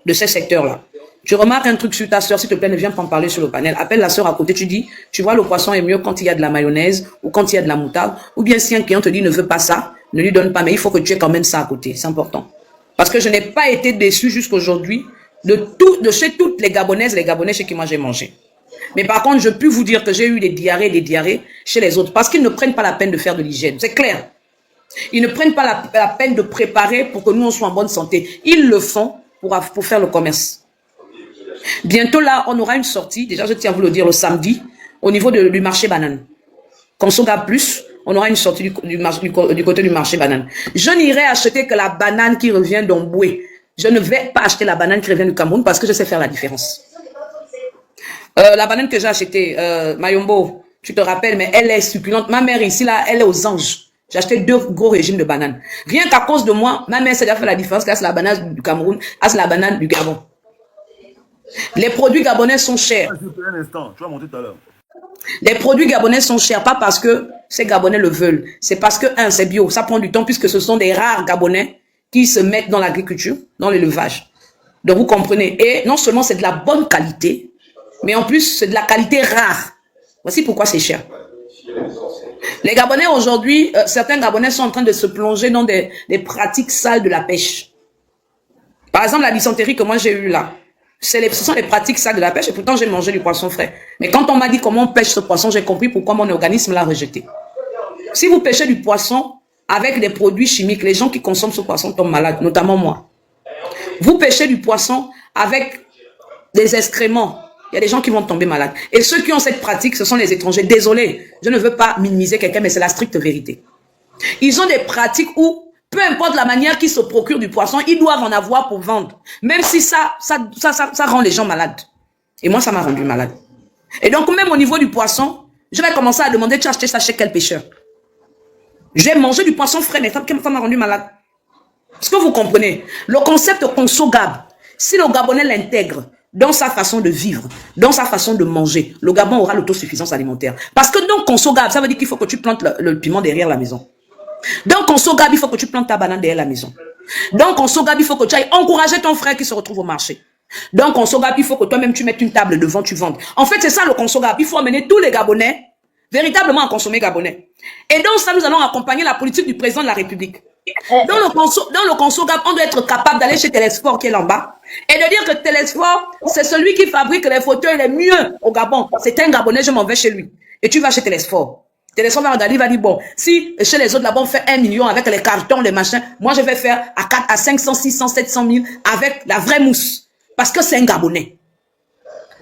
de ces secteurs-là. Tu remarques un truc sur ta sœur, s'il te plaît, ne viens pas en parler sur le panel. Appelle la sœur à côté, tu dis, tu vois, le poisson est mieux quand il y a de la mayonnaise ou quand il y a de la moutarde. Ou bien si un client te dit ne veut pas ça, ne lui donne pas, mais il faut que tu aies quand même ça à côté. C'est important. Parce que je n'ai pas été déçu jusqu'aujourd'hui de chez toutes les Gabonaises, les Gabonais chez qui moi j'ai mangé. Mais par contre, je peux vous dire que j'ai eu des diarrhées chez les autres parce qu'ils ne prennent pas la peine de faire de l'hygiène. C'est clair. Ils ne prennent pas la peine de préparer pour que nous on soit en bonne santé. Ils le font pour faire le commerce. Bientôt là, on aura une sortie. Déjà, je tiens à vous le dire le samedi au niveau du marché banane. ConsoGab Plus, on aura une sortie du côté du marché banane. Je n'irai acheter que la banane qui revient d'Omboué. Je ne vais pas acheter la banane qui revient du Cameroun parce que je sais faire la différence. La banane que j'ai achetée, Mayombo, tu te rappelles, mais elle est succulente. Ma mère ici, là, elle est aux anges. J'ai acheté 2 gros régimes de bananes. Rien qu'à cause de moi, ma mère s'est déjà fait la différence qu'elle a la banane du Cameroun, elle a la banane du Gabon. Les produits gabonais sont chers. Un instant, tu vas monter tout à l'heure. Les produits gabonais sont chers, pas parce que ces Gabonais le veulent. C'est parce que, c'est bio. Ça prend du temps puisque ce sont des rares Gabonais qui se mettent dans l'agriculture, dans l'élevage. Donc, vous comprenez. Et non seulement c'est de la bonne qualité, mais en plus, c'est de la qualité rare. Voici pourquoi c'est cher. Les Gabonais aujourd'hui, certains Gabonais sont en train de se plonger dans des pratiques sales de la pêche. Par exemple, la dysenterie que moi j'ai eue là, ce sont les pratiques sales de la pêche et pourtant j'ai mangé du poisson frais. Mais quand on m'a dit comment on pêche ce poisson, j'ai compris pourquoi mon organisme l'a rejeté. Si vous pêchez du poisson avec des produits chimiques, les gens qui consomment ce poisson tombent malades, notamment moi. Vous pêchez du poisson avec des excréments, il y a des gens qui vont tomber malades. Et ceux qui ont cette pratique, ce sont les étrangers. Désolé, je ne veux pas minimiser quelqu'un, mais c'est la stricte vérité. Ils ont des pratiques où, peu importe la manière qu'ils se procurent du poisson, ils doivent en avoir pour vendre. Même si ça rend les gens malades. Et moi, ça m'a rendu malade. Et donc, même au niveau du poisson, je vais commencer à demander, tu as acheté ça chez quel pêcheur? J'ai mangé du poisson frais, mais ça m'a rendu malade. Est-ce que vous comprenez? Le concept Conso-Gab, si le Gabonais l'intègre dans sa façon de vivre, dans sa façon de manger, le Gabon aura l'autosuffisance alimentaire. Parce que dans Conso-Gab, ça veut dire qu'il faut que tu plantes le piment derrière la maison. Dans Conso-Gab, il faut que tu plantes ta banane derrière la maison. Dans Conso-Gab, il faut que tu ailles encourager ton frère qui se retrouve au marché. Dans Conso-Gab, il faut que toi-même tu mettes une table devant, tu vendes. En fait, c'est ça le Conso-Gab. Il faut amener tous les Gabonais véritablement à consommer gabonais. Et donc ça, nous allons accompagner la politique du président de la République. Dans le Conso-Gab, on doit être capable d'aller chez Telesport qui est là en bas et de dire que Telesport, c'est celui qui fabrique les fauteuils les mieux au Gabon. C'est un Gabonais, je m'en vais chez lui. Et tu vas chez Telesport. Telesport va regarder, il va dire, bon, si chez les autres là-bas on fait 1 million avec les cartons, les machins, moi je vais faire à 4, à 500, 600, 700 000 avec la vraie mousse. Parce que c'est un Gabonais.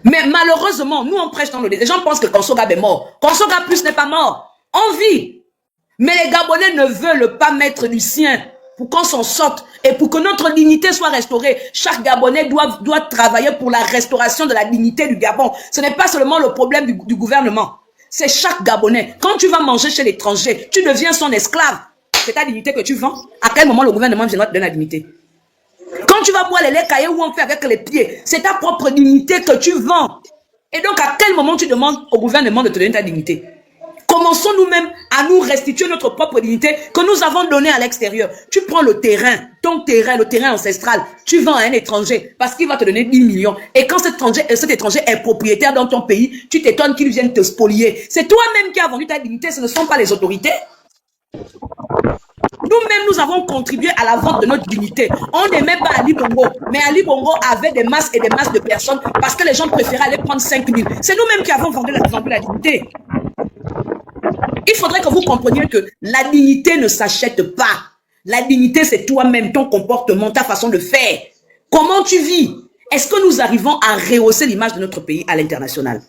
Mais malheureusement, nous on prêche dans le désert. Les gens pensent que Conso-Gab est mort. Conso-Gab plus n'est pas mort. On vit. Mais les Gabonais ne veulent pas mettre du sien pour qu'on s'en sorte et pour que notre dignité soit restaurée. Chaque Gabonais doit travailler pour la restauration de la dignité du Gabon. Ce n'est pas seulement le problème du gouvernement. C'est chaque Gabonais. Quand tu vas manger chez l'étranger, tu deviens son esclave. C'est ta dignité que tu vends. À quel moment le gouvernement viendra te donner la dignité? Quand tu vas boire les laits caillés où on fait avec les pieds, c'est ta propre dignité que tu vends. Et donc, à quel moment tu demandes au gouvernement de te donner ta dignité? Commençons nous-mêmes à nous restituer notre propre dignité que nous avons donnée à l'extérieur. Tu prends le terrain, ton terrain, le terrain ancestral, tu vends à un étranger parce qu'il va te donner 10 millions. Et quand cet étranger est propriétaire dans ton pays, tu t'étonnes qu'il vienne te spolier. C'est toi-même qui as vendu ta dignité, ce ne sont pas les autorités. Nous-mêmes, nous avons contribué à la vente de notre dignité. On n'aimait pas Ali Bongo, mais Ali Bongo avait des masses et des masses de personnes parce que les gens préféraient aller prendre 5 000. C'est nous-mêmes qui avons vendu la dignité. Il faudrait que vous compreniez que la dignité ne s'achète pas. La dignité, c'est toi-même, ton comportement, ta façon de faire. Comment tu vis? Est-ce que nous arrivons à rehausser l'image de notre pays à l'international?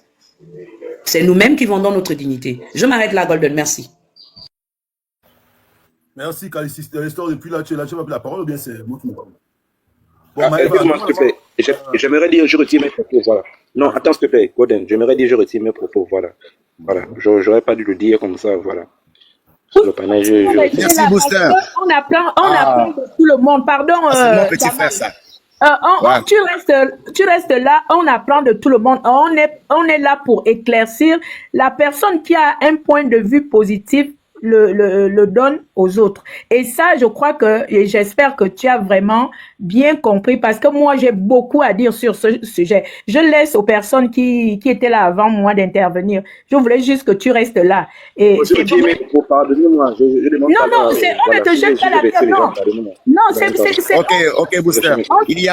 C'est nous-mêmes qui vendons notre dignité. Je m'arrête là, Golden. Merci. Merci, Calicis. Depuis là, tu as pris la parole ou bien c'est moi qui me parle? Bon, excuse-moi, s'il te plaît. J'aimerais dire, je retire mes propos, voilà. Non, attends, s'il te plaît, Golden. J'aimerais dire, je retire mes propos, voilà. Voilà. J'aurais pas dû le dire comme ça, voilà. Sur le panel, Merci, Booster. On a plein de tout le monde. Pardon. C'est mon petit frère, ça. Ouais. Tu restes là, on apprend de tout le monde. On est là pour éclaircir. La personne qui a un point de vue positif le donne aux autres. Et ça, je crois et j'espère que tu as vraiment bien compris parce que moi, j'ai beaucoup à dire sur ce sujet. Je laisse aux personnes qui étaient là avant moi d'intervenir. Je voulais juste que tu restes là. Et non, c'est on ne te jette pas la pierre, non. Non, c'est Ok, Booster. Il y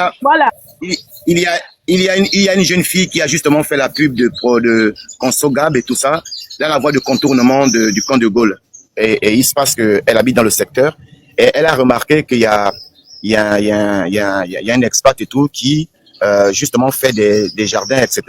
a une jeune fille qui a justement fait la pub de Conso-Gab et tout ça. Là, la voie de contournement du camp de Gaulle. Et il se passe qu'elle habite dans le secteur et elle a remarqué qu'il y a un expat et tout qui justement fait des jardins, etc.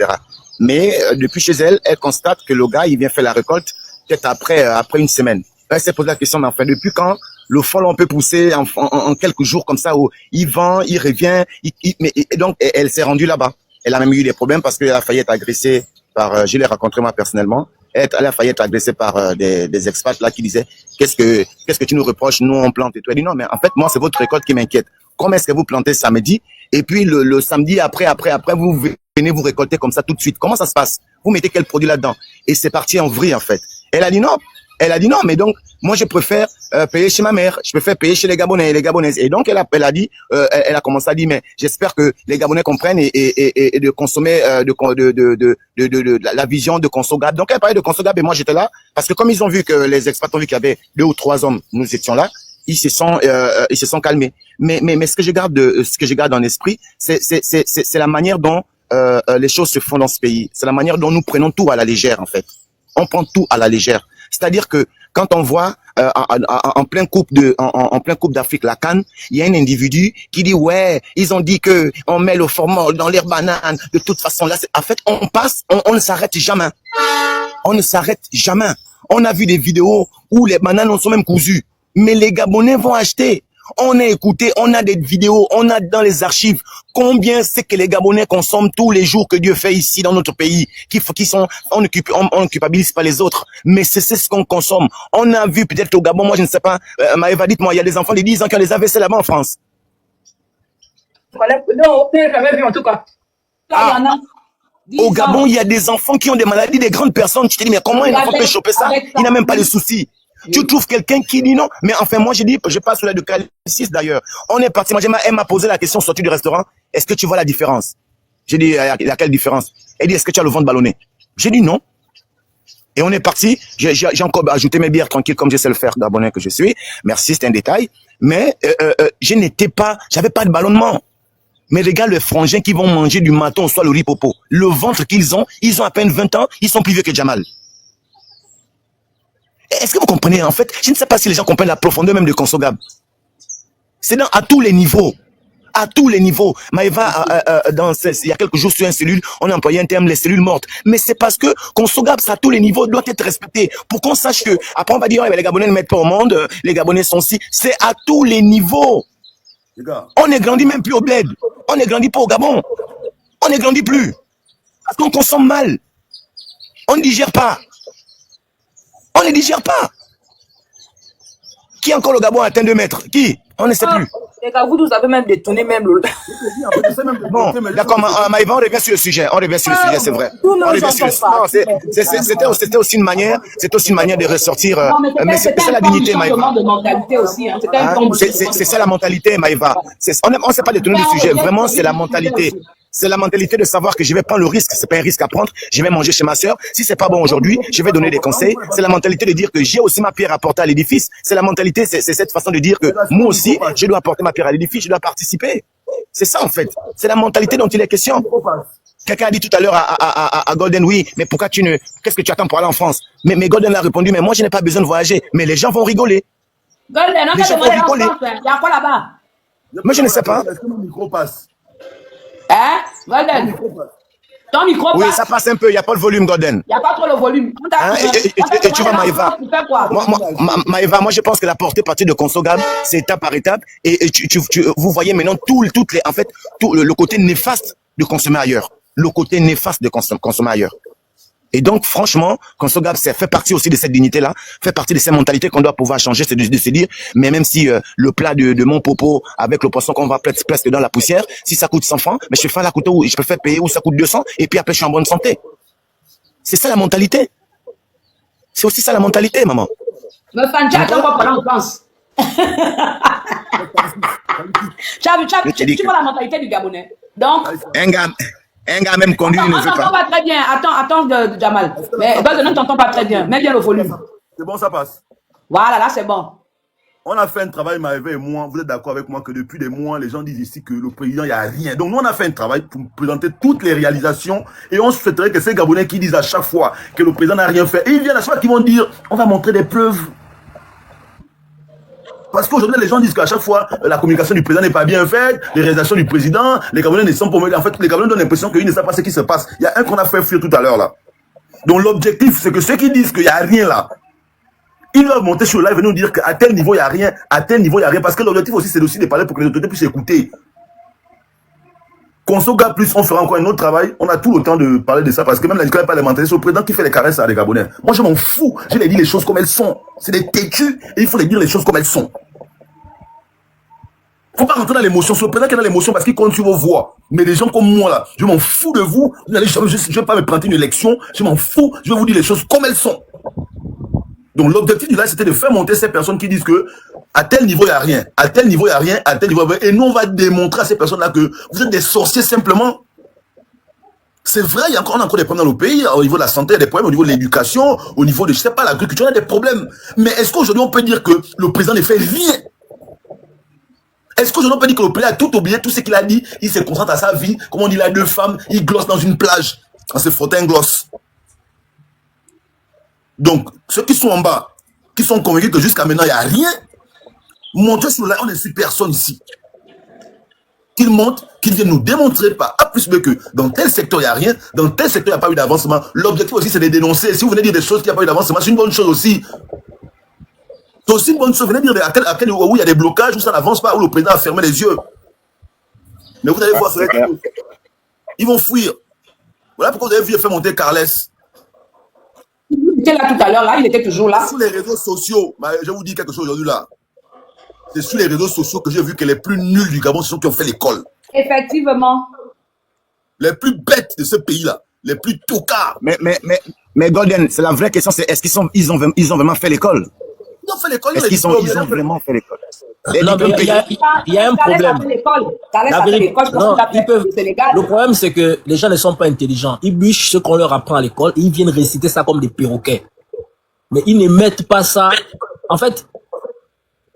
Mais depuis chez elle, elle constate que le gars, il vient faire la récolte peut-être après une semaine. Elle s'est posé la question, mais enfin, depuis quand le fol on peut pousser en quelques jours comme ça où il vend, il revient, et donc elle s'est rendue là-bas. Elle a même eu des problèmes parce qu'elle a failli être agressée par, je l'ai rencontré moi personnellement. Elle a failli être agressée par des expats là qui disaient qu'est-ce que tu nous reproches, nous on plante et tout. Elle dit non mais en fait moi c'est votre récolte qui m'inquiète. Comment est-ce que vous plantez samedi et puis le samedi après vous venez vous récolter comme ça tout de suite? Comment ça se passe? Vous mettez quel produit là-dedans? Et c'est parti en vrille en fait. Elle a dit non, Elle a dit non, mais donc, moi, je préfère payer chez ma mère. Je préfère payer chez les Gabonais et les Gabonaises. Et donc, elle a dit, elle a commencé à dire, mais j'espère que les Gabonais comprennent et de consommer la vision de Consogab. Donc, elle parlait de Consogab et moi, j'étais là parce que comme ils ont vu que les expats ont vu qu'il y avait 2 ou 3 hommes, nous étions là, ils se sont calmés. Mais ce que je garde en esprit, c'est la manière dont les choses se font dans ce pays. C'est la manière dont nous prenons tout à la légère, en fait. On prend tout à la légère. C'est-à-dire que quand on voit en plein coupe d'Afrique la CAN, il y a un individu qui dit ouais, ils ont dit que on met le formol dans leurs bananes. De toute façon, là, en fait, on ne s'arrête jamais. On ne s'arrête jamais. On a vu des vidéos où les bananes sont même cousues, mais les Gabonais vont acheter. On a écouté, on a des vidéos, on a dans les archives combien c'est que les Gabonais consomment tous les jours que Dieu fait ici dans notre pays, on ne culpabilise pas les autres, mais c'est ce qu'on consomme. On a vu peut-être au Gabon, moi je ne sais pas, Maëva, dites-moi, il y a des enfants de 10 ans qui ont les AVC là-bas en France. Non, je n'ai jamais vu en tout cas. Là, il y en a. Au Gabon, il y a des enfants qui ont des maladies, des grandes personnes. Tu te dis, mais comment un enfant peut choper ça? Il n'a même pas de soucis. Tu trouves quelqu'un qui dit non, mais enfin moi j'ai dit, je passe sur la de Calicis d'ailleurs. On est parti, moi elle m'a posé la question sortie du restaurant, est-ce que tu vois la différence? J'ai dit, il y a quelle différence? Elle dit, est-ce que tu as le ventre ballonné? J'ai dit non. Et on est parti, j'ai encore ajouté mes bières tranquilles comme je sais le faire, Gabonais que je suis. Merci, c'est un détail. Mais j'avais pas de ballonnement. Mais les gars, les frangins qui vont manger du matin au soir le riz popo, le ventre qu'ils ont, ils ont à peine 20 ans, ils sont plus vieux que Jamal. Est-ce que vous comprenez, en fait, je ne sais pas si les gens comprennent la profondeur même de Consogab. C'est à tous les niveaux. À tous les niveaux. Maëva, il y a quelques jours sur une cellule, on a employé un terme, les cellules mortes. Mais c'est parce que Consogab, ça à tous les niveaux, doit être respecté. Pour qu'on sache que, après on va dire, les Gabonais ne mettent pas au monde, les Gabonais sont si. C'est à tous les niveaux. On ne grandit même plus au bled. On ne grandit pas au Gabon. On ne grandit plus. Parce qu'on consomme mal. On ne digère pas. On ne digère pas. Qui encore le Gabon atteint 2 mètres? Qui? On ne sait plus. Les gars, vous nous avez même détonné même le... Bon, d'accord, Maëva, on revient sur le sujet. On revient sur le sujet, c'est vrai. On revient sur le sujet. C'était aussi une manière, de ressortir. Mais c'est ça la dignité, Maëva. C'est ça la mentalité, Maëva. On ne s'est pas détourné du sujet. Vraiment, c'est la mentalité. C'est la mentalité de savoir que je vais prendre le risque. C'est pas un risque à prendre. Je vais manger chez ma sœur. Si c'est pas bon aujourd'hui, je vais donner des conseils. C'est la mentalité de dire que j'ai aussi ma pierre à apporter à l'édifice. C'est la mentalité, c'est cette façon de dire que moi aussi, je dois apporter ma pierre à l'édifice, je dois participer. C'est ça, en fait. C'est la mentalité dont il est question. Quelqu'un a dit tout à l'heure à Golden, oui, mais pourquoi qu'est-ce que tu attends pour aller en France? Mais Golden a répondu, mais moi, je n'ai pas besoin de voyager. Mais les gens vont rigoler. Golden, les gens vont rigoler. Il y a quoi là-bas? Moi, je ne sais pas. Est-ce que mon micro passe? Hein? Golden? Ton micro passe? Oui, ça passe un peu, il n'y a pas le volume, Golden. Il n'y a pas trop le volume. Et tu vois, Maëva, Maëva, moi je pense que la portée partie de Consogab, c'est étape par étape. Et vous voyez maintenant tout le côté néfaste de consommer ailleurs. Le côté néfaste de consommer ailleurs. Et donc, franchement, Consogab fait partie aussi de cette dignité-là, fait partie de ces mentalités qu'on doit pouvoir changer, c'est de se dire, mais même si le plat de mon popo avec le poisson qu'on va presque dans la poussière, si ça coûte 100 francs, mais je fais la couteau, je peux faire payer où ça coûte 200, et puis après je suis en bonne santé. C'est ça la mentalité. C'est aussi ça la mentalité, maman. Me fan, attends, pas parler en France. Tu vois la mentalité du Gabonais. Donc, un gars même conduit, il ne veut pas. Attends, pas très bien. Attends, Jamal. Mais je ne t'entends pas très bien. Mets bien le volume. C'est bon, ça passe. Voilà, là, c'est bon. On a fait un travail, Maëva et moi. Vous êtes d'accord avec moi que depuis des mois, les gens disent ici que le président, il n'y a rien. Donc, nous, on a fait un travail pour présenter toutes les réalisations. Et on souhaiterait que ces Gabonais qui disent à chaque fois que le président n'a rien fait, et ils viennent à chaque fois qu'ils vont dire, on va montrer des preuves. Parce qu'aujourd'hui, les gens disent qu'à chaque fois, la communication du président n'est pas bien faite, les réalisations du président, les Gabonais ne sont pas... En fait, les Gabonais donnent l'impression qu'ils ne savent pas ce qui se passe. Il y a un qu'on a fait fuir tout à l'heure, là. Donc, l'objectif, c'est que ceux qui disent qu'il n'y a rien, là, ils doivent monter sur le live et nous dire qu'à tel niveau, il n'y a rien, à tel niveau, il n'y a rien. Parce que l'objectif aussi, c'est aussi de parler pour que les autorités puissent écouter. Consogab plus, on fera encore un autre travail. On a tout le temps de parler de ça parce que même la discussion parlementaire, c'est le président qui fait les caresses à les Gabonais. Moi, je m'en fous. Je les dis les choses comme elles sont. C'est des têtus et il faut les dire les choses comme elles sont. Faut pas rentrer dans l'émotion. C'est le président qui est dans l'émotion parce qu'il compte sur vos voix. Mais les gens comme moi, là, je m'en fous de vous. Je ne vais pas me prendre une élection. Je m'en fous. Je vais vous dire les choses comme elles sont. Donc l'objectif du live, c'était de faire monter ces personnes qui disent que à tel niveau, il n'y a rien, à tel niveau, il n'y a rien, à tel niveau, il n'y a rien. Et nous, on va démontrer à ces personnes-là que vous êtes des sorciers simplement. C'est vrai, on a encore des problèmes dans le pays, au niveau de la santé, il y a des problèmes au niveau de l'éducation, au niveau de, je sais pas, l'agriculture, il y a des problèmes. Mais est-ce qu'aujourd'hui, on peut dire que le président ne fait rien? Est-ce qu'aujourd'hui, on peut dire que le président a tout oublié, tout ce qu'il a dit, il se concentre à sa vie, comme on dit, il a 2 femmes, il glosse dans une plage, en se frottant un gloss. Donc, ceux qui sont en bas, qui sont convaincus que jusqu'à maintenant, il n'y a rien, montrez sur là, on ne suit personne ici. Qu'ils montrent, qu'ils viennent nous démontrer par A plus B que dans tel secteur, il n'y a rien, dans tel secteur, il n'y a pas eu d'avancement. L'objectif aussi, c'est de dénoncer. Si vous venez dire des choses qu'il n'y a pas eu d'avancement, c'est une bonne chose aussi. C'est aussi une bonne chose. Venez dire à quel où il y a des blocages, où ça n'avance pas, où le président a fermé les yeux. Mais vous allez voir, ils vont fuir. Voilà pourquoi vous avez vu faire monter Carles. Il était là tout à l'heure, là, il était toujours là. Sur les réseaux sociaux, je vous dis quelque chose aujourd'hui là. C'est sur les réseaux sociaux que j'ai vu que les plus nuls du Gabon, ce sont ceux qui ont fait l'école. Effectivement. Les plus bêtes de ce pays-là, les plus tocards. Mais Golden, c'est la vraie question, c'est est-ce qu'ils ont vraiment fait l'école? Ils ont fait l'école. Est-ce qu'ils ont vraiment fait l'école? Non, mais il y a un problème. Le problème, c'est que les gens ne sont pas intelligents. Ils bûchent ce qu'on leur apprend à l'école et ils viennent réciter ça comme des perroquets. Mais ils ne mettent pas ça. En fait,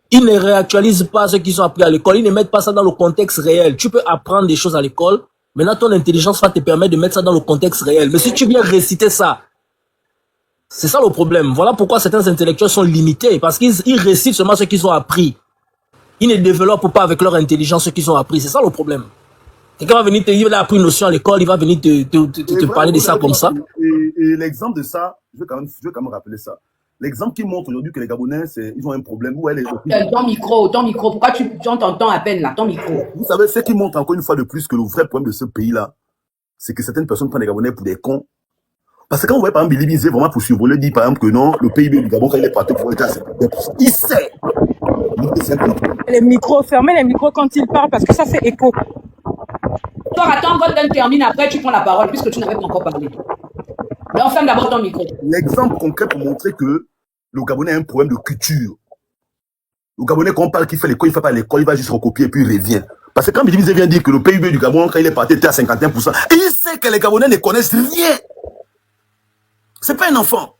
ils ne réactualisent pas ce qu'ils ont appris à l'école. Ils ne mettent pas ça dans le contexte réel. Tu peux apprendre des choses à l'école. Maintenant, ton intelligence va te permettre de mettre ça dans le contexte réel. Mais si tu viens réciter ça, c'est ça le problème. Voilà pourquoi certains intellectuels sont limités. Parce qu'ils récitent seulement ce qu'ils ont appris. Ils ne développent pas avec leur intelligence ce qu'ils ont appris. C'est ça le problème. Quelqu'un va venir il a appris une notion à l'école, il va venir te parler de ça comme ça. Et l'exemple de ça, je veux quand même rappeler ça. L'exemple qui montre aujourd'hui que les Gabonais, ils ont un problème. Ton micro, pourquoi tu t'entends à peine là, ton micro? Vous savez, ce qui montre encore une fois de plus que le vrai problème de ce pays-là, c'est que certaines personnes prennent les Gabonais pour des cons. Parce que quand vous voyez par exemple Billy Bizet vraiment pour survoler, dit par exemple que non, le PIB du Gabon, quand il est parti pour être à 50%, il sait. Les micros, fermez les micros quand il parle parce que ça fait écho. Toi, attends, Golden termine, après tu prends la parole puisque tu n'avais pas encore parlé. Mais on ferme d'abord ton micro. L'exemple concret pour montrer que le Gabonais a un problème de culture. Le Gabonais, quand on parle qu'il fait l'école, il ne fait pas l'école, il va juste recopier et puis il revient. Parce que quand Billy Bizet vient dire que le PIB du Gabon, quand il est parti, était à 51%, il sait que les Gabonais ne connaissent rien. C'est pas un enfant.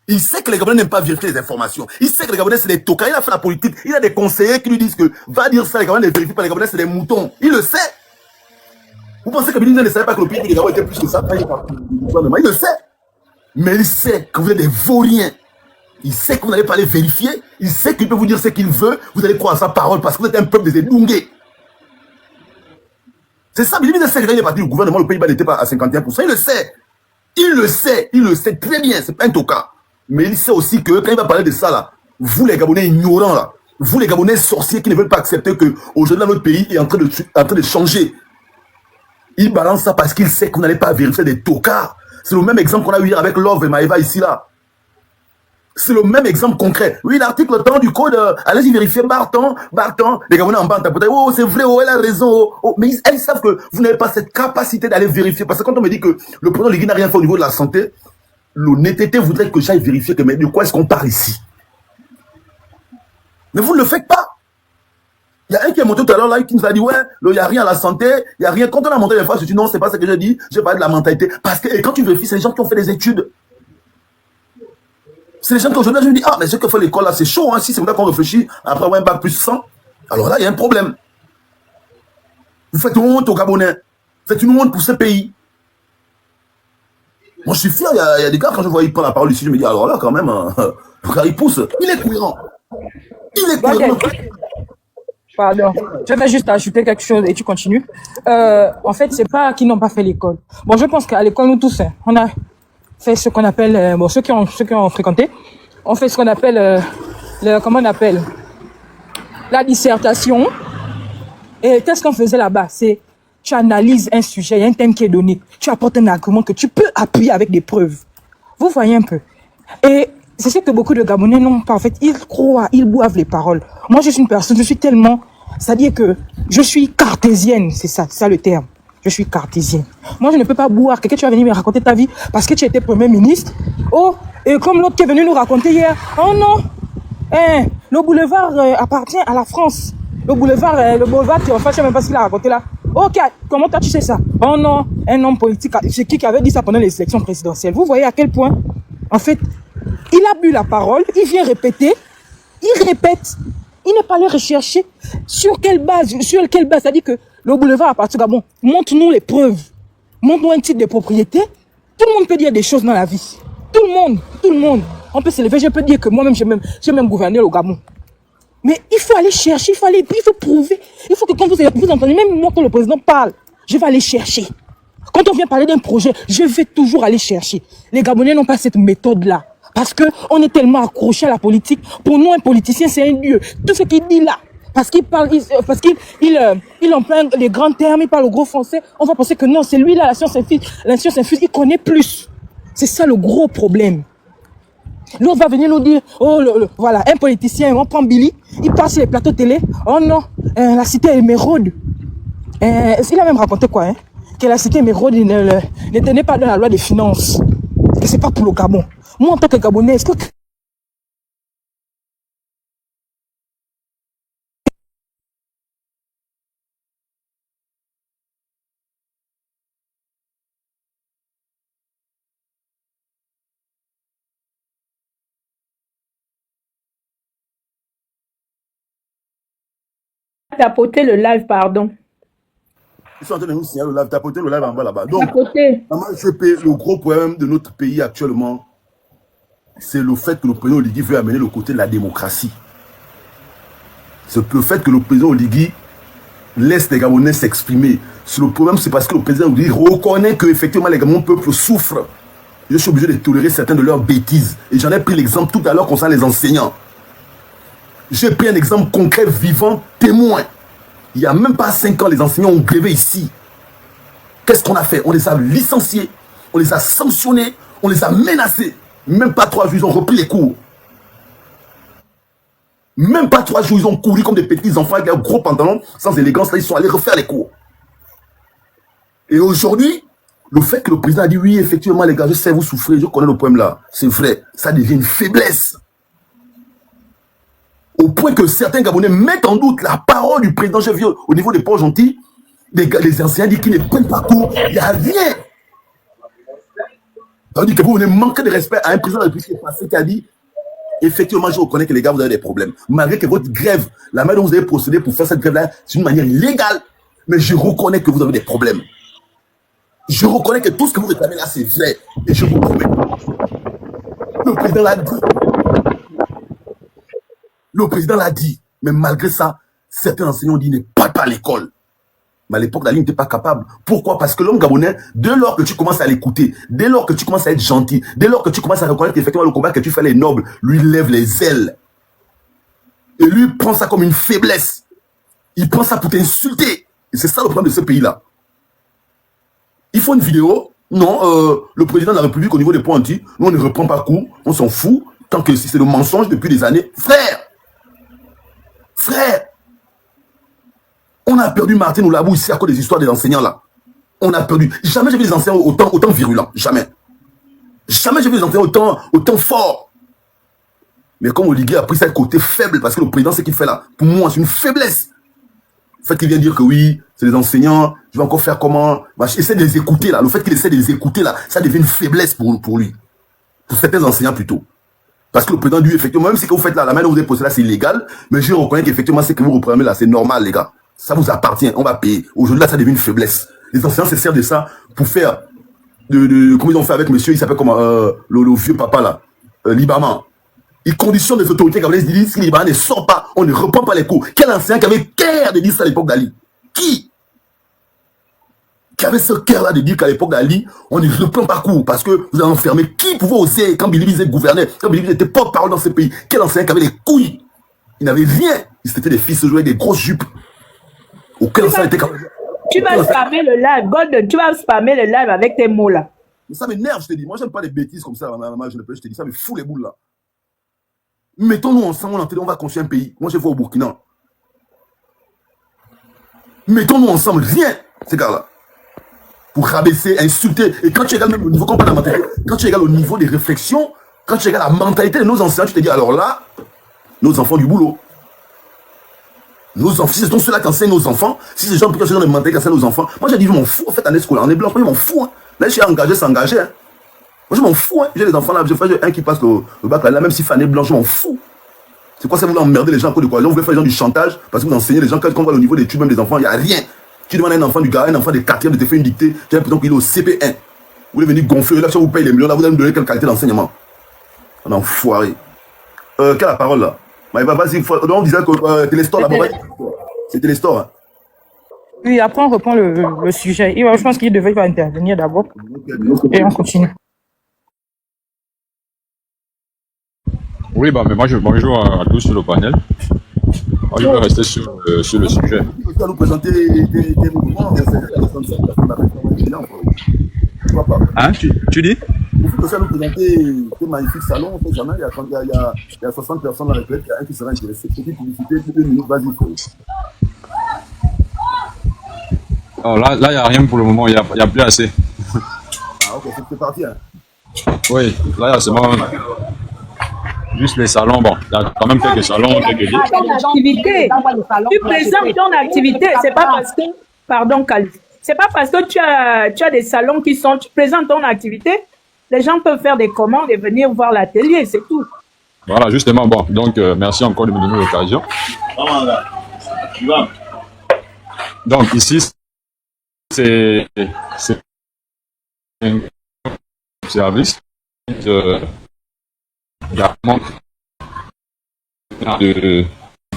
Il sait que les Gabonais n'aiment pas vérifier les informations. Il sait que les Gabonais, c'est des tocards. Il a fait la politique. Il a des conseillers qui lui disent que va dire ça, les Gabonais ne vérifient pas. Les Gabonais, c'est des moutons. Il le sait. Vous pensez que Billy ne savait pas que le pays du Gabon était plus que ça? Il le sait. Mais il sait que vous êtes des vauriens. Il sait que vous n'allez pas les vérifier. Il sait qu'il peut vous dire ce qu'il veut. Vous allez croire à sa parole parce que vous êtes un peuple des Edungués. C'est ça. Billy ne sait que quand il est parti du gouvernement, le pays n'était pas à 51%. Il le sait. Il le sait très bien. C'est pas un tocard. Mais il sait aussi que quand il va parler de ça là, vous les Gabonais ignorants là, vous les Gabonais sorciers qui ne veulent pas accepter que aujourd'hui notre pays est en train de changer. Il balance ça parce qu'il sait que vous n'allez pas vérifier des tocards. C'est le même exemple qu'on a eu hier avec Love et Maëva ici là. C'est le même exemple concret. Oui, l'article temps du code, allez-y vérifier Barton, les Gabonais en bas, oh c'est vrai, oh elle a raison, oh. Mais elles savent que vous n'avez pas cette capacité d'aller vérifier. Parce que quand on me dit que le président Légui n'a rien fait au niveau de la santé, l'honnêteté voudrait que j'aille vérifier que mais de quoi est-ce qu'on parle ici. Mais vous ne le faites pas. Il y a un qui est monté tout à l'heure là, qui nous a dit ouais, il n'y a rien à la santé, il n'y a rien. Quand on a monté les fois, je dis non, c'est pas ce que j'ai dit, j'ai parlé de la mentalité. Parce que quand tu vérifies, c'est les gens qui ont fait des études. C'est les gens qui aujourd'hui, je me dis, ah, mais ceux qui ont fait l'école là, c'est chaud, hein. Si c'est vrai qu'on réfléchit, après avoir un bac plus 100, alors là, il y a un problème. Vous faites une honte aux Gabonais. Vous faites une honte pour ce pays. Moi, je suis fier, il y a des gars, quand je vois ils prennent la parole ici, je me dis, alors là, quand même, il pousse. Il est cohérent. Il est cohérent. Pardon, je vais juste ajouter quelque chose et tu continues. En fait, c'est pas qu'ils n'ont pas fait l'école. Bon, je pense qu'à l'école, nous tous, on a fait ce qu'on appelle, bon, ceux qui ont fréquenté, on fait ce qu'on appelle, comment on appelle, la dissertation. Et qu'est-ce qu'on faisait là-bas? C'est, tu analyses un sujet, il y a un thème qui est donné, tu apportes un argument que tu peux appuyer avec des preuves. Vous voyez un peu. Et c'est ce que beaucoup de Gabonais n'ont pas. En fait, ils croient, ils boivent les paroles. Moi, je suis une personne, je suis tellement, c'est-à-dire que je suis cartésienne, c'est ça le terme. Je suis cartésienne. Moi, je ne peux pas boire. Quelqu'un, tu vas venir me raconter ta vie parce que tu étais Premier ministre. Oh, et comme l'autre qui est venu nous raconter hier. Oh non, le boulevard appartient à la France. Le boulevard tu enfin, je ne sais même pas ce qu'il a raconté là. Ok, comment toi tu sais ça? Oh non, un homme politique, c'est qui avait dit ça pendant les élections présidentielles? Vous voyez à quel point, en fait, il a bu la parole, il vient répéter, il répète, il n'est pas allé rechercher sur quelle base, c'est-à-dire que le boulevard appartient au Gabon. Montre-nous les preuves, montre-nous un titre de propriété. Tout le monde peut dire des choses dans la vie. Tout le monde. On peut s'élever, je peux dire que moi-même, j'ai même gouverné le Gabon. Mais il faut aller chercher, il faut prouver. Il faut que quand vous entendez, même moi quand le président parle, je vais aller chercher. Quand on vient parler d'un projet, je vais toujours aller chercher. Les Gabonais n'ont pas cette méthode-là. Parce qu'on est tellement accroché à la politique. Pour nous, un politicien, c'est un dieu. Tout ce qu'il dit là, parce qu'il parle, il emploie les grands termes, il parle au gros français, on va penser que non, c'est lui là, la science infuse, il connaît plus. C'est ça le gros problème. L'autre va venir nous dire, oh, voilà, un politicien, on prend Billy, il passe sur les plateaux télé, oh non, la cité émeraude. Il a même raconté quoi, hein? Que la cité émeraude ne tenait pas dans la loi des finances. Que c'est pas pour le Gabon. Moi, en tant que Gabonais, est-ce que... Tapoter le live, pardon. Ils sont en train de nous signaler le live, tapoter le live en bas là-bas. Donc, Tapoter. le gros problème de notre pays actuellement, c'est le fait que le président Oligui veut amener le côté de la démocratie. C'est le fait que le président Oligui laisse les Gabonais s'exprimer. Le problème, c'est parce que le président Oligui reconnaît qu'effectivement les Gabonais peuple souffrent. Je suis obligé de tolérer certaines de leurs bêtises. Et j'en ai pris l'exemple tout à l'heure concernant les enseignants. J'ai pris un exemple concret, vivant, témoin. Il n'y a même pas 5 ans, les enseignants ont grévé ici. Qu'est-ce qu'on a fait? On les a licenciés, on les a sanctionnés, on les a menacés. Même pas 3 jours, ils ont repris les cours. Même pas 3 jours, ils ont couru comme des petits enfants avec leurs gros pantalons, sans élégance. Là, ils sont allés refaire les cours. Et aujourd'hui, le fait que le président a dit, oui, effectivement, les gars, je sais, vous souffrez, je connais le problème là. C'est vrai, ça devient une faiblesse. Au point que certains Gabonais mettent en doute la parole du président. J'ai vu au niveau des Port-Gentil, les enseignants disent qu'ils ne prennent pas cours. Il n'y a rien. Ça veut dire que vous manquez de respect à un président de la République qui a dit, effectivement, je reconnais que les gars, vous avez des problèmes. Malgré que votre grève, la manière dont vous avez procédé pour faire cette grève-là, c'est une manière illégale. Mais je reconnais que vous avez des problèmes. Je reconnais que tout ce que vous réclamez là, c'est vrai. Et je vous promets. Le président l'a dit. Le président l'a dit. Mais malgré ça, certains enseignants ont dit, ne parle pas à l'école. Mais à l'époque, la ligne n'était pas capable. Pourquoi? Parce que l'homme gabonais, dès lors que tu commences à l'écouter, dès lors que tu commences à être gentil, dès lors que tu commences à reconnaître qu'effectivement le combat que tu fais est noble, lui lève les ailes. Et lui prend ça comme une faiblesse. Il prend ça pour t'insulter. Et c'est ça le problème de ce pays-là. Il faut une vidéo. Non, le président de la République au niveau des points anti, nous on ne reprend pas cours, on s'en fout, tant que c'est le mensonge depuis des années. Frère, on a perdu Martin Oulabou ici à cause des histoires des enseignants là. On a perdu. Jamais j'ai vu des enseignants autant virulents. Jamais. Jamais j'ai vu des enseignants autant forts. Mais comme Oligui a pris ça côté faible, parce que le président, ce qu'il fait là, pour moi, c'est une faiblesse. Le fait qu'il vient dire que oui, c'est les enseignants, je vais encore faire comment. Essaie de les écouter là. Le fait qu'il essaie de les écouter là, ça devient une faiblesse pour lui. Pour certains enseignants plutôt. Parce que le président dit effectivement, même si que vous faites là, la manière dont vous avez posé là, c'est illégal, mais je reconnais qu'effectivement, ce que vous reprenez là, c'est normal, les gars. Ça vous appartient, on va payer. Aujourd'hui, là, ça devient une faiblesse. Les enseignants se servent de ça pour faire comme ils ont fait avec monsieur, il s'appelle comment, le vieux papa là, Libaman. Ils conditionnent les autorités gabonaises, ils disent si Libaman ne sort pas, on ne reprend pas les cours. Quel enseignant qui avait cœur de dire ça à l'époque d'Ali? Qui avait ce cœur-là de dire qu'à l'époque d'Ali, on ne reprend pas cours parce que vous avez enfermé. Qui pouvait oser quand Billy était gouverneur, quand Billy était porte-parole dans ce pays? Quel enseignant qui avait les couilles? Il n'avait rien. Ils étaient des fils qui jouaient des grosses jupes. Aucun enseignant était capable. Tu vas spammer le live, Golden, tu vas spammer le live avec tes mots là. Mais ça m'énerve, je te dis. Moi, j'aime pas les bêtises comme ça. Je te dis, ça me fout les boules là. Mettons-nous ensemble, on va construire un pays. Moi, je vais au Burkina. Mettons-nous ensemble, rien, ces gars-là. pour rabaisser, insulter. Et quand tu regardes même au niveau, la mentalité, quand tu regardes au niveau des réflexions, quand tu regardes la mentalité de nos anciens, tu te dis, alors là, nos enfants du boulot. Nos enfants, si c'est ceux-là qui enseignent nos enfants, si c'est les gens qui enseignent les mentalités qui enseignent nos enfants, moi j'ai dit, je m'en fous, en fait, année scolaire, on est blanc, moi je m'en fous. Hein. Là, je suis engagé, s'engager. Hein. Moi je m'en fous. Hein. J'ai des enfants là, j'ai un qui passe le bac là, même si c'est année blanche, je m'en fous. C'est quoi ça, vous voulez emmerder les gens à cause de quoi? Vous voulez faire les gens du chantage parce que vous enseignez les gens, quand on voit au niveau des études, même des enfants, il n'y a rien. Tu demandes à un enfant du gars, un enfant des 4e de te faire une dictée, j'ai l'impression qu'il est au CP1. Vous voulez venir gonfler, là, si vous payez les millions, là, vous allez me donner quelle qualité d'enseignement? On a enfoiré. Quelle est la parole là? Vas-y, on disait que Téléstor là-bas, c'est Téléstor. Hein. Oui, après on reprend le sujet. Et je pense qu'il devait intervenir d'abord. Et on continue. Oui, bah, mais moi, bonjour à tous sur le panel. Moi, je vais rester sur le sujet. Tu vas nous présenter des mouvements, hein, tu dis? Il faut que nous présenter des magnifiques salons. Il y a 60 personnes dans la tête, il y a un qui sera intéressé. Petite publicité, 2 minutes, vas-y. Oh, là, il n'y a rien pour le moment, il n'y a plus assez. Ah, ok, c'est parti. Hein. Oui, là, il y a seulement juste les salons. Bon, il y a quand même quelques salons, quelques livres. Activité. Tu présentes ton activité, c'est pas parce que. Pardon, Khalid. C'est pas parce que tu as des salons qui sont. Tu présentes ton activité, les gens peuvent faire des commandes et venir voir l'atelier, c'est tout. Voilà, justement, bon, donc merci encore de me donner l'occasion. Donc, ici, c'est un service également de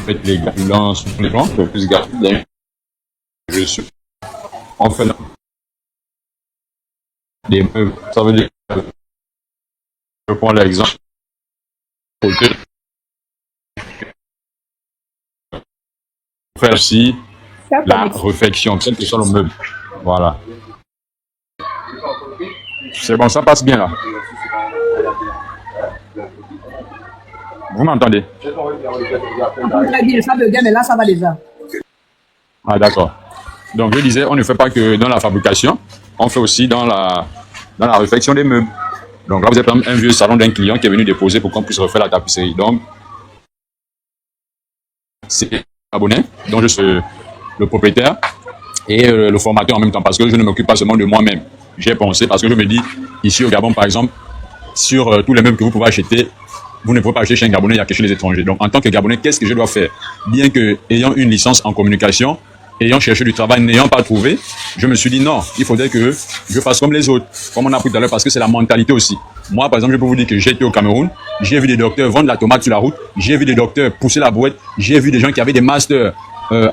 les violences les gens, le plus garde. Je suis en fait des meubles. Ça veut dire que je prends l'exemple faire aussi la réflexion, quel que soit le meuble. Voilà. C'est bon, ça passe bien là. Vous m'entendez? Très bien, ça veut bien, mais là, ça va déjà. Ah, d'accord. Donc, je disais, on ne fait pas que dans la fabrication, on fait aussi dans la réfection des meubles. Donc là, vous avez un vieux salon d'un client qui est venu déposer pour qu'on puisse refaire la tapisserie. Donc, c'est abonné, dont je suis le propriétaire et le formateur en même temps, parce que je ne m'occupe pas seulement de moi-même. J'ai pensé, parce que je me dis, ici au Gabon, par exemple, sur tous les meubles que vous pouvez acheter, vous ne pouvez pas acheter chez un Gabonais, il y a que chez les étrangers. Donc, en tant que Gabonais, qu'est-ce que je dois faire? Bien que, ayant une licence en communication, ayant cherché du travail, n'ayant pas trouvé, je me suis dit non, il faudrait que je fasse comme les autres, comme on a appris tout à l'heure, parce que c'est la mentalité aussi. Moi, par exemple, je peux vous dire que j'ai été au Cameroun, j'ai vu des docteurs vendre la tomate sur la route, j'ai vu des docteurs pousser la brouette, j'ai vu des gens qui avaient des masters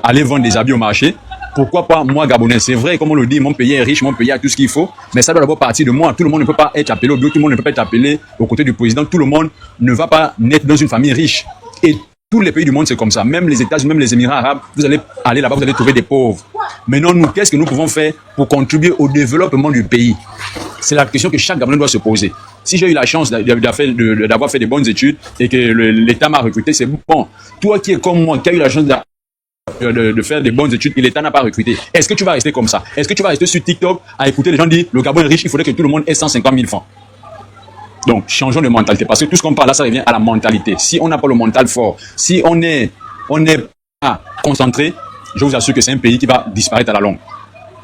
aller vendre des habits au marché. Pourquoi pas moi, Gabonais? C'est vrai, comme on le dit, mon pays est riche, mon pays a tout ce qu'il faut, mais ça doit d'abord partir de moi. Tout le monde ne peut pas être appelé au bureau, tout le monde ne peut pas être appelé aux côtés du président, tout le monde ne va pas naître dans une famille riche. Et tous les pays du monde, c'est comme ça. Même les États-Unis, même les Émirats arabes, vous allez aller là-bas, vous allez trouver des pauvres. Maintenant, nous, qu'est-ce que nous pouvons faire pour contribuer au développement du pays? C'est la question que chaque Gabonais doit se poser. Si j'ai eu la chance d'avoir fait des bonnes études et que l'État m'a recruté, c'est bon. Toi qui es comme moi, qui as eu la chance de faire des bonnes études et l'État n'a pas recruté, est-ce que tu vas rester comme ça? Est-ce que tu vas rester sur TikTok à écouter les gens dire le Gabon est riche, il faudrait que tout le monde ait 150 000 francs? Donc, changeons de mentalité. Parce que tout ce qu'on parle là, ça revient à la mentalité. Si on n'a pas le mental fort, si on est pas concentré, je vous assure que c'est un pays qui va disparaître à la longue.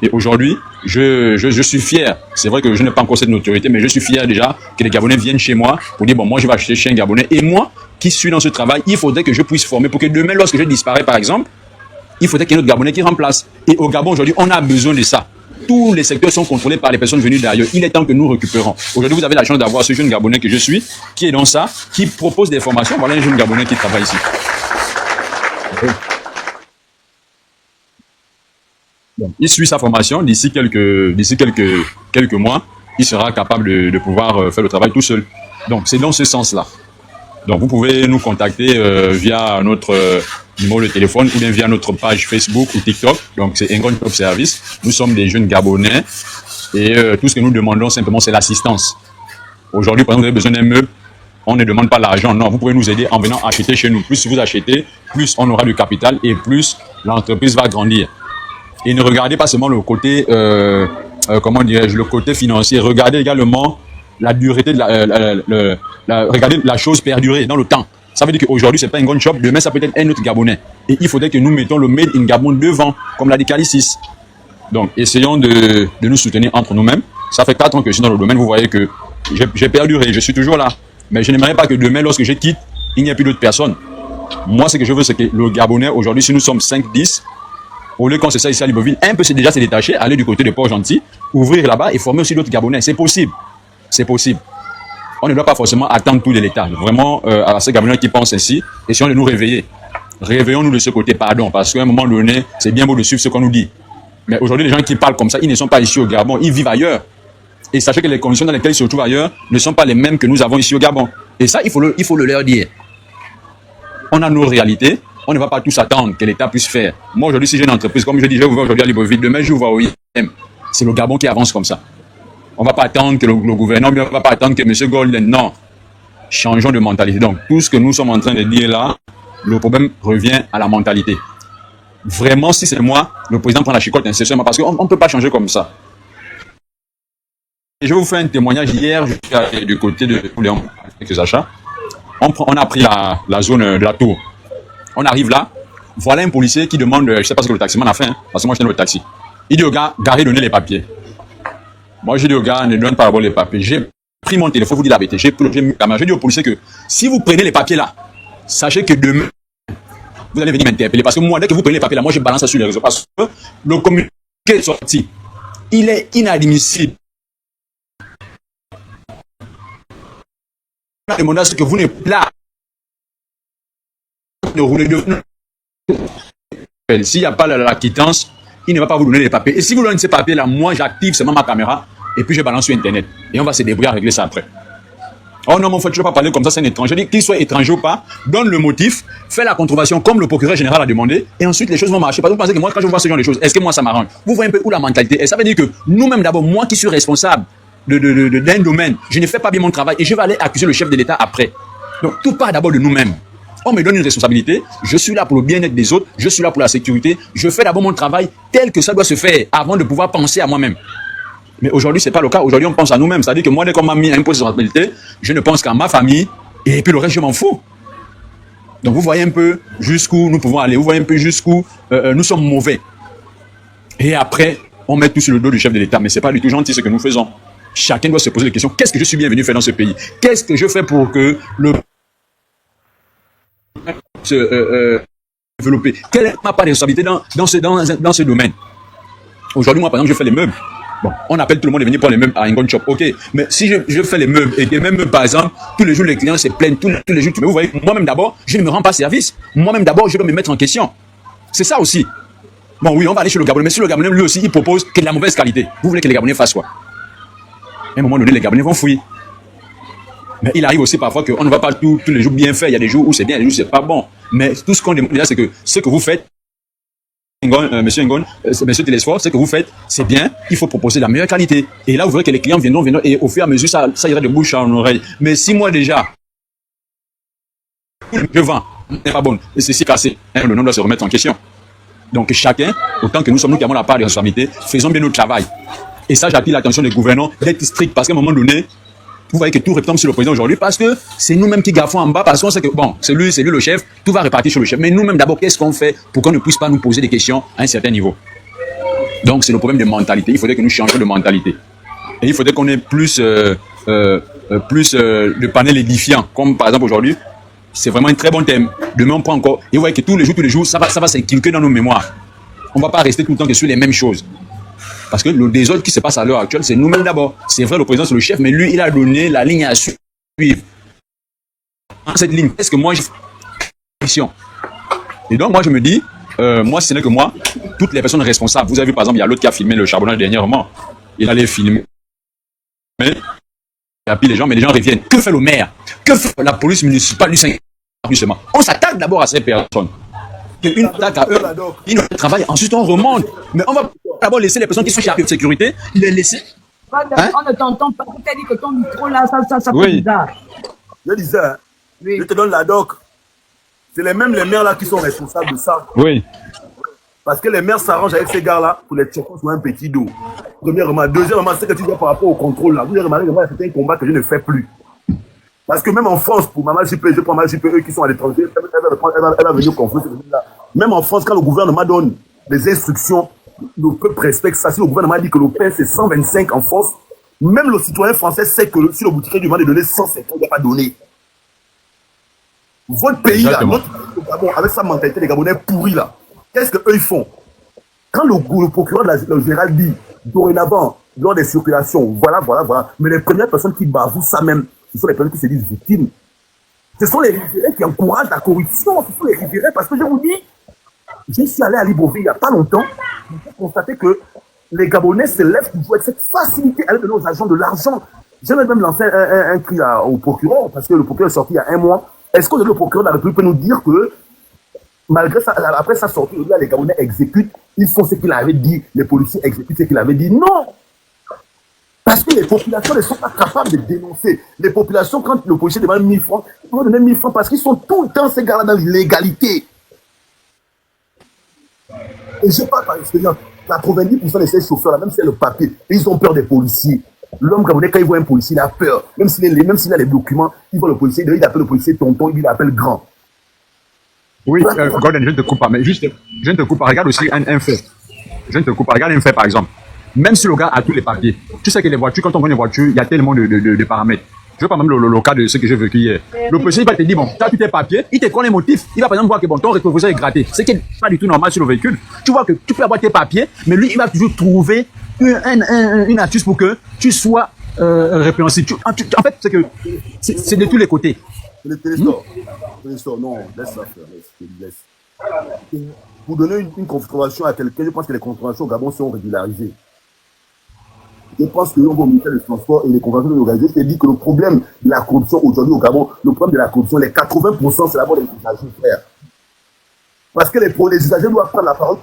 Et aujourd'hui, je suis fier. C'est vrai que je n'ai pas encore cette notoriété, mais je suis fier déjà que les Gabonais viennent chez moi pour dire, bon, moi, je vais acheter chez un Gabonais. Et moi, qui suis dans ce travail, il faudrait que je puisse former pour que demain, lorsque je disparais, par exemple, il faudrait qu'il y ait un autre Gabonais qui remplace. Et au Gabon, aujourd'hui, on a besoin de ça. Tous les secteurs sont contrôlés par les personnes venues d'ailleurs. Il est temps que nous récupérons. Aujourd'hui, vous avez la chance d'avoir ce jeune Gabonais que je suis, qui est dans ça, qui propose des formations. Voilà un jeune Gabonais qui travaille ici. Donc, il suit sa formation. D'ici quelques mois, il sera capable de pouvoir faire le travail tout seul. Donc, c'est dans ce sens-là. Donc, vous pouvez nous contacter via notre numéro de téléphone ou bien via notre page Facebook ou TikTok. Donc, c'est Engon Top Service. Nous sommes des jeunes Gabonais et tout ce que nous demandons simplement, c'est l'assistance. Aujourd'hui, par exemple, vous avez besoin d'un meuble, on ne demande pas l'argent. Non, vous pouvez nous aider en venant acheter chez nous. Plus vous achetez, plus on aura du capital et plus l'entreprise va grandir. Et ne regardez pas seulement le côté comment dirais-je, le côté financier. Regardez également la dureté de regardez la chose perdurer dans le temps. Ça veut dire qu'aujourd'hui, c'est pas un gun shop, demain, ça peut être un autre Gabonais. Et il faudrait que nous mettons le Made in Gabon devant, comme l'a dit Calicis. Donc, essayons de nous soutenir entre nous-mêmes. Ça fait 4 ans que je suis dans le domaine, vous voyez que j'ai perduré, je suis toujours là. Mais je n'aimerais pas que demain, lorsque je quitte, il n'y ait plus d'autres personnes. Moi, ce que je veux, c'est que le Gabonais, aujourd'hui, si nous sommes 5-10, au lieu qu'on se ça ici à Libreville, un peu c'est déjà se détacher, aller du côté de Port-Gentil, ouvrir là-bas et former aussi d'autres Gabonais. C'est possible. C'est possible. On ne doit pas forcément attendre tout de l'État. Vraiment, à ces Gabonais qui pensent ainsi, essayons de nous réveiller. Réveillons-nous de ce côté, pardon, parce qu'à un moment donné, c'est bien beau de suivre ce qu'on nous dit. Mais aujourd'hui, les gens qui parlent comme ça, ils ne sont pas ici au Gabon, ils vivent ailleurs. Et sachez que les conditions dans lesquelles ils se retrouvent ailleurs ne sont pas les mêmes que nous avons ici au Gabon. Et ça, il faut le leur dire. On a nos réalités, on ne va pas tous attendre que l'État puisse faire. Moi, aujourd'hui, si j'ai une entreprise, comme je dis, je vais ouvrir aujourd'hui à Libreville, demain, je ouvre au IM. C'est le Gabon qui avance comme ça. On ne va pas attendre que le gouvernement, on ne va pas attendre que M. Golden. Non. Changeons de mentalité. Donc, tout ce que nous sommes en train de dire là, le problème revient à la mentalité. Vraiment, si c'est moi, le président prend la chicotte incessamment parce qu'on ne peut pas changer comme ça. Et je vais vous faire un témoignage. Hier, je suis allé du côté de Léon avec les achats. On a pris la zone de la tour. On arrive là. Voilà un policier qui demande, je ne sais pas ce que le taximan a fait, hein, parce que moi, je suis dans le taxi. Il dit au gars, garez, donnez les papiers. Moi, j'ai dit au gars, ne donne pas d'abord les papiers. J'ai pris mon téléphone, vous dites la vérité. J'ai dit au policier que si vous prenez les papiers là, sachez que demain, vous allez venir m'interpeller. Parce que moi, dès que vous prenez les papiers là, moi, je balance ça sur les réseaux. Parce que le communiqué est sorti. Il est inadmissible. On a demandé à ce que vous n'êtes pas de rouler de. S'il n'y a pas la quittance, il ne va pas vous donner les papiers. Et si vous donnez ces papiers-là, moi, j'active seulement ma caméra et puis je balance sur Internet. Et on va se débrouiller à régler ça après. Oh non, mon frère, je ne vais pas parler comme ça, c'est un étranger. Je dis qu'il soit étranger ou pas, donne le motif, fais la contrevention comme le procureur général a demandé, et ensuite les choses vont marcher. Parce que vous pensez que moi, quand je vois ce genre de choses, est-ce que moi ça m'arrange? Vous voyez un peu où la mentalité est. Ça veut dire que nous-mêmes, d'abord, moi qui suis responsable d'un domaine, je ne fais pas bien mon travail et je vais aller accuser le chef de l'État après. Donc tout part d'abord de nous-mêmes. On me donne une responsabilité, je suis là pour le bien-être des autres, je suis là pour la sécurité, je fais d'abord mon travail tel que ça doit se faire avant de pouvoir penser à moi-même. Mais aujourd'hui, ce n'est pas le cas. Aujourd'hui, on pense à nous-mêmes. C'est-à-dire que moi, dès qu'on m'a mis un poste de responsabilité, je ne pense qu'à ma famille et puis le reste, je m'en fous. Donc, vous voyez un peu jusqu'où nous pouvons aller. Vous voyez un peu jusqu'où nous sommes mauvais. Et après, on met tout sur le dos du chef de l'État. Mais ce n'est pas du tout gentil ce que nous faisons. Chacun doit se poser des questions. Qu'est-ce que je suis bien venu faire dans ce pays? Qu'est-ce que je fais pour que le se développer? Quelle est ma part de responsabilité dans ce domaine? Aujourd'hui, moi, par exemple, je fais les meubles. Bon, on appelle tout le monde à venir prendre les meubles à un gun shop. Ok, mais si je fais les meubles et que les meubles, par exemple, tous les jours, les clients se plaignent, tous les jours, mais vous voyez, moi-même d'abord, je ne me rends pas service. Moi-même d'abord, je dois me mettre en question. C'est ça aussi. Bon, oui, on va aller chez le Gabonais, mais si le Gabonais, lui aussi, il propose que de la mauvaise qualité, vous voulez que les Gabonais fassent quoi? À un moment donné, les Gabonais vont fouiller. Mais il arrive aussi parfois qu'on ne va pas tous les jours bien faire. Il y a des jours où c'est bien, il y a des jours où c'est pas bon. Mais tout ce qu'on demande là, c'est que ce que vous faites, Monsieur Ngon, Monsieur Télésphore, ce que vous faites, c'est bien, il faut proposer la meilleure qualité. Et là, vous verrez que les clients viendront, et au fur et à mesure, ça ira de bouche en oreille. Mais si moi déjà, je vends, n'est pas bon, et c'est si cassé, le nom doit se remettre en question. Donc chacun, autant que nous sommes nous qui avons la part de responsabilité, faisons bien notre travail. Et ça, j'attire l'attention des gouvernants d'être stricts, parce qu'à un moment donné, vous voyez que tout retombe sur le président aujourd'hui parce que c'est nous-mêmes qui gaffons en bas parce qu'on sait que, bon, c'est lui le chef, tout va répartir sur le chef. Mais nous-mêmes, d'abord, qu'est-ce qu'on fait pour qu'on ne puisse pas nous poser des questions à un certain niveau? Donc, c'est le problème de mentalité. Il faudrait que nous changions de mentalité. Et il faudrait qu'on ait plus de panels édifiants. Comme par exemple aujourd'hui, c'est vraiment un très bon thème. Demain, on prend encore. Et vous voyez que tous les jours, ça va s'inculquer dans nos mémoires. On ne va pas rester tout le temps que sur les mêmes choses. Parce que le désordre qui se passe à l'heure actuelle, c'est nous-mêmes d'abord. C'est vrai, le président, c'est le chef, mais lui, il a donné la ligne à suivre. Dans cette ligne, est-ce que moi, j'ai fait? Et donc, moi, je me dis, moi, ce n'est que moi, toutes les personnes responsables. Vous avez vu, par exemple, il y a l'autre qui a filmé le charbonnage dernièrement. Il allait filmer. Et puis les gens reviennent. Que fait le maire? Que fait la police municipale du 5e arrondissement? On s'attaque d'abord à ces personnes. Une attaque à eux, ils nous travaillent, ensuite on remonte. Mais on va d'abord laisser les personnes qui sont chargées de sécurité, les laisser. Hein? On ne t'entend pas. Tu t'as dit que ton micro là, ça oui. fait bizarre. Je disais, oui. Je te donne la doc. C'est les maires là qui sont responsables de ça. Oui. Parce que les maires s'arrangent avec ces gars-là pour les tchèques sur un petit dos. Premièrement. Deuxièmement, c'est que tu dis par rapport au contrôle là. Vous avez remarqué que moi, c'est un combat que je ne fais plus. Parce que même en France, pour Maman JP, je prends Maman JP, eux qui sont à l'étranger, elle va venir confronter là. Même en France, quand le gouvernement donne des instructions, le peuple respecte ça. Si le gouvernement dit que le pain c'est 125 en France, même le citoyen français sait que si le boutiquier lui demande de donner 150, il ne va pas donner. Votre pays là, notre pays, le Gabon, avec sa mentalité, les Gabonais pourris là, qu'est-ce qu'eux ils font? Quand le procureur le général dit, dorénavant, lors des circulations, voilà, mais les premières personnes qui bavouent ça même, ce sont les personnes qui se disent victimes. Ce sont les riverains qui encouragent la corruption, ce sont les riverains, parce que je vous dis, je suis allé à Libreville il n'y a pas longtemps, j'ai constaté que les Gabonais se lèvent toujours avec cette facilité à donner aux agents de l'argent. J'ai même lancé un cri au procureur, parce que le procureur est sorti il y a un mois. Est-ce que le procureur de la République peut nous dire que, malgré ça, après sa sortie, là, les Gabonais exécutent, ils font ce qu'il avait dit, les policiers exécutent ce qu'il avait dit? Non! Parce que les populations ne sont pas capables de dénoncer. Les populations, quand le policier demande 1000 francs, ils vont donner 1000 francs parce qu'ils sont tout le temps, ces gars-là, dans l'illégalité. Et je parle par expérience, 90% de ces chauffeurs-là, même si c'est le papier, ils ont peur des policiers. L'homme gabonais, quand il voit un policier, il a peur. Même s'il a les documents, il voit le policier, il appelle le policier tonton, il l'appelle grand. Oui, Gordon, je ne te coupe pas, mais juste, je ne te coupe pas. Regarde aussi un fait. Je ne te coupe pas. Regarde un fait, par exemple. Même si le gars a tous les papiers, tu sais que les voitures, quand on voit une voiture, il y a tellement de paramètres. Je veux pas même le cas de ce que j'ai vécu hier. Le policier, il va te dire, bon, tu as tous tes papiers, il te connaît les motifs, il va par exemple voir que bon, ton rétroviseur est gratté. C'est qui n'est pas du tout normal sur le véhicule. Tu vois que tu peux avoir tes papiers, mais lui, il va toujours trouver une astuce pour que tu sois répréhensible. En fait, c'est que c'est de tous les côtés. Le téléscore, non, laisse ça faire, laisse. Pour donner une contravention à quelqu'un, je pense que les contraventions au Gabon sont régularisées. Je pense que au ministère des Transports et les contraventions organisées, je t'ai dit que le problème de la corruption aujourd'hui au Gabon, le problème de la corruption, les 80%, c'est d'abord les usagers, frère. Parce que les usagers doivent prendre la parole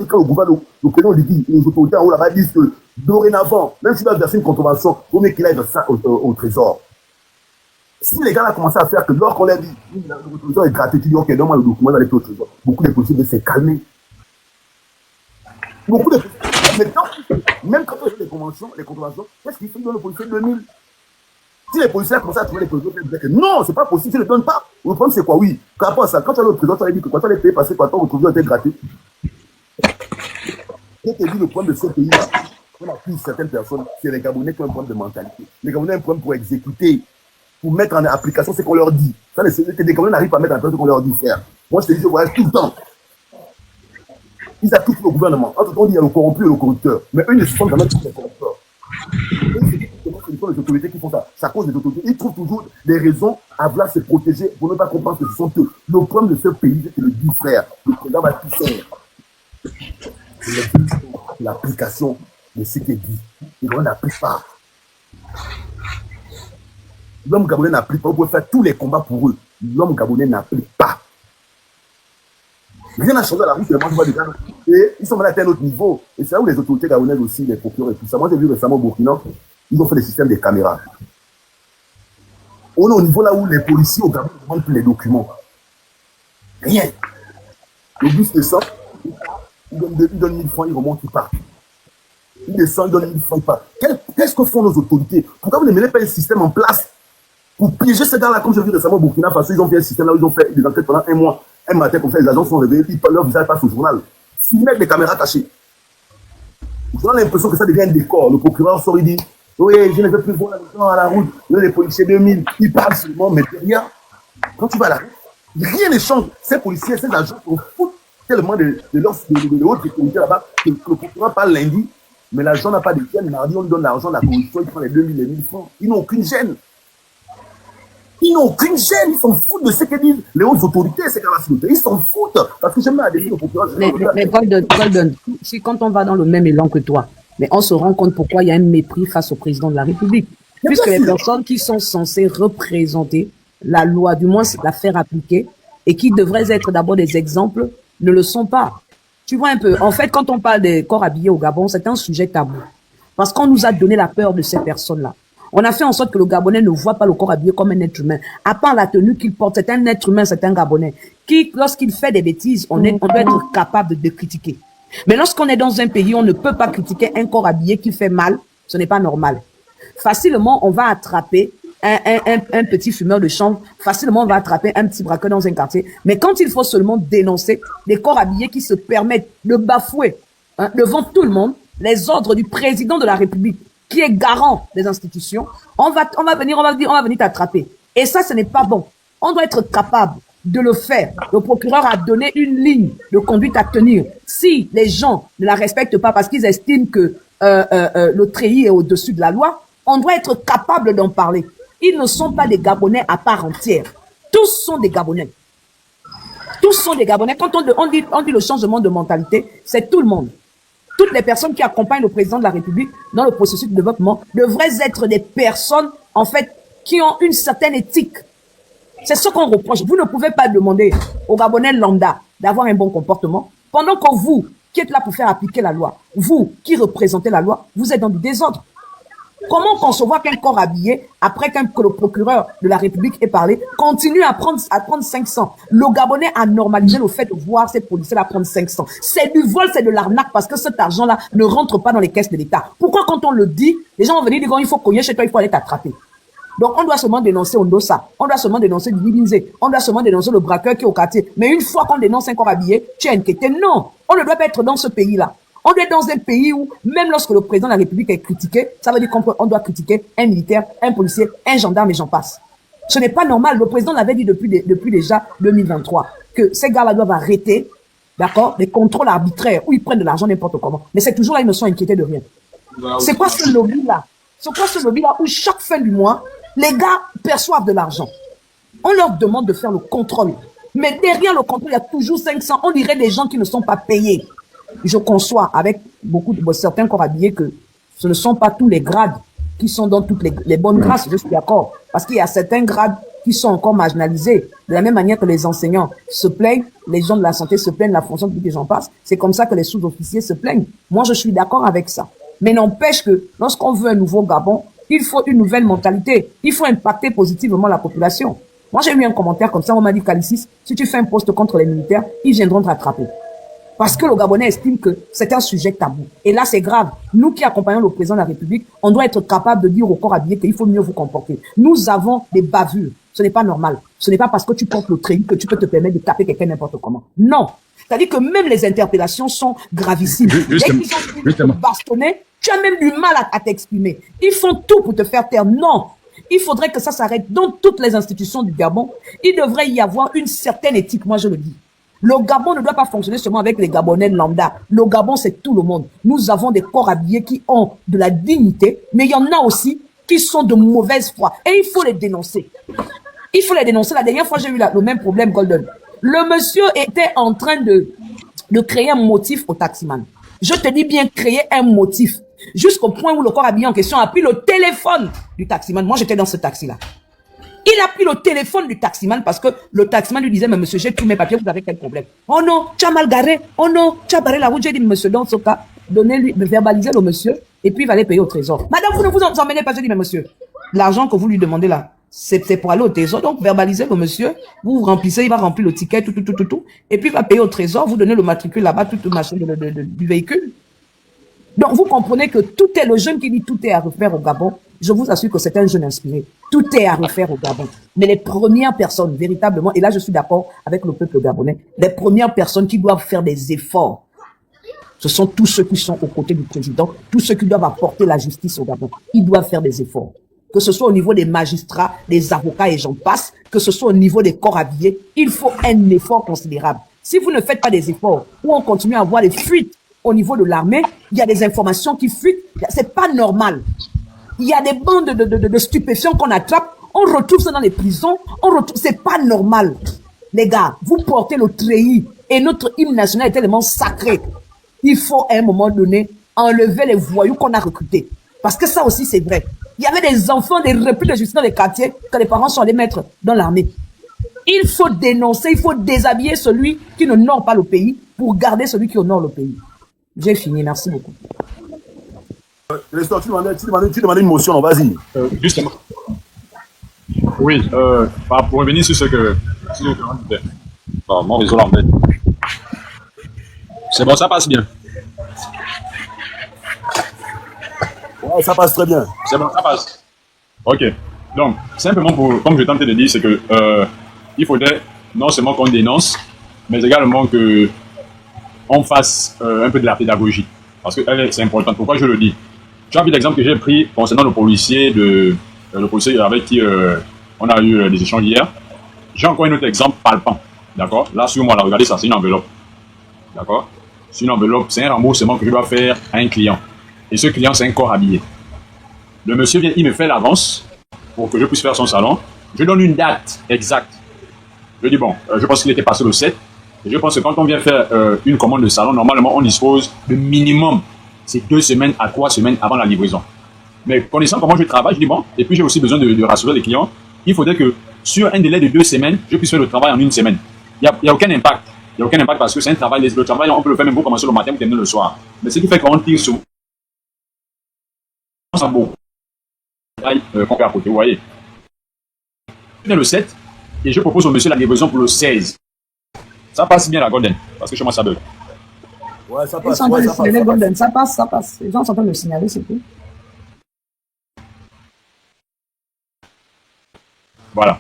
quand le gouvernement, le président dit, les autorités en haut là-bas disent que dorénavant, même s'il va verser une contravention, il faut mieux qu'il aille ça au trésor. Si les gars ont commencé à faire que lorsqu'on leur dit, l'autorisation est gratuite, tu dis, ok, donne-moi le document dans les autres trésors. Beaucoup de policiers veulent se calmer. Beaucoup de policiers. Même quand on fait les contraventions, qu'est-ce qu'il fait dans le policier 2000? Si les policiers commencent à trouver les policiers, ils disent que non, c'est pas possible, tu ne le donnes pas. Le problème, c'est quoi? Oui. Par rapport à ça, quand tu as le trésor, tu as dit que quand tu as les payés passer, quand ton autorisation était gratuite. Je te dis le problème de ce pays-là, on a pris certaines personnes, c'est les Gabonais qui ont un problème de mentalité. Les Gabonais ont un problème pour exécuter, pour mettre en application ce qu'on leur dit. Ça, les Gabonais n'arrivent pas à mettre en application ce qu'on leur dit faire. Moi, je te dis, je voyage tout le temps. Ils accusent le gouvernement. Entre temps, il y a le corrompu et le corrupteur. Mais eux, ils ne se font jamais tous les corrupteurs. Ce sont les autorités qui font ça. Ça cause des autorités. Ils trouvent toujours des raisons à vouloir se protéger pour ne pas comprendre que ce sont eux. Le problème de ce pays, c'est que le dit frère, le président va tout faire. C'est l'application de ce qui est dit. Et on n'applique pas. L'homme gabonais n'applique pas. Vous pouvez faire tous les combats pour eux. L'homme gabonais n'applique pas. Rien n'a changé à la route, et ils sont allés à un autre niveau. Et c'est là où les autorités gabonaises aussi, les procureurs et tout ça. Moi, j'ai vu récemment au Burkina, ils ont fait des systèmes de caméras. On est au niveau là où les policiers au Gabon demandent plus les documents. Rien. Le bus descend, il donne 1000 francs, il remonte, il part. Il descend, il donne 1000 francs, il part. Qu'est-ce que font nos autorités? Pourquoi vous ne mettez pas un système en place pour piéger ces gars-là, comme j'ai vu récemment au Burkina Faso, ils ont fait un système là où ils ont fait des enquêtes pendant un mois. Un matin, comme ça, les agents sont réveillés, puis leur visage passe au journal. Ils mettent des caméras cachées. On a l'impression que ça devient un décor. Le procureur sort, il dit, oui, je ne veux plus voir les gens à la route. Les policiers 2000, ils parlent seulement, mais derrière, quand tu vas à la route, rien ne change. Ces policiers, ces agents se foutent tellement de haute sécurité là-bas que le procureur parle lundi, mais l'agent n'a pas de gêne. Mardi, on lui donne l'argent de la corruption, il prend les 2000, les 1000 francs. Ils n'ont aucune gêne. Ils n'ont aucune gêne, ils s'en foutent de ce que disent les hautes autorités, ces gars-là, ils s'en foutent. Parce que j'aime bien défier le procureur. Mais Golden, si quand on va dans le même élan que toi, mais on se rend compte pourquoi il y a un mépris face au président de la République. Puisque les personnes qui sont censées représenter la loi, du moins la faire appliquer, et qui devraient être d'abord des exemples, ne le sont pas. Tu vois un peu, en fait, quand on parle des corps habillés au Gabon, c'est un sujet tabou. Parce qu'on nous a donné la peur de ces personnes-là. On a fait en sorte que le Gabonais ne voit pas le corps habillé comme un être humain. À part la tenue qu'il porte, c'est un être humain, c'est un Gabonais. qui, lorsqu'il fait des bêtises, on doit être capable de critiquer. Mais lorsqu'on est dans un pays, on ne peut pas critiquer un corps habillé qui fait mal. Ce n'est pas normal. Facilement, on va attraper un petit fumeur de chanvre. Facilement, on va attraper un petit braqueur dans un quartier. Mais quand il faut seulement dénoncer les corps habillés qui se permettent de bafouer devant tout le monde les ordres du président de la République, qui est garant des institutions, on va venir t'attraper. Et ça, ce n'est pas bon. On doit être capable de le faire. Le procureur a donné une ligne de conduite à tenir. Si les gens ne la respectent pas parce qu'ils estiment que le treillis est au-dessus de la loi, on doit être capable d'en parler. Ils ne sont pas des Gabonais à part entière. Tous sont des Gabonais. Tous sont des Gabonais. Quand on dit le changement de mentalité, c'est tout le monde. Toutes les personnes qui accompagnent le président de la République dans le processus de développement devraient être des personnes, en fait, qui ont une certaine éthique. C'est ce qu'on reproche. Vous ne pouvez pas demander aux Gabonais lambda d'avoir un bon comportement pendant que vous, qui êtes là pour faire appliquer la loi, vous qui représentez la loi, vous êtes dans du désordre. Comment concevoir qu'un corps habillé, après que le procureur de la République ait parlé, continue à prendre 500? Le Gabonais a normalisé le fait de voir ces policiers là prendre 500. C'est du vol, c'est de l'arnaque, parce que cet argent-là ne rentre pas dans les caisses de l'État. Pourquoi quand on le dit, les gens vont venir dire il faut cogner chez toi, il faut aller t'attraper? Donc on doit seulement dénoncer Ondosa, on doit seulement dénoncer Libinze, on doit seulement dénoncer le braqueur qui est au quartier. Mais une fois qu'on dénonce un corps habillé, tu es inquiété. Non, on ne doit pas être dans ce pays-là. On est dans un pays où, même lorsque le président de la République est critiqué, ça veut dire qu'on doit critiquer un militaire, un policier, un gendarme et j'en passe. Ce n'est pas normal. Le président l'avait dit depuis déjà 2023 que ces gars-là doivent arrêter, d'accord, les contrôles arbitraires où ils prennent de l'argent n'importe comment. Mais c'est toujours là, ils ne sont inquiétés de rien. C'est quoi ce lobby-là? C'est quoi ce lobby-là où chaque fin du mois, les gars perçoivent de l'argent? On leur demande de faire le contrôle. Mais derrière le contrôle, il y a toujours 500. On dirait des gens qui ne sont pas payés. Je conçois avec beaucoup de certains corps habillés que ce ne sont pas tous les grades qui sont dans toutes les bonnes grâces, je suis d'accord. Parce qu'il y a certains grades qui sont encore marginalisés. De la même manière que les enseignants se plaignent, les gens de la santé se plaignent, la fonction publique et j'en passe. C'est comme ça que les sous-officiers se plaignent. Moi, je suis d'accord avec ça. Mais n'empêche que lorsqu'on veut un nouveau Gabon, il faut une nouvelle mentalité. Il faut impacter positivement la population. Moi, j'ai eu un commentaire comme ça, on m'a dit qu'Alicis, si tu fais un poste contre les militaires, ils viendront te rattraper. Parce que le Gabonais estime que c'est un sujet tabou. Et là, c'est grave. Nous qui accompagnons le président de la République, on doit être capable de dire au corps habillé qu'il faut mieux vous comporter. Nous avons des bavures. Ce n'est pas normal. Ce n'est pas parce que tu portes le treillis que tu peux te permettre de taper quelqu'un n'importe comment. Non. C'est-à-dire que même les interpellations sont gravissimes. Dès qu'ils ont bastonné, tu as même du mal à t'exprimer. Ils font tout pour te faire taire. Non. Il faudrait que ça s'arrête dans toutes les institutions du Gabon. Il devrait y avoir une certaine éthique, moi je le dis. Le Gabon ne doit pas fonctionner seulement avec les Gabonais lambda. Le Gabon, c'est tout le monde. Nous avons des corps habillés qui ont de la dignité, mais il y en a aussi qui sont de mauvaise foi. Et il faut les dénoncer. Il faut les dénoncer. La dernière fois, j'ai eu le même problème, Golden. Le monsieur était en train de créer un motif au taximan. Je te dis bien créer un motif. Jusqu'au point où le corps habillé en question a pris le téléphone du taximan. Moi, j'étais dans ce taxi-là. Il a pris le téléphone du taximan parce que le taximan lui disait, mais monsieur, j'ai tous mes papiers, vous avez quel problème? Oh non, tu as mal garé. Oh non, tu as barré la route. J'ai dit, monsieur, dans ce cas, donnez-lui, verbalisez le monsieur, et puis il va aller payer au trésor. Madame, vous ne vous en emmenez pas. J'ai dit, mais monsieur, l'argent que vous lui demandez là, c'est pour aller au trésor. Donc, verbalisez le monsieur, vous remplissez, il va remplir le ticket, tout, et puis il va payer au trésor, vous donnez le matricule là-bas, tout le machin du véhicule. Donc, vous comprenez que tout est, le jeune qui dit tout est à refaire au Gabon, je vous assure que c'est un jeune inspiré. Tout est à refaire au Gabon. Mais les premières personnes, véritablement, et là je suis d'accord avec le peuple gabonais, les premières personnes qui doivent faire des efforts, ce sont tous ceux qui sont aux côtés du président, tous ceux qui doivent apporter la justice au Gabon. Ils doivent faire des efforts. Que ce soit au niveau des magistrats, des avocats et j'en passe, que ce soit au niveau des corps habillés, il faut un effort considérable. Si vous ne faites pas des efforts, ou on continue à avoir des fuites au niveau de l'armée, il y a des informations qui fuitent, c'est pas normal. Il y a des bandes de stupéfiants qu'on attrape, on retrouve ça dans les prisons, c'est pas normal. Les gars, vous portez le treillis et notre hymne national est tellement sacré. Il faut à un moment donné enlever les voyous qu'on a recrutés. Parce que ça aussi c'est vrai. Il y avait des enfants, des repris de justice dans les quartiers que les parents sont allés mettre dans l'armée. Il faut dénoncer, il faut déshabiller celui qui n'honore pas le pays pour garder celui qui honore le pays. J'ai fini, merci beaucoup. Tu demandais une motion, vas-y. Justement. Oui, pour revenir sur ce que tu disais. Bon, mon réseau l'embête. C'est bon, ça passe bien. Ouais, ça passe très bien. C'est bon, ça passe. Ok. Donc, simplement pour, comme je tentais de dire, c'est que il faudrait non seulement qu'on dénonce, mais également que on fasse un peu de la pédagogie. Parce que c'est important. Pourquoi je le dis? Tu as vu l'exemple que j'ai pris concernant le policier avec qui on a eu des échanges hier. J'ai encore un autre exemple palpant. D'accord? Là, sur moi, là, regardez ça, c'est une enveloppe. D'accord? C'est une enveloppe, c'est un remboursement que je dois faire à un client. Et ce client, c'est un corps habillé. Le monsieur vient, il me fait l'avance pour que je puisse faire son salon. Je donne une date exacte. Je dis, bon, je pense qu'il était passé le 7. Et je pense que quand on vient faire une commande de salon, normalement, on dispose de minimum, c'est 2 semaines à 3 semaines avant la livraison. Mais connaissant comment je travaille, je dis, bon, et puis j'ai aussi besoin de rassurer les clients, il faudrait que sur un délai de 2 semaines, je puisse faire le travail en 1 semaine. Il n'y a aucun impact. Il n'y a aucun impact parce que c'est un travail, le travail, on peut le faire même pour commencer le matin ou terminer le soir. Mais ce qui fait qu'on tire sur beau. Qu'on fait à côté, vous voyez. Je viens le 7 et je propose au monsieur la livraison pour le 16. Ça passe bien la Golden, parce que chez moi ça bug. Ouais, ça Ils passe. sont en train Ouais, de ça passe. signaler Golden, ça passe, ça passe. Les gens sont en train de le signaler, c'est tout. Voilà.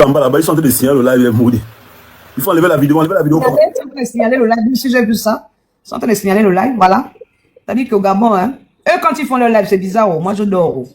En bas là-bas, ils sont en train de signaler le live, il est maudit. Il faut enlever la vidéo, Ils sont en train de signaler le live, si j'ai vu ça. Ils sont en train de signaler le live, voilà. C'est-à-dire qu'au Gabon, hein, eux, quand ils font le live, c'est bizarre, oh. Moi, je dors. Oh.